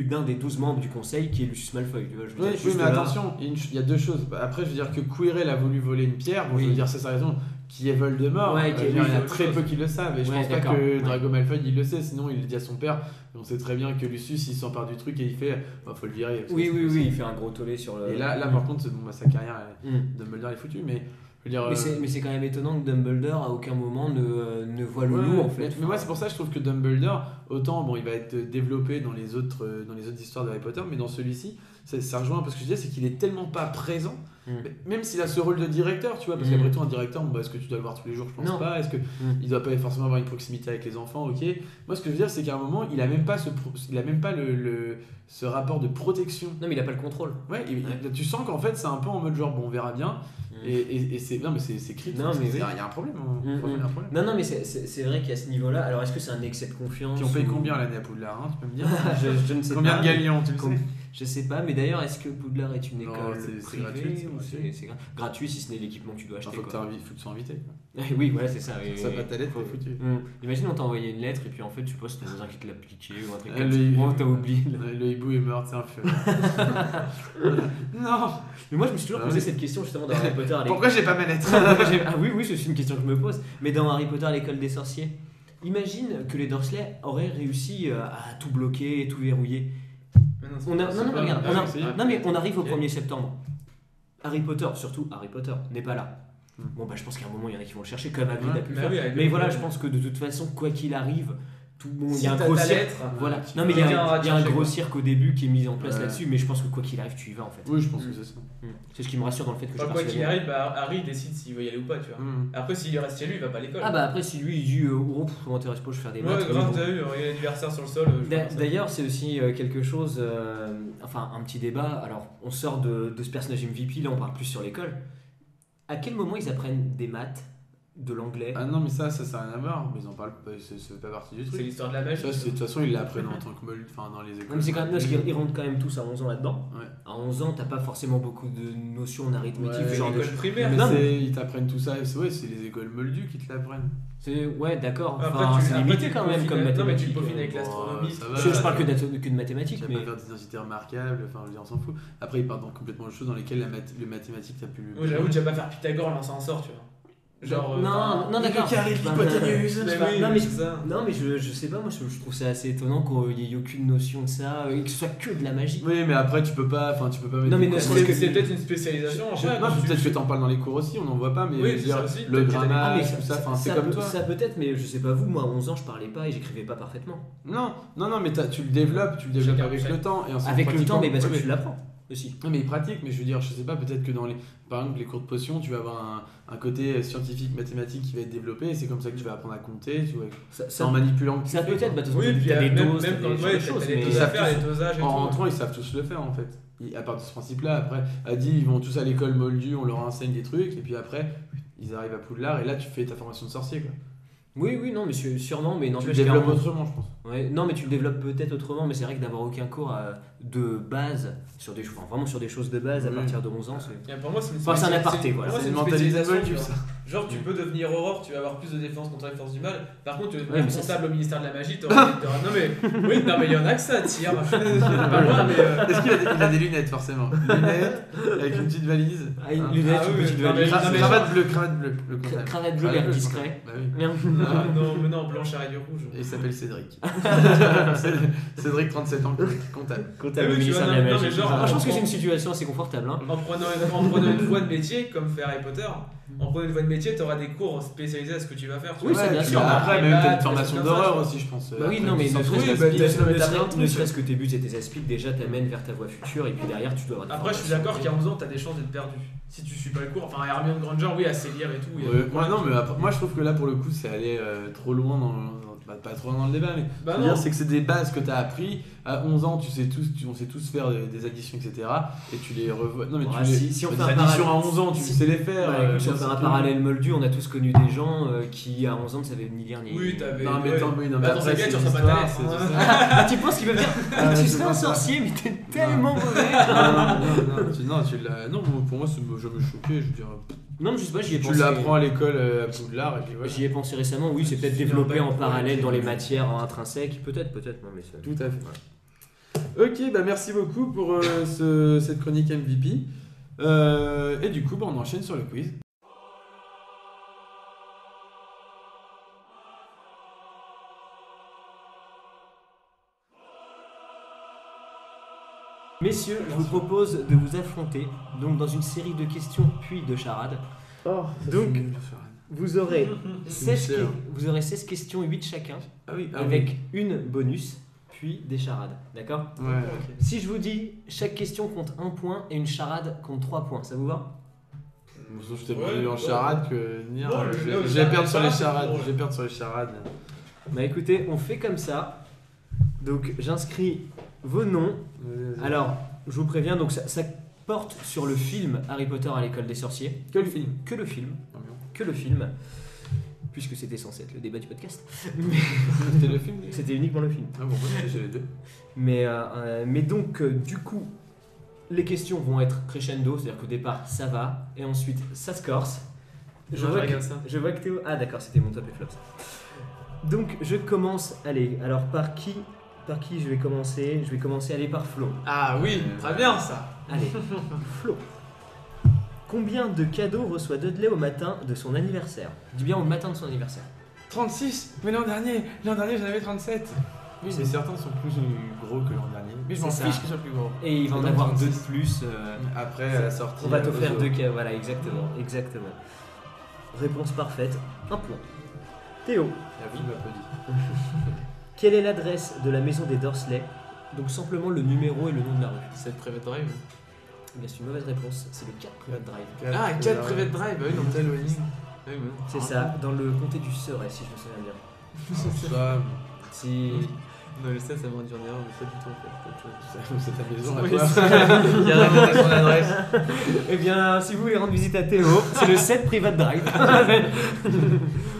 d'un des 12 membres du conseil qui est Lucius Malfoy. Tu vois, je veux Oui, dire, oui, juste mais là- attention, il y a deux choses. Après, je veux dire que Quirrell a voulu voler une pierre. Bon, Oui. je veux dire, ça, c'est raison. Qui est Voldemort. Ouais, Je veux dire, il y en a autre très chose. peu qui le savent. Et je Ouais, pense pas d'accord. que Ouais. Drago Malfoy il le sait. Sinon, il le dit à son père. Et on sait très bien que Lucius, il s'empare du truc et il fait bah, faut le virer. parce que Oui, c'est oui, possible. oui, il fait un gros tollé sur le. Et là par contre, bon, bah, sa carrière, Dumbledore est foutu. Mais je veux dire. Mais c'est quand même étonnant que Dumbledore à aucun moment ne voit le Ouais, loup en fait. Mais moi, c'est pour ça que je trouve que Dumbledore, autant bon, il va être développé dans les autres histoires de Harry Potter, mais dans celui-ci, ça rejoint un peu ce que je disais, c'est qu'il est tellement pas présent, même s'il a ce rôle de directeur, tu vois, parce qu'après tout, un directeur, bon, bah, est-ce que tu dois le voir tous les jours? Je pense Non. pas. Est-ce que il doit pas forcément avoir une proximité avec les enfants? Ok. Moi, ce que je veux dire, c'est qu'à un moment, il a même pas ce rapport de protection. Non, mais il a pas le contrôle. Ouais, tu sens qu'en fait, c'est un peu en mode genre, bon, on verra bien. Et c'est non mais c'est crypte. Non, mais il oui. y a un problème. Franchement, il y a un problème. Non, mais c'est vrai qu'à ce niveau-là, alors est-ce que c'est un excès de confiance Puis on paye ou- combien l'année à Poudlard, hein, tu peux me dire? je ne sais Combien pas. de galions, tu le Com- sais? Je sais pas, mais d'ailleurs, est-ce que Poudlard est une Non, école c'est privée gratuit, ou c'est c'est gratuit si ce n'est l'équipement que tu dois acheter. Faut que quoi. tu sois invité. quoi. Oui, voilà, c'est ça. Ça va ta lettre, faut- t'es foutu. Imagine, on t'a envoyé une lettre et puis en fait, tu penses que t'as besoin qu'il te l'a piqué ou un truc Ah, comme le- ça. Oh, t'as oublié. Le hibou est mort, c'est un feu. Non. Mais moi, je me suis toujours Ah posé oui. cette question justement dans Harry Potter. à Pourquoi j'ai pas ma lettre Ah oui, oui, c'est une question que je me pose. Mais dans Harry Potter à l'école des sorciers, imagine que les Dursley auraient réussi à tout bloquer et tout verrouiller. Non, mais regarde, non, mais on arrive au 1er septembre. Harry Potter, surtout Harry Potter, n'est pas là. Bon, bah, je pense qu'à un moment, il y en a qui vont le chercher, comme Hagrid a pu le faire. oui, avec Mais le- voilà, je pense que de toute façon, quoi qu'il arrive, tout le monde. Il Si y a un t'as gros ta cirque. lettre, Voilà. tu Non, mais il y a quelqu'un un ira chercher, gros quoi. cirque au début qui est mis en place Ouais. là-dessus, mais je pense que quoi qu'il arrive, tu y vas en fait. Oui, je pense que c'est ça. C'est ce qui me rassure dans le fait que je Enfin, parte quoi sur qu'il les- arrive, bah, Harry décide s'il veut y aller ou pas, tu vois. Après, s'il reste chez lui, il va pas à l'école. Ah bah après, si lui il dit oh, ça m'intéresse pas, je vais faire des Ouais, maths. grave, bon. t'as vu, il y a l'anniversaire sur le sol. je D'a- pense ça. D'ailleurs, c'est aussi quelque chose, enfin un petit débat. Alors, on sort de ce personnage MVP, là on parle plus sur l'école. À quel moment ils apprennent des maths, de l'anglais? Ah non, mais ça n'a rien à voir. Mais ils en parlent pas, ça fait pas partie du C'est truc. l'histoire de la magie. Ça, de toute façon, ils l'apprennent en tant que mold, enfin dans les écoles. Non, mais c'est quand même parce qu'ils ils rentrent quand même tous à 11 ans là-dedans. Ouais. À 11 ans, t'as pas forcément beaucoup de notions en arithmétique, Ouais, ce genre de l'école choses. primaire. Mais Non, ils t'apprennent tout ça. C'est les écoles moldues qui te l'apprennent. Ouais, d'accord. Après, Enfin, c'est après, limité tu quand même peaufines- comme non, mais tu mathématiques. peaufines avec Bon, l'astronomie. ça tout va. Je ça. parle que de mathématiques, Tu mais. vas pas faire des densités remarquables, enfin je veux dire, on s'en fout. Après, ils partent dans complètement autre chose dans lesquelles les mathématiques, t'as plus. Moi, j'avoue, tu vas pas faire Pythagore, là, on s'en sort, tu vois. Genre. Non, d'accord. Mais oui, Non, mais c'est ça. Non, mais je sais pas, moi je trouve ça assez étonnant qu'il n'y ait aucune notion de ça, et que ce soit que de la magie. Oui, mais après, tu peux pas mettre. Non, mais des ne cours- serait-ce que C'est peut-être une spécialisation. Je sais pas, peut-être que t'en parles dans les cours aussi, on n'en voit pas, mais Oui, je veux c'est dire, ça aussi, le peut-être que t'as des- grammage, tout ça, enfin, c'est comme toi. Ça peut-être, mais je sais pas vous, moi à 11 ans je parlais pas et j'écrivais pas parfaitement. Non, mais tu le développes Chacun avec chaque- le temps. Et en Avec le pratiquant. temps, mais parce que Ouais, tu l'apprends aussi. Non, mais il pratique, mais je veux dire, je sais pas, peut-être que dans les. Par exemple, les cours de potion, tu vas avoir un côté scientifique, mathématique qui va être développé, et c'est comme ça que tu vas apprendre à compter, tu vois. Ça, C'est en manipulant que tu ça fais, peut-être, quoi. bah, de toute Oui, façon, puis t'as des même doses, t'as quand des ouais, choses, t'as les mais. Ils doses à savent faire, tous- les dosages et En tout. rentrant, ils savent tous le faire en fait. À part de ce principe-là, après, a dit ils vont tous à l'école moldue, on leur enseigne des trucs, et puis après, ils arrivent à Poudlard, et là tu fais ta formation de sorcier quoi. Oui, non, mais sûrement, mais Tu le n'empêche développes qu'à un moment- autrement, je pense. Ouais, non, mais tu le développes peut-être autrement, mais c'est vrai que d'avoir aucun cours de base, sur des, enfin, vraiment sur des choses de base à Oui. partir de 11 ans, c'est. Et pour moi, c'est une Enfin, c'est un spécialisation. aparté, voilà. Pour moi, C'est une une mentalité spécialisation, moldue tu vois. ça. Genre, tu peux devenir Aurore, tu vas avoir plus de défense contre les forces du mal. Par contre, tu veux Ouais, devenir mais ça, comptable au ministère de la magie, t'auras. Non, mais. Oui, non, mais il y en a que ça tire. Pas moi, mais. Est-ce qu'il a des lunettes forcément? Lunettes, avec une petite valise. Ah, une Hein. lunette, Ah une oui, petite non, mais- valise. non, mais Cravate bleue, le comptable. Cravate bleue, l'air discret. Bah oui. Merde. Ah, non, mais non, blanche et du rouge. Et il s'appelle Cédric. Cédric, 37 ans, comptable. Comptable Ah au oui, tu ministère de vois, la non, magie. mais genre, Moi, je pense que en- c'est une situation assez confortable. Hein. En prenant une voie de métier, comme fait Harry Potter, en prenant une voie de métier, t'auras des cours spécialisés à ce que tu vas faire. tu Oui, vois. ça, bien tu sûr. l'as après, mais t'as une Maths, formation comme ça, d'horreur tu vois. aussi, je pense. Bah oui, Après, non, mais tu ne sens serait-ce tout, que bah, tes- t'as- ne t'as plein de serait-ce trucs. que tes buts et tes aspics déjà t'amènent vers ta voie future et puis derrière tu dois avoir des Après, je suis formations. d'accord qu'à 11 ans, t'as des chances d'être perdu. Si tu suis pas le cours, enfin, Hermione Granger, oui, elle sait lire et tout. il y a Ouais, des moi, cours non, qui- mais après, moi je trouve que là pour le coup c'est aller trop loin pas trop loin dans le débat, mais Bah je veux non. dire, c'est que c'est des bases que tu as appris. À 11 ans, on sait tous faire des additions, etc. Et tu les revois. Non, mais Ouais, tu les... si on des fait un additions à parallèle- 11 ans, tu si- sais les faire. Bah, écoute, si on fait un parallèle moldu, on a tous connu des gens qui à 11 ans ne savaient ni lire ni. Oui, t'avais. Non, mais ouais. attends, oui, non, mais Bah, dans après, ces cas, c'est tu reçois pas ta l'histoire, lettre. c'est ça. Ah, tu penses qu'il veut dire Ah, tu c'est serais pas un ça. sorcier, mais t'es tellement mauvais. Non, tu l'as. Non, pour moi, je me choquais. Je veux dire, Non, mais je sais pas, j'y ai tu pensé. l'apprends à l'école à Poudlard, et puis voilà. J'y ai pensé récemment, oui, c'est peut-être Suffit développé d'un en bac pour parallèle écrire. dans les matières intrinsèques, peut-être, non, mais c'est. Tout à fait. Ok, bah merci beaucoup pour cette chronique MVP. Et du coup, bah, on enchaîne sur le quiz. Messieurs, je vous propose de vous affronter donc dans une série de questions puis de charades. Donc, vous aurez 16, cher. vous aurez 16 questions, 8 chacun, Ah oui, avec une bonus, puis des charades. D'accord? Ouais. Si je vous dis chaque question compte 1 point et une charade compte 3 points, ça vous va? Je t'ai Ouais, mieux en ouais. charade que Nier. Ouais, Je vais perdre sur les charade, charades. ouais. Je vais perdre sur les charades. Bah écoutez, on fait comme ça. Donc j'inscris vos noms. Alors, je vous préviens, donc ça porte sur le film Harry Potter à l'école des sorciers. Que le film. Que le film. Ah, bien. Que le film. puisque c'était censé être le débat du podcast. C'était le film déjà C'était uniquement le film. Ah bon, moi j'ai les deux. Mais donc, du coup, les questions vont être crescendo, c'est-à-dire qu'au départ, ça va, et ensuite, ça se corse. Je vois que Théo... Ah d'accord, c'était mon top et flop. Donc, je commence... Allez, alors par qui je vais commencer? Je vais commencer, aller par Flo. Ah oui, très bien ça. Allez, Flo. Combien de cadeaux reçoit Dudley au matin de son anniversaire? Je dis bien au matin de son anniversaire. 36. Mais l'an dernier j'en avais 37. Oui, mais certains sont plus gros que l'an dernier. Mais je m'en C'est ça. fiche qu'ils soient plus gros. Et il va en Donc, avoir 2 de 36. plus. Après, à la sortie. On va t'offrir aux 2 autres. cadeaux. Voilà, exactement. Réponse parfaite, 1 point. Théo, La vie m'applaudit. quelle est l'adresse de la maison des Dursley? Donc simplement le numéro et le nom de la rue. C'est Private Drive. Eh bien, c'est une mauvaise réponse, c'est le 4 Private Drive. Ah, 4 Private Drive, bah oui, non, Tel tel Winning. Oui, mais non. C'est ça, dans le comté du Surrey, si je me souviens bien. Ça, Si... Non, le 7, ça m'a dit en erreur, mais pas du tout en fait. c'est ta maison à Oui, toi. c'est- Il y a vraiment son adresse. Eh bien, si vous voulez rendre visite à Théo, c'est le 7 Private Drive.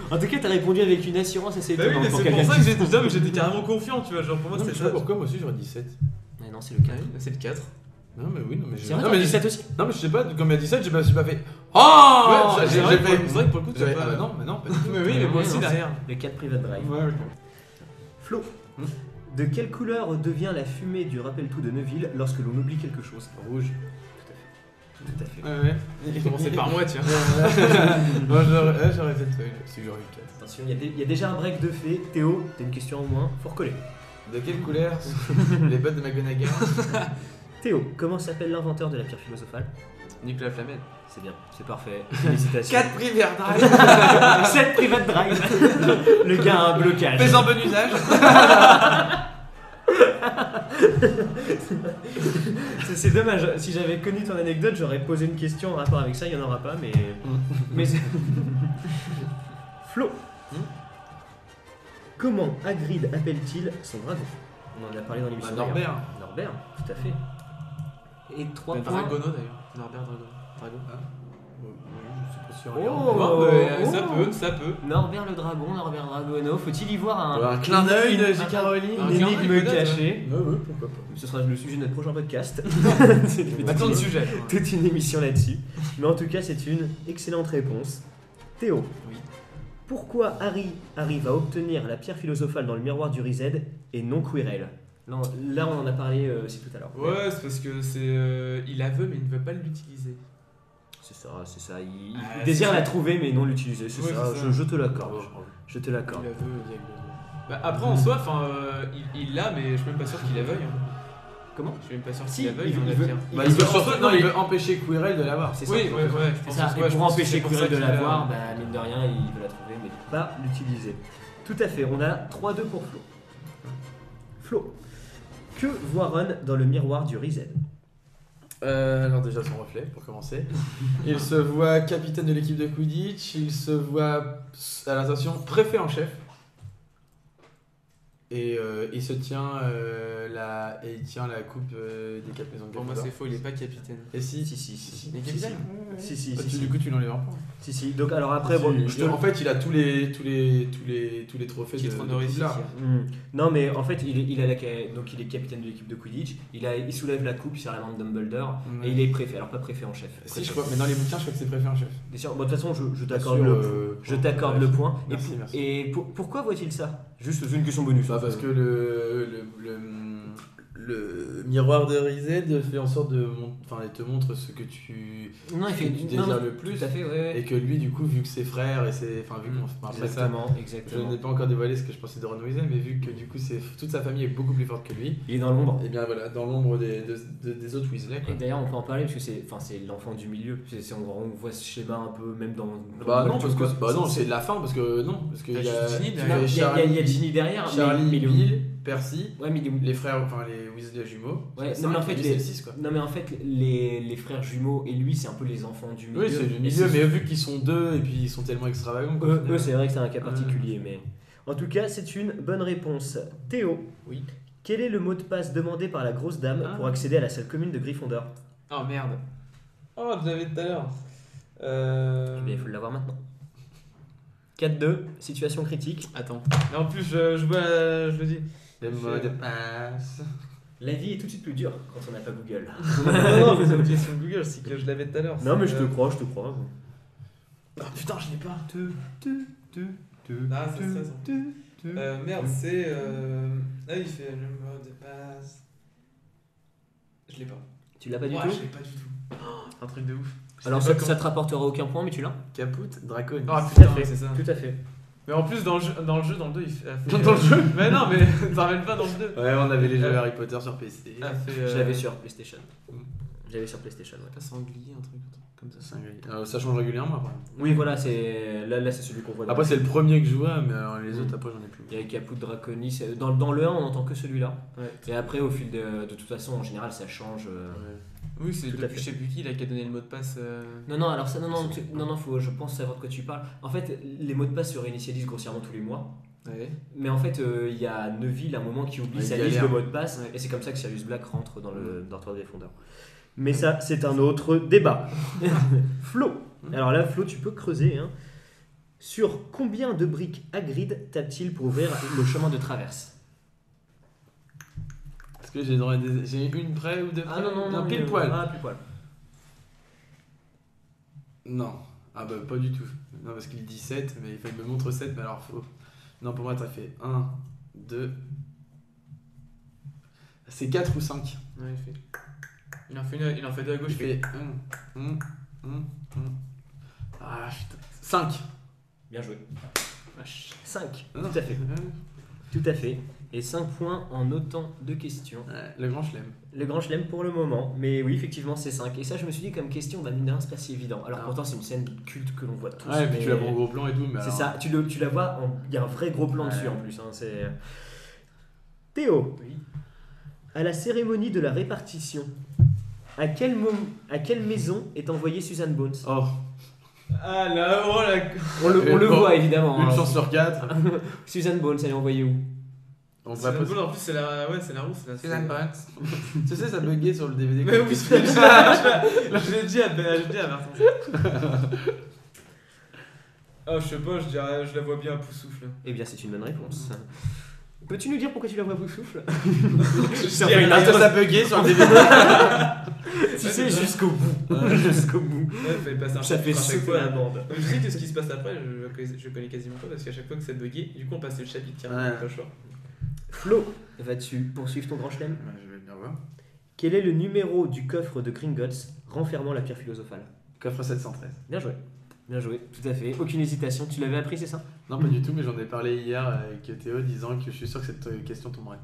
En tout cas, t'as répondu avec une assurance assez Bah oui, étonnante mais pour c'est quelqu'un pour ça qui- que j'étais mais j'étais carrément confiant, tu vois. Genre pour moi, Non, mais c'était je sais ça. pas pourquoi, moi aussi j'aurais dit 7. Mais non, c'est le 4. Ah oui, c'est le 4. Non, mais oui, non, mais C'est vrai, non, t'as mais dit 7 aussi? non, mais je sais pas, comme il a dit 7, j'ai pas fait. Oh Ouais, j'ai c'est vrai fait. que pour le coup, tu J'avais- as Ah pas. bah non, mais non. pas du tout. Mais oui, mais moi aussi Non, derrière. Le 4 Private Drive. Ouais, ok. Flo, de quelle couleur devient la fumée du rappel-tout de Neuville lorsque l'on oublie quelque chose? Rouge. Tout à fait. Ouais. Il commençait par moi, tiens. Moi j'aurais peut-être fait si j'aurais eu 4. Attention, il y a déjà un break de fait. Théo, t'as une question en moins, faut recoller. De quelle couleur les bottes de McGonagall? Théo, comment s'appelle l'inventeur de la pierre philosophale? Nicolas Flamel. C'est bien, c'est parfait. Félicitations. 4 prix Verdrive. 7 Private Drive. Le gars a un blocage. Fais en bon usage. C'est dommage, si j'avais connu ton anecdote, j'aurais posé une question en rapport avec ça, il n'y en aura pas, mais. mais Flo, comment Hagrid appelle-t-il son dragon? On en a parlé dans l'émission. Norbert. d'ailleurs. Norbert, tout à fait. Et 3 points. Dragono d'ailleurs. Norbert Dragon. Je sais pas si Oh. Non, mais ça oh. peut, ça peut. Norbert le dragon, Norbert Dragono, faut-il y voir Un clin d'œil de une- J.K. Rowling. un Une clin énigme d'œil, peut-être, cachée. Ouais, pourquoi pas. Ce sera le sujet de notre prochain podcast. Attends le sujet. Toute une émission là-dessus. Mais en tout cas, c'est une excellente réponse. Théo, Oui. pourquoi Harry arrive à obtenir la pierre philosophale dans le miroir du Rized et non Quirrell? Là, on en a parlé aussi tout à l'heure. Ouais, c'est parce que c'est. Il la veut, mais il ne veut pas l'utiliser. C'est ça. Il Ah, désire c'est la ça. trouver, mais non l'utiliser. C'est Ouais, ça, c'est ça. je te l'accorde. Je te Il l'accorde. la veut diablement. Bah, après, en soi, il l'a, mais je suis même pas sûr qu'il la veuille. Hein. Comment? Je suis même pas sûr Si, qu'il la veuille, il on veut- la il veut- pierre. Bah, il il veut veut- surtout, non, non, il veut empêcher Quirrell de l'avoir. C'est ça. Oui, ouais, je C'est pense ça, que- et ouais, je pour pense que empêcher c'est pour Quirrell ça de qu'il a- l'avoir, bah, mine de rien, il veut la trouver, mais pas l'utiliser. Tout à fait, on a 3-2 pour Flo. Flo, que voit Ron dans le miroir du Rized? Alors déjà son reflet pour commencer. Il se voit capitaine de l'équipe de Quidditch, il se voit à l'attention préfet en chef. Et il se tient il tient la coupe des 4 maisons de Pour moi, Gryffondor. c'est faux, il est pas capitaine. Et si Si. Il est capitaine. Si. Du coup tu l'enlèves un point. Si. Donc alors après, bon, En fait il a tous les trophées de Titre honorifique. Poudlard. Non mais en fait il est capitaine de l'équipe de Quidditch, il soulève la coupe sur la main de Dumbledore Ouais. et il est préfet, alors pas préfet en chef. Si je crois, mais dans les bouquins je crois que c'est préfet en chef. Bien sûr, bon, de toute façon je t'accorde Sûr, je t'accorde le point. Merci, merci. Et pourquoi voit-il ça? Juste c'est une question bonus. Bah, parce que le miroir de Rized fait en sorte de il te montre ce que tu non, il fait tu désires le plus. Tout à fait, ouais. Et que lui, du coup, vu que ses frères et ses. Enfin, vu qu'on. Après ça, je Exactement. n'ai pas encore dévoilé ce que je pensais de Ron Weasley, mais vu que du coup, toute sa famille est beaucoup plus forte que lui, Il est dans l'ombre. et bien voilà, dans l'ombre des autres Weasley. Quoi. Et d'ailleurs, on peut en parler parce que c'est l'enfant du milieu. On voit ce schéma un peu même dans. Bah non, parce quoi. que non, c'est de la fin, parce que non, parce qu'il y a. Ginny tu derrière. fais Il y a Ginny derrière. Charlie, mais Bill, Percy, Ouais, mais les frères, enfin les Weasley jumeaux. Ouais, C'est non, mais en cinq, fait, lui, les- c'est le 6 quoi. Non mais en fait les frères jumeaux et lui c'est un peu les enfants du milieu. Oui, c'est le Et milieu, mais vu qu'ils sont deux et puis ils sont tellement extravagants. quoi, au final. eux, c'est vrai que c'est un cas particulier, mais en tout cas c'est une bonne réponse. Théo, Oui. quel est le mot de passe demandé par la grosse dame pour accéder à la salle commune de Gryffondor? Oh merde. Oh, je l'avais tout à l'heure. Eh bien, il faut l'avoir maintenant. 4-2, situation critique. Attends. Mais en plus, je le dis. Le mot de passe. La vie est tout de suite plus dure quand on n'a pas Google. Non, mais c'est une question de Google, c'est que je l'avais tout à l'heure. Non mais je te crois. Ah putain, je l'ai pas. Ah, c'est stressant. Merde, c'est. Ah, il fait le mot de passe. Je l'ai pas. Tu l'as pas du Ouais, tout je l'ai pas du tout. Un truc de ouf. Alors Je sais ça, pas ça te rapportera aucun point mais tu l'as. Caput Draconis. Ah Tout à putain, fait, c'est ça. tout à fait. Mais en plus, dans le jeu, dans le 2, il fait. Dans le jeu Mais non, mais t'en rappelles pas dans le 2. Ouais, on avait les jeux Harry Potter sur PC. Je l'avais sur PlayStation. Mm. J'avais sur PlayStation, ouais. Pas sanglier, un truc comme ça. Ça change régulièrement après. Oui voilà, c'est là c'est celui qu'on voit. Après, c'est le premier que je vois, mais alors, les autres, après, j'en ai plus. Il y a Caput Draconis. Dans le 1, on n'entend que celui-là. Ouais. Et après, au fil de toute façon, en général, ça change. Oui, c'est Tout à depuis fait. je sais plus qui là qui a donné le mot de passe. Non, alors ça, non, faut, je pense savoir de quoi tu parles. En fait, les mots de passe se réinitialisent grossièrement tous les mois. Ouais. Mais en fait, il y a Neville à un moment qui oublie Ouais, sa il liste de galère. mots de passe. Ouais. Et c'est comme ça que Sirius Black rentre dans le dortoir des fondeurs. Mais ça, c'est un autre débat. Flo. Alors là, Flo, tu peux creuser. Hein. Sur combien de briques Hagrid tape-t-il pour ouvrir le chemin de traverse? Est-ce que j'ai une près ou deux près? Ah non, pile poil. Ah, pile poil. Non. Ah bah pas du tout. Non, parce qu'il dit 7, mais il me montre 7, mais alors faux. Non, pour moi, t'as fait 1, 2. C'est 4 ou 5. Ouais, il en fait deux à gauche. Il fait 1. Ah putain. 5. Bien joué. 5. Non, Tout à fait. Tout à fait. Et 5 points en autant de questions. Le grand chelem. Le grand chelem pour le moment. Mais oui, effectivement, c'est 5. Et ça, je me suis dit, comme question, bah, mine de rien, c'est pas si évident. Alors, Ah. pourtant, c'est une scène culte que l'on voit tous. Ouais, et puis mais tu la vois en gros plan et tout. Mais c'est alors- ça. Tu la vois, il y a un vrai gros plan Ouais. dessus en plus. Hein, c'est... Théo, Oui. à la cérémonie de la répartition, à quelle maison est envoyée Suzanne Bones? Oh, Ah là, oh là. On le Bon, voit évidemment. une hein. chance sur 4. Suzanne Bones, elle est envoyée où? On C'est va la pas. boule, en plus, c'est la rousse. C'est la Tu sais, ça buguait sur le DVD. Mais oui, je l'ai dit à Bertrand. Oh, je sais pas, je la vois bien à Poussoufle. Eh bien, c'est une bonne réponse. Peux-tu nous dire pourquoi tu la vois souffle? Ça fait une intro, ça buguait sur le DVD. Tu sais, jusqu'au bout. Jusqu'au bout. Ouais, fallait passer un Ça fait chapitre à chaque souffler fois. la bande. Je sais que ce qui se passe après, je connais quasiment pas parce qu'à chaque fois que ça buguait, du coup on passait le chapitre qui Ouais. pas le choix. Flo, vas-tu poursuivre ton grand chelem? Ouais, je vais bien voir. Quel est le numéro du coffre de Gringotts renfermant la pierre philosophale? Coffre 713. Bien joué. Bien joué, tout à fait. Aucune hésitation. Tu l'avais appris, c'est ça? Non, pas du tout, mais j'en ai parlé hier avec Théo disant que je suis sûr que cette question tomberait.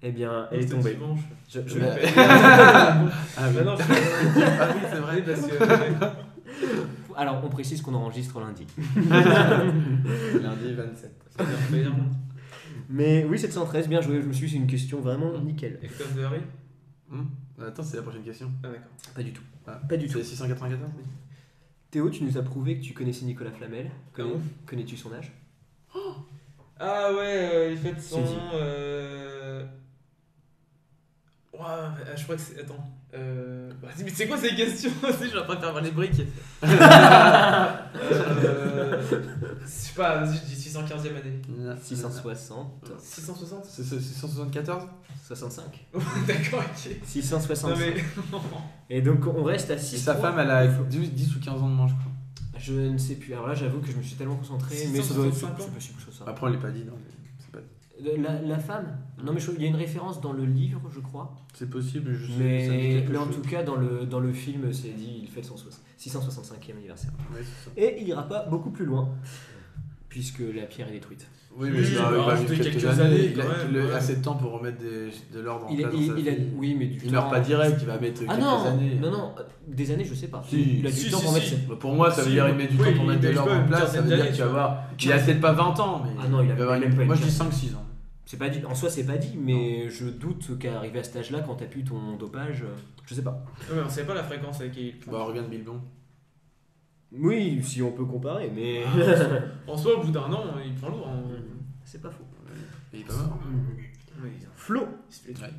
Eh bien, elle est C'était tombée. dimanche. Je Je la- l'ai fait. Ah Bah non, Ah oui, c'est vrai. parce que. Alors, on précise qu'on enregistre lundi. Lundi 27. Ça veut dire bien. Mais oui, 713, bien joué. Je me suis dit, c'est une question vraiment nickel. Et comme de Harry. Attends, c'est la prochaine question. Ah d'accord. Pas du tout. Ah. Pas du tout. C'est 694 oui. Théo, tu nous as prouvé que tu connaissais Nicolas Flamel. Ah bon Connais-tu son âge? Ah ouais, il fête son. C'est dit. Ouais, je crois que c'est. Attends. Vas-y, mais c'est quoi ces questions aussi? Je suis en train de faire voir les briques. Je sais pas, vas-y, je dis 615e année. 660. 660. C'est 674 65. D'accord, ok. 665. Non mais. Et donc, on reste à Et 6 sa femme, elle a 10 ou 15 ans de mange, je crois. Je ne sais plus. Alors là, j'avoue que je me suis tellement concentré. Mais ça doit être 665 ans. c'est possible que ce soit ça. Après, on l'a pas dit. Non, mais c'est pas- La femme? Non, mais il y a une référence dans le livre, je crois. C'est possible, je sais. ça me dit Mais quelque en chose. tout cas, dans le film, c'est dit, il fête son 665e anniversaire. Ouais, c'est ça. Et il ira pas beaucoup plus loin, puisque la pierre est détruite. Oui, Oui, mais il bah, a rajouter eu quelques quelques années. années, Il a quand même, ouais. assez de temps pour remettre de l'ordre en Il a, place. dans sa il a- vie. oui, mais du Il temps. meurt pas direct, il va mettre Ah quelques non, années. non, des années, je sais pas. Si. Il a du Si, temps si, pour si. mettre. Bah, pour moi, ça veut Si, dire qu'il met du oui, temps pour il mettre met de l'ordre quand en même place. une Ça veut quinzaine dire qu'il va d'années, avoir. Il a peut-être pas 20 ans, mais. Ah non, il a va avoir même pas une Moi, je dis quinzaine. 5-6 ans. C'est pas dit. En soi, c'est pas dit, mais je doute qu'arrivé à cet âge-là, quand t'as pu ton dopage, je sais pas. Ouais, on sait pas la fréquence avec qui il. Bah, on regarde Bilbon. Oui, si on peut comparer, mais En soi, au bout d'un an, il prend lourd. Hein. c'est pas faux. Et il est pas mort. Oui, Flo, il se fait tuer. Ouais.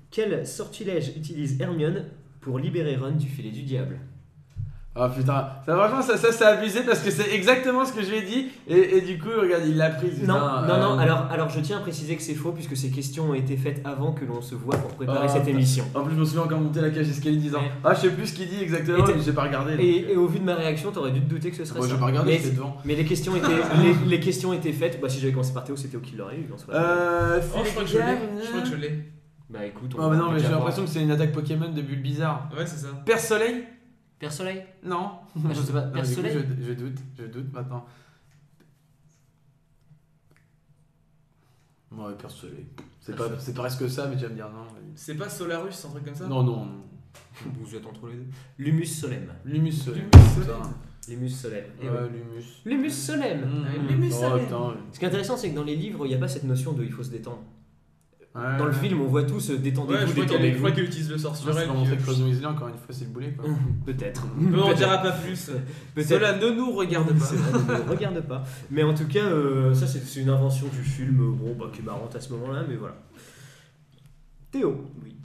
quel sortilège utilise Hermione pour libérer Ron du filet du diable? Oh putain, franchement, ça c'est abusé parce que c'est exactement ce que je lui ai dit et du coup, regarde, il l'a prise. Non, putain, non, alors je tiens à préciser que c'est faux puisque ces questions ont été faites avant que l'on se voit pour préparer cette putain. émission. En plus, je me souviens encore monter la cage d'escalier disant Ouais. Ah, je sais plus ce qu'il dit exactement, Et mais j'ai pas regardé. donc. Et au vu de ma réaction, t'aurais dû te douter que ce serait Moi, ça. j'ai pas regardé, mais, j'étais devant. mais les questions étaient faites. Bah, si j'avais commencé par Théo, c'était Théo qui l'aurait eu en soi. Oh, je crois que je l'ai. Je crois que je l'ai. Bah écoute, Oh, mais non, peut mais j'ai déjà l'impression voir. que c'est une attaque Pokémon de bulles bizarres. Ouais, c'est ça. Père Soleil Père Soleil. Non. Ah, je sais pas. Non, Père du coup, Soleil. je doute maintenant. Ouais, Père Soleil. C'est presque ça, mais tu vas me dire non. C'est pas Solarus, un truc comme ça? Non, non. Vous êtes entre les deux. Lumus Solem. Lumus Soleil. Lumus Putain. Lumus Solem. Eh Ouais, ouais. Lumus. Lumus Solem. Lumus Oh, Soleil. putain. Ce qui est intéressant, c'est que dans les livres, il n'y a pas cette notion de il faut se détendre. Ouais. Dans le film, on voit tous Ouais, détendez-vous, je crois détendez-vous. qu'elle utilise le sort Non, sur c'est elle. pour montrer que Closon Weasley, encore une fois, c'est le boulet quoi. Peut-être. Mais on Peut-être. dira pas plus. Peut-être. Cela ne nous regarde pas. C'est vrai, ne regarde pas. Mais en tout cas, ça c'est une invention du film, bon, bah, qui est marrante à ce moment-là, mais voilà. Théo, Oui.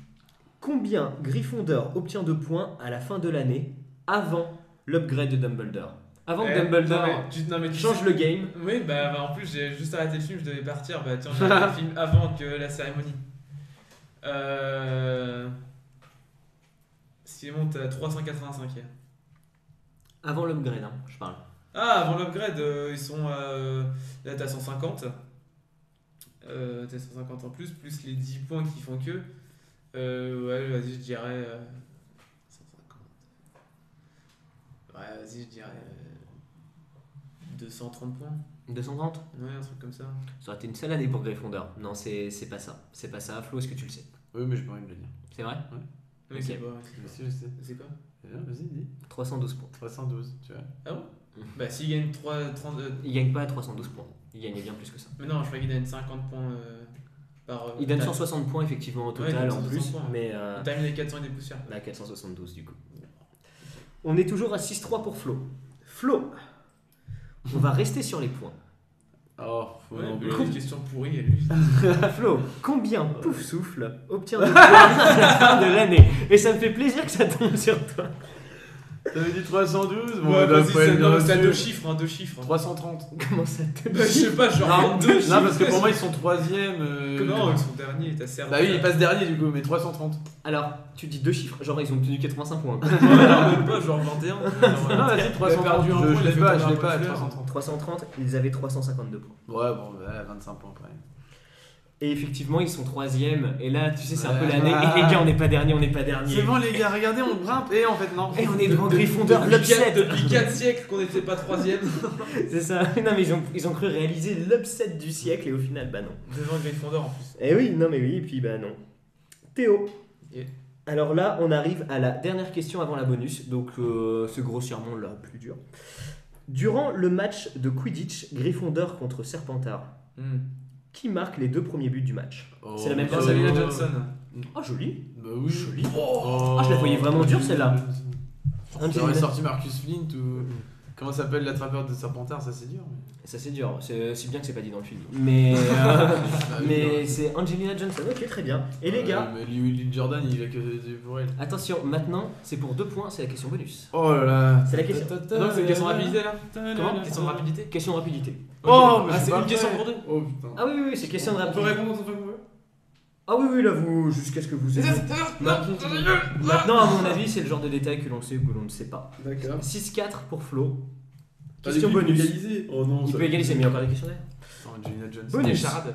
combien Gryffondor obtient de points à la fin de l'année avant l'upgrade de Dumbledore? Avant que Dumbledore non, mais tu change sais- le game. Oui, bah en plus j'ai juste arrêté le film, je devais partir. Bah tiens, j'ai arrêté le film avant que la cérémonie. Si il monte à 385 hier. Avant l'upgrade, hein, je parle. Ah, avant l'upgrade, ils sont là t'as 150. T'as 150 en plus les 10 points qui font que. Ouais, vas-y, je dirais 150. Ouais, vas-y, je dirais 230 points. 230? Ouais, un truc comme ça. Ça aurait été une sale année pour Gryffondor. Non, c'est pas ça. C'est pas ça. Flo, est-ce que tu le sais? Oui, mais j'ai pas envie de le dire. C'est vrai? Oui, Ok. c'est pas. Mais si, je sais. C'est quoi? Vas-y, dis. 312 points. 312, tu vois. Ah bon? Bah, s'il gagne 30. Il gagne pas à 312 points. Il gagnait bien plus que ça. Mais non, je crois qu'il donne 50 points par. Il donne time. 160 points effectivement au Ouais, total il donne en 160 plus. points. Mais Time les 400 et des poussières. là, 472 du coup. On est toujours à 6-3 pour Flo. Flo, on va rester sur les points. Oh, faut Ouais, non mais plus. une question pourrie, lui. Flo, combien Pouf Souffle obtient de points à la fin de l'année? Et ça me fait plaisir que ça tombe sur toi. T'avais dit 312 Ouais, bah, vas-y, faut être bien c'est à dessus. 2 chiffres, hein, 2 chiffres. 330. Comment ça te Bah, je sais pas, genre 2 chiffres. Non, parce que pour moi, ils sont 3ème. Non, ils sont derniers, t'as servi. Bah oui, ils passent dernier du coup, mais 330. Alors, tu dis deux chiffres, genre ils ont obtenu 85 points. Même pas, genre 21. Non, vas-y, 330. perdu un point, Je il a l'ai fait pas, tomber je un l'ai peu pas à de fleurs. 330. 330, ils avaient 352 points. Ouais, bon, 25 points après. Et effectivement, ils sont 3ème. Et là, tu sais, c'est un peu Ouais. l'année. Et les gars, on n'est pas dernier, on n'est pas dernier. C'est bon, les gars, regardez, on grimpe. Et en fait, non. Et on est devant Gryffondor, l'upset. Depuis 4 siècles qu'on n'était pas 3ème. C'est ça. Non, mais ils ont cru réaliser l'upset du siècle et au final, bah non. Devant Gryffondor en plus. Eh oui, non, mais oui, et puis bah non. Théo. Yeah. Alors là, on arrive à la dernière question avant la bonus, donc c'est grossièrement la plus dure. Durant le match de Quidditch, Gryffondor contre Serpentard, qui marque les 2 premiers buts du match? Oh, C'est la même Dans personne. Sabrina Johnson. Oh, joli. Bah oui. Joli. Oh. Ah, je la voyais vraiment dure, celle-là. J'aurais sorti Marcus Flint ou. Comment s'appelle l'attrapeur de Serpentard, ça c'est dur. Ça c'est dur, c'est si bien que c'est pas dit dans le film. Mais, mais c'est Angelina Johnson, ok très bien. Et les gars, Mais Lee Jordan, il a que pour elle. attention, maintenant c'est pour 2 points, c'est la question bonus. Oh là là. C'est la question. Non, c'est une question de rapidité là. Comment Question de rapidité. Question de rapidité. Oh, mais Ah, je suis c'est pas une question prêt. pour 2. Oh putain. Ah oui, oui, oui, c'est question de On peut rapidité. répondre autant de fois qu'on veut. Ah oui, oui, là vous, jusqu'à ce que vous ayez. Maintenant, à mon avis, c'est le genre de détail que l'on sait ou que l'on ne sait pas. D'accord. 6-4 pour Flo. Question bonus. Oh non, Il ça- peut égaliser, mais il y a encore des questions derrière. Angelina Johnson. Bonus. Des charades.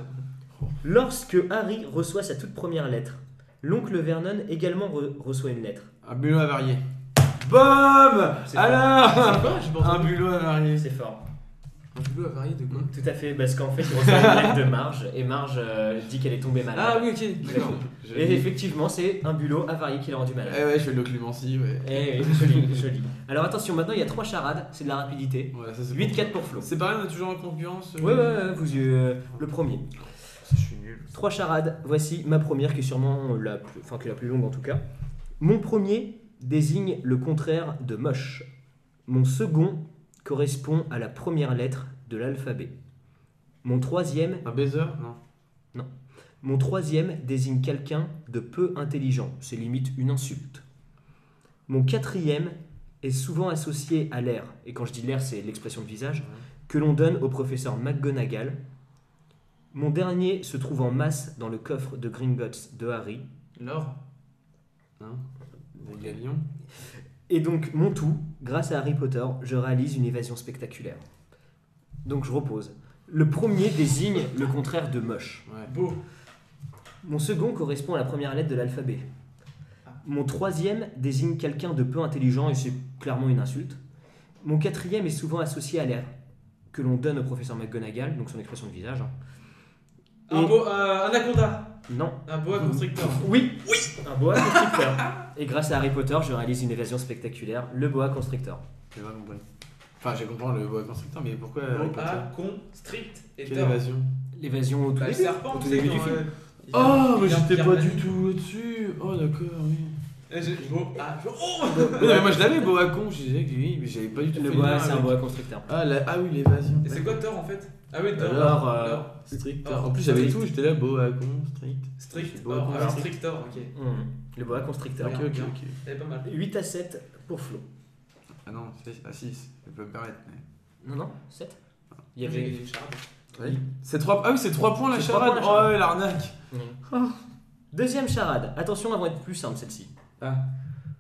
Lorsque Harry reçoit sa toute première lettre, l'oncle Vernon également reçoit une lettre. Un bulot avarié. BOM C'est Alors C'est quoi? J'ai pas Un entendu. bulot avarié. C'est fort. Un bulot avarié de quoi? Tout à fait, parce qu'en fait, il reçoit une lettre de Marge, et Marge dit qu'elle est tombée malade. Ah oui, ok, d'accord. Et effectivement, c'est un bulot avarié qui l'a rendu malade. Eh ouais, je fais de l'occlumency, ouais. Eh oui, joli, joli. Alors attention, maintenant il y a 3 charades, c'est de la rapidité. Ouais, ça c'est 8-4 pour Flo. C'est pareil, on est toujours en concurrence. Ouais, le premier. Je suis nul. 3 charades, voici ma première qui est sûrement la plus longue en tout cas. Mon premier désigne le contraire de moche. Mon second correspond à la première lettre de l'alphabet. Mon troisième Un baiser Non. Mon troisième désigne quelqu'un de peu intelligent. C'est limite une insulte. Mon quatrième est souvent associé à l'air, et quand je dis l'air, c'est l'expression de visage, que l'on donne au professeur McGonagall. Mon dernier se trouve en masse dans le coffre de Gringotts de Harry. L'or. Des galions. Et donc, mon tout, grâce à Harry Potter, je réalise une évasion spectaculaire. Donc, je repose. Le premier désigne le contraire de moche. Ouais. Beau. Mon second correspond à la première lettre de l'alphabet. Mon troisième désigne quelqu'un de peu intelligent et c'est clairement une insulte. Mon quatrième est souvent associé à l'air que l'on donne au professeur McGonagall, donc son expression de visage. Un anaconda. Non. Un boa constrictor. Oui. Un boa constrictor. Et grâce à Harry Potter, je réalise une évasion spectaculaire, le boa constrictor. J'ai pas compris. Enfin, j'ai compris le boa constrictor, mais pourquoi Harry Potter Boa constrict et Quelle tor. évasion? L'évasion au tout Bah, le début, serpent, au tout tu sais, début du quand, film. Oh, mais il j'étais vient pas de du Birmanie. tout au-dessus. Oh, d'accord, oui. Oh. Non, mais moi je l'avais, boa con, je disais que oui, mais j'avais pas du tout Le fait boa, lien c'est un avec- boa constrictor. Ah oui, l'évasion. Et c'est quoi Thor en fait? Ah oui, Thor. Alors, Thor. strict. Or, En plus, j'avais strict. tout, j'étais là, boa con, strict. Strict. Boa Or, con, alors strict. strictor, ok. Le boa constrictor. Ok, ok, ok. Elle est pas mal. 8 à 7 pour Flo. Ah non, c'est à 6, je peux me permettre. Mais... Non, 7. Il y J'ai avait... gagné une charade. Oui. C'est 3... Ah oui, c'est 3 points la C'est 3 charade. points, la charade. Oh, ouais, l'arnaque. Deuxième charade. Attention, elles vont être plus simples celle-ci. Ah.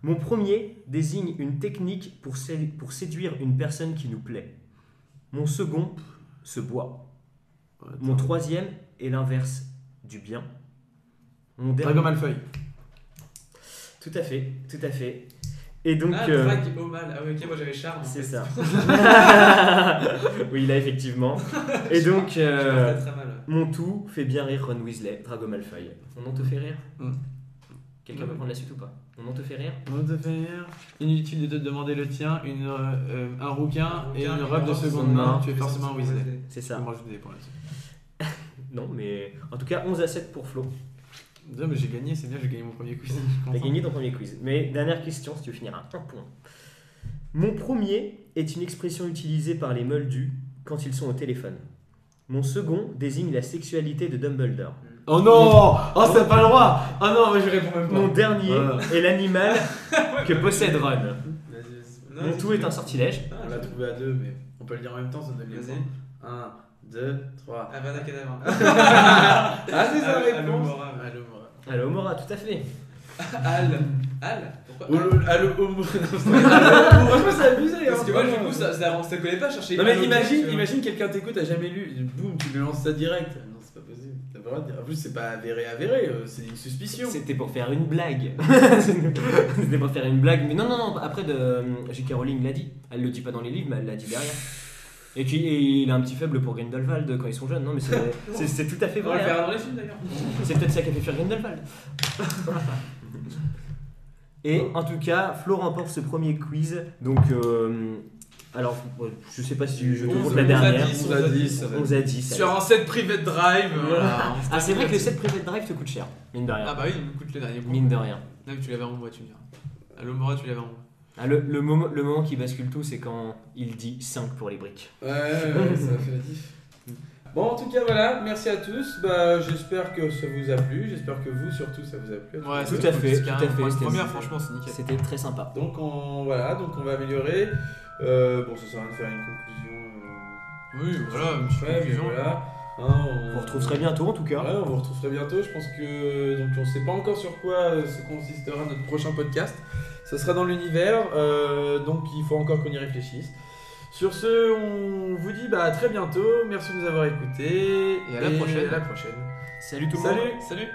Mon premier désigne une technique pour séduire une personne qui nous plaît. Mon second se boit. Mon troisième est l'inverse du bien. Mon dernier... Dragon Malfoy. Tout à fait, tout à fait. Et donc... Ah, drague au mal. Ah oui, ok, moi j'avais charme. en c'est fait. ça. Oui, là, effectivement. Et donc... Je me fais très mal. Mon tout fait bien rire Ron Weasley, Drago Malfoy. Mon nom te fait rire Quelqu'un peut prendre la suite ou pas Mon nom te fait rire On te fait rire. Inutile de te demander le tien, un rouquin et une robe de seconde main. Tu es forcément un Weasley. C'est Je ça. vais me rajouter des points là-dessus. Non, mais en tout cas, 11 à 7 pour Flo. Non, mais j'ai gagné, c'est bien, j'ai gagné mon premier quiz. Je suis T'as content. gagné ton premier quiz. Mais dernière question, si tu veux finir à 1 point. Mon premier est une expression utilisée par les moldus quand ils sont au téléphone. Mon second désigne la sexualité de Dumbledore. Oh non. Oh, c'est pas le droit. Oh non, mais je réponds même pas. Mon dernier est l'animal que possède Ron. Non, Mon si tout tu est veux. un sortilège. Ah, On l'a trouvé à 2, mais on peut le dire en même temps, ça donne les Vas-y. points. 1, 2, 3. Avada Kedavra. Ah, c'est ça la Allo réponse. Mora. Allo Mora. Alors, Mora, tout à fait. Al. Pourquoi Allo Homo. Franchement, c'est abusé. Parce que moi, du coup, ça connaît pas chercher. Non, mais Allo, tu vois. imagine quelqu'un t'écoute, t'as jamais lu, boum, tu lui lances ça direct. Non, c'est pas possible. T'as pas le droit de dire. En plus, c'est pas avéré, c'est une suspicion. C'était pour faire une blague. C'était pour faire une blague. Mais non. Après, J.K. Rowling l'a dit. Elle le dit pas dans les livres, mais elle l'a dit derrière. Et il a un petit faible pour Grindelwald quand ils sont jeunes. Non, mais c'est tout à fait On va le vrai. faire hein. dans les films d'ailleurs. C'est peut-être ça qui a fait fuir Grindelwald. Et en tout cas, Flo remporte ce premier quiz. Donc, alors, je sais pas si je te 11, compte la 11 à dernière. 10, 11 à 10. 11 à 10. Sur un set private drive. Voilà. Ah, c'est vrai que le set private drive te coûte cher. Mine de rien. Ah bah oui, il me coûte le dernier point. Mine de rien. Non, mais tu l'avais en moi, tu me diras. Allo Mora, tu l'avais en moi. Ah, le moment qui bascule tout, c'est quand il dit 5 pour les briques. Ouais, ça fait la diff. Bon, en tout cas, voilà, merci à tous. Bah, j'espère que ça vous a plu. J'espère que vous, surtout, ça vous a plu. Ouais, Tout à fait, tout à fait. Pour une C'était- première, franchement, c'est nickel. C'était très sympa. Donc, on va améliorer. Bon, ça sert à rien de faire une conclusion. Oui, voilà, une petite Ouais, mais conclusion. voilà. Hein, On vous retrouve très bientôt en tout cas. Ouais, on vous retrouve très bientôt. Je pense que donc on sait pas encore sur quoi se consistera notre prochain podcast. Ça sera dans l'univers, donc il faut encore qu'on y réfléchisse. Sur ce, on vous dit à très bientôt. Merci de nous avoir écoutés Et à la prochaine. À la prochaine. Salut tout le monde. Salut. Salut.